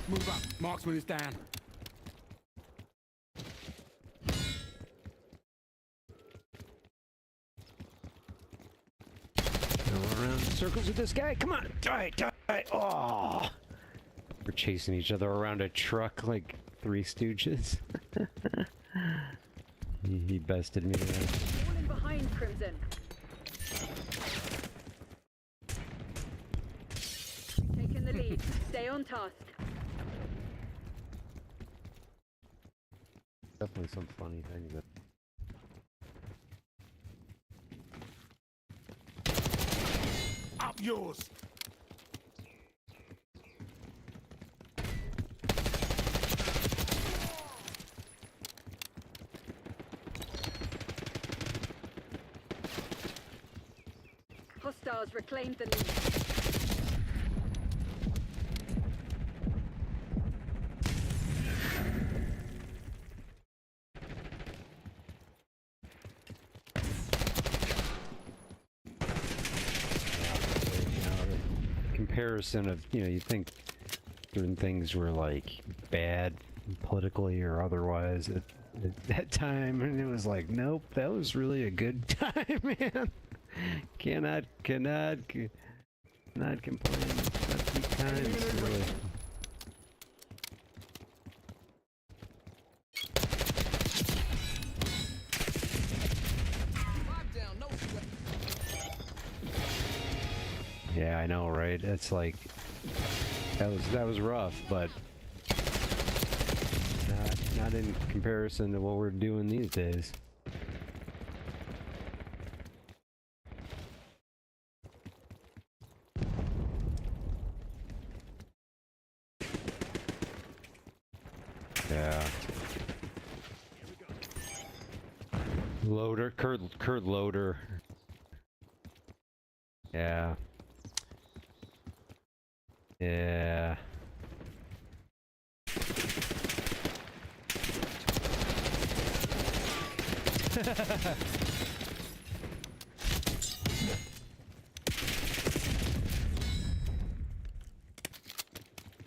Move up. Marksman is down. Go around in circles with this guy. Come on. Die, die. Oh. We're chasing each other around a truck like Three Stooges. He bested me there. Falling behind, Crimson. Taking the lead. Stay on task. Definitely some funny things. Up yours! Hostiles reclaimed the lead. Comparison of, you know, you think certain things were like bad politically or otherwise at that time, and it was like, nope, that was really a good time, man. Cannot complain. Not good times, really. Yeah, I know, right? It's like that was rough, but not in comparison to what we're doing these days. Yeah. Loader, Kurt Loader. Yeah. Yeah.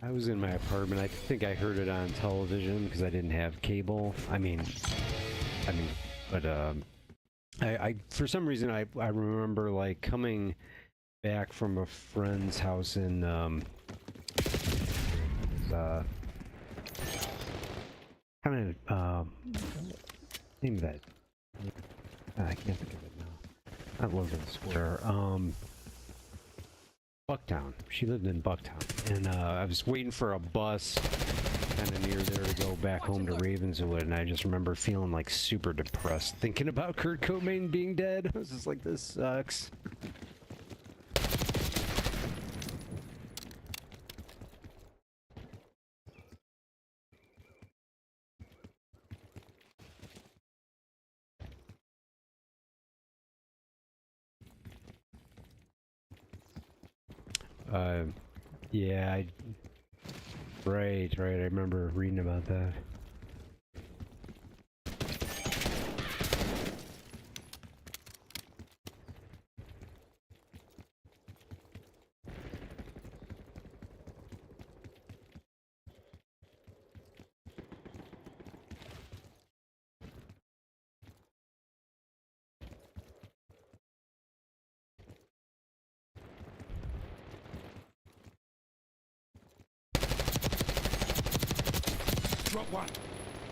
I was in my apartment. I think I heard it on television because I didn't have cable. I mean, but I for some reason I remember like coming back from a friend's house in kind of name of that. I can't think of it now. Not Logan Square. Bucktown. She lived in Bucktown, and I was waiting for a bus kind of near there to go back home to Ravenswood, and I just remember feeling like super depressed, thinking about Kurt Cobain being dead. I was just like, this sucks. Yeah, right, I remember reading about that.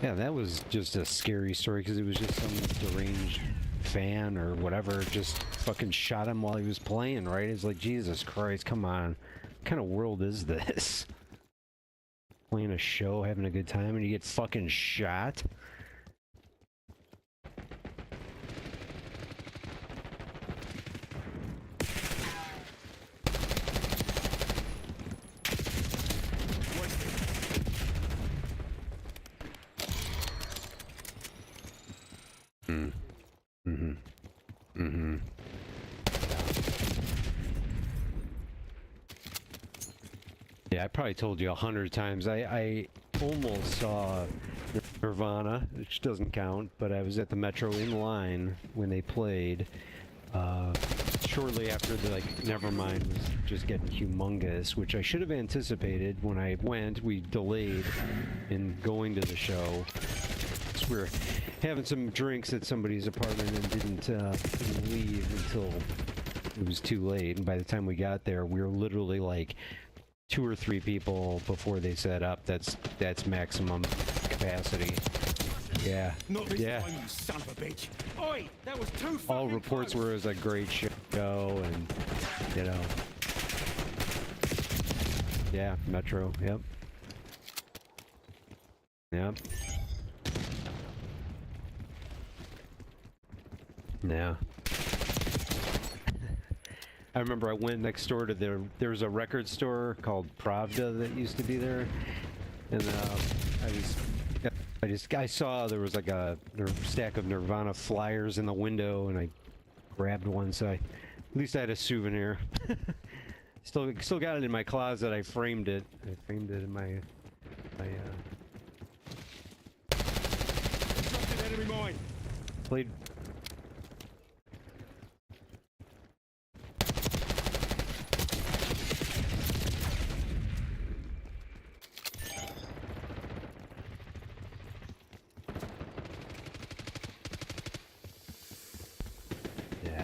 Yeah, that was just a scary story because it was just some deranged fan or whatever just fucking shot him while he was playing, right? It's like, Jesus Christ, come on. What kind of world is this? Playing a show, having a good time, and you get fucking shot? Yeah, I probably told you 100 times. I almost saw Nirvana, which doesn't count, but I was at the Metro in line when they played. Shortly after the Nevermind was just getting humongous, which I should have anticipated when I went. We delayed in going to the show. So we were having some drinks at somebody's apartment and didn't leave until it was too late. And by the time we got there, we were literally like 2 or 3 people before they set up. That's maximum capacity. Yeah. Yeah. One, you son of a bitch. Oi, that was too All reports were it was a great show, and you know. Yeah, Metro. Yep. Yep. Yeah. I remember I went next door to there was a record store called Pravda that used to be there, and I saw there was like a stack of Nirvana flyers in the window, and I grabbed one, so at least I had a souvenir. Still got it in my closet. I framed it. I framed it in my enemy mine. Played.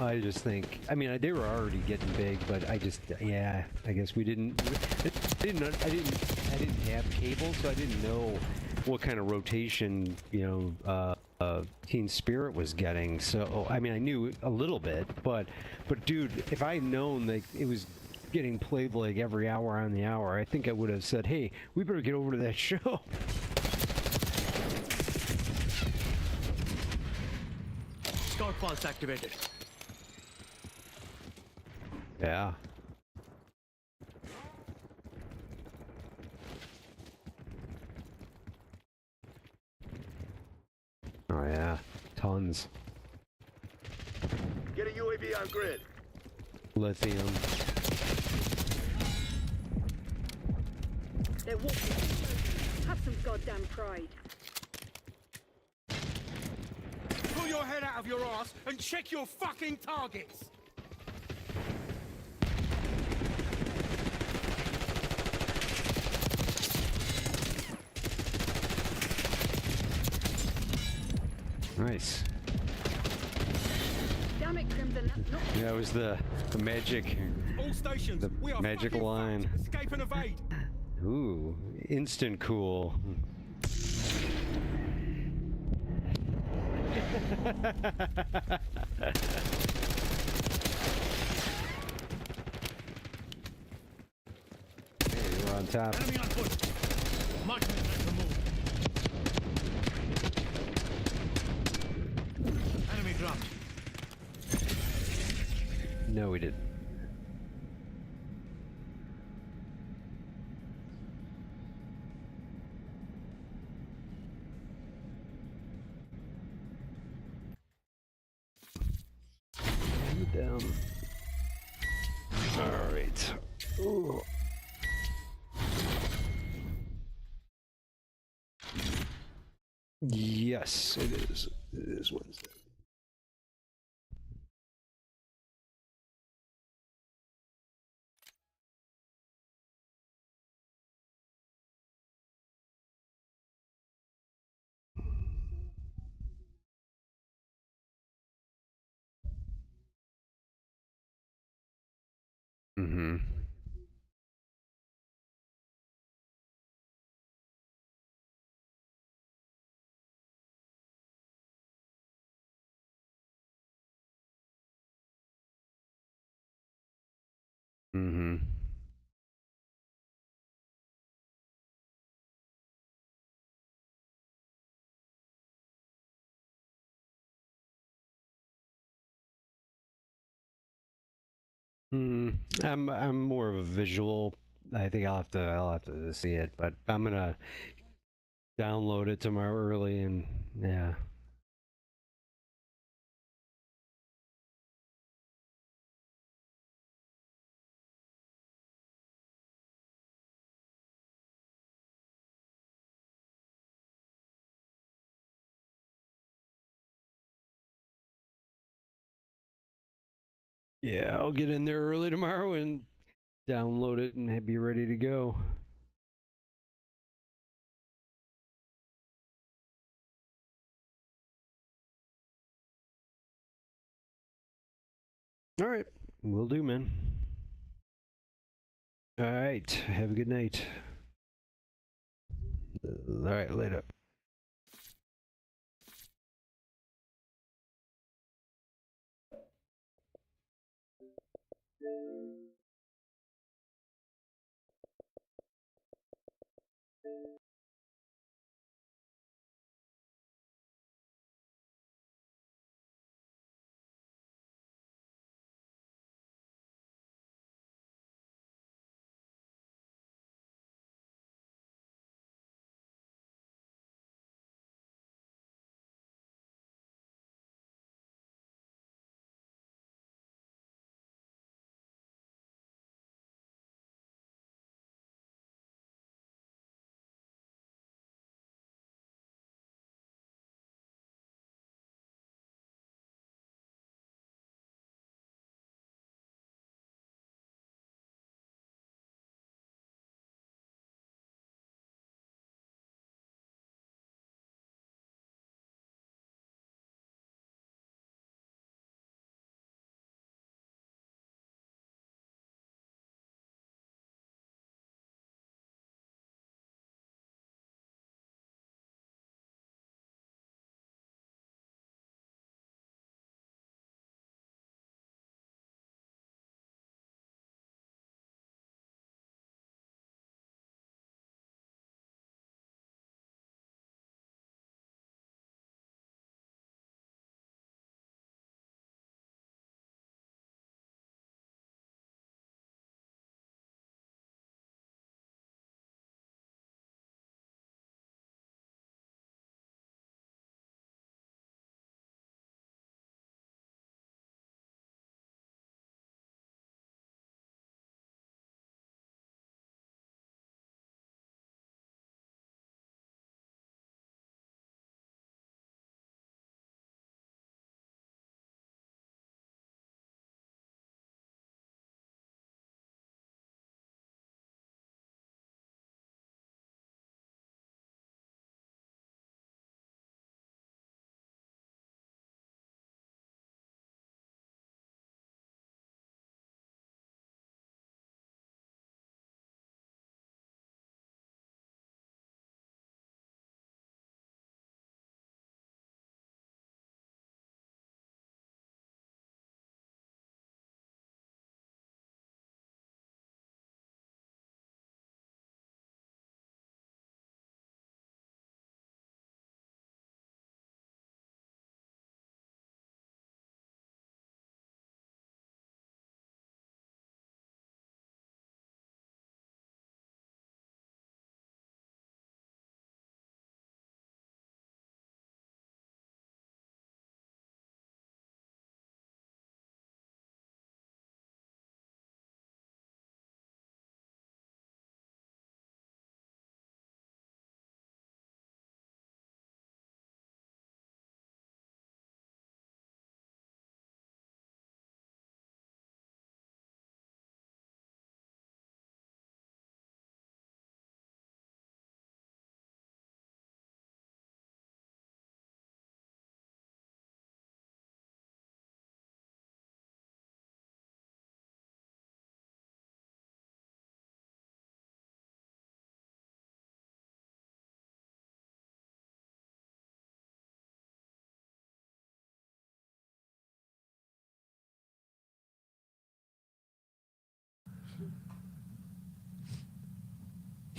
I just think, I mean, they were already getting big, but I just, yeah, I guess we didn't have cable, so I didn't know what kind of rotation, you know, Teen Spirit was getting. So, I mean, I knew a little bit, but dude, if I had known that it was getting played like every hour on the hour, I think I would have said, hey, we better get over to that show. Scout pulse activated. Yeah. yeah, tons. Get a UAV on grid. Lithium. They're walking. Have some goddamn pride. Pull your head out of your ass and check your fucking targets. Nice. Damn it, Crimson, that's not... That was the magic. All stations, we are magic fucking line. fucked. Escape and evade. Ooh, instant cool. Hey, we're on top. Enemy on foot. Marksman ready to move. Enemy dropped. No, we didn't. Down. All right. Ooh. Yes, it is. It is Wednesday. Mm-hmm. Mm-hmm. I'm more of a visual. I think I'll have to see it, but I'm gonna download it tomorrow early and yeah. Yeah, I'll get in there early tomorrow and download it and be ready to go. All right, will do, man. All right, have a good night. All right, later.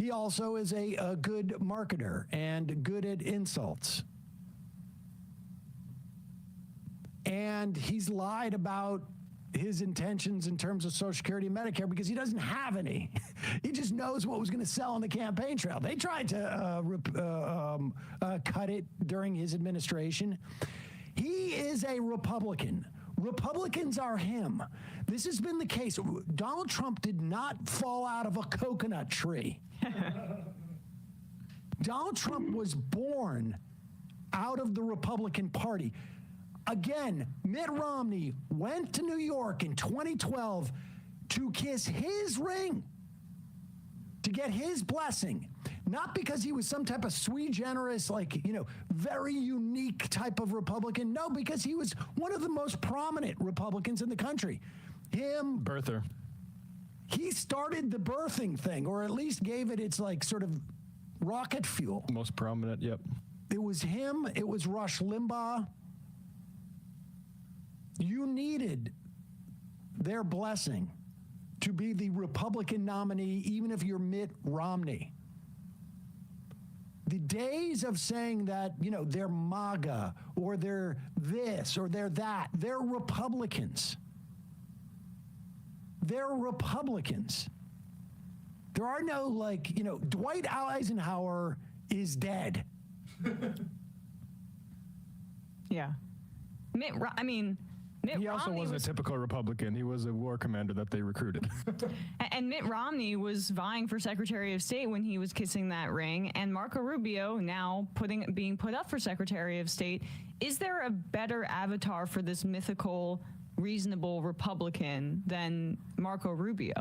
He also is a good marketer and good at insults. And he's lied about his intentions in terms of Social Security and Medicare because he doesn't have any. He just knows what was going to sell on the campaign trail. They tried to cut it during his administration. He is a Republican. Republicans are him. This has been the case. Donald Trump did not fall out of a coconut tree. Donald Trump was born out of the Republican Party. Again, Mitt Romney went to New York in 2012 to kiss his ring, to get his blessing, not because he was some type of sui generis, very unique type of Republican. No, because he was one of the most prominent Republicans in the country. Him. Birther. He started the birthing thing, or at least gave it its sort of rocket fuel. Most prominent, yep. It was him. It was Rush Limbaugh. You needed their blessing to be the Republican nominee, even if you're Mitt Romney. The days of saying that, they're MAGA or they're this or they're that, they're Republicans. They're Republicans. There are no, Dwight Eisenhower is dead. Yeah. Mitt He also Romney wasn't a typical Republican. He was a war commander that they recruited. And Mitt Romney was vying for Secretary of State when he was kissing that ring, and Marco Rubio now being put up for Secretary of State. Is there a better avatar for this mythical, reasonable Republican than Marco Rubio?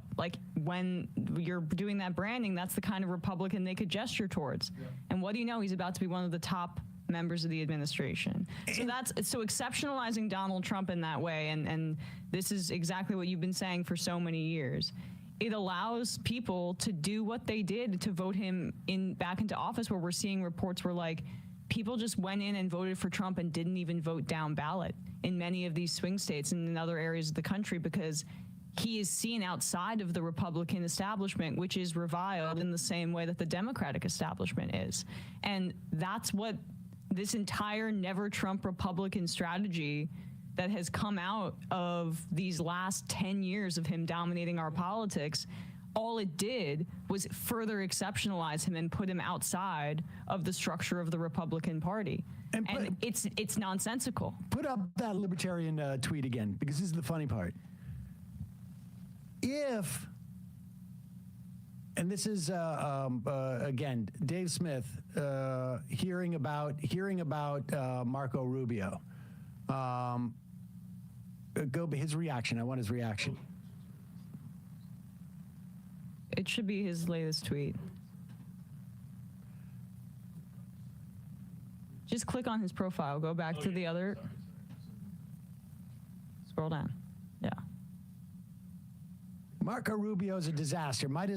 When you're doing that branding, that's the kind of Republican they could gesture towards. Yeah. And what do you know? He's about to be one of the top members of the administration. So exceptionalizing Donald Trump in that way, and this is exactly what you've been saying for so many years. It allows people to do what they did to vote him back into office, where we're seeing reports where people just went in and voted for Trump and didn't even vote down ballot in many of these swing states and in other areas of the country because he is seen outside of the Republican establishment, which is reviled in the same way that the Democratic establishment is. And that's what this entire never Trump Republican strategy that has come out of these last 10 years of him dominating our politics, all it did was further exceptionalize him and put him outside of the structure of the Republican Party. And it's nonsensical. Put up that libertarian tweet again, because this is the funny part. And this is again Dave Smith hearing about Marco Rubio. His reaction. I want his reaction. It should be his latest tweet. Just click on his profile. Go back to the other. Scroll down. Yeah. Marco Rubio is a disaster. Might as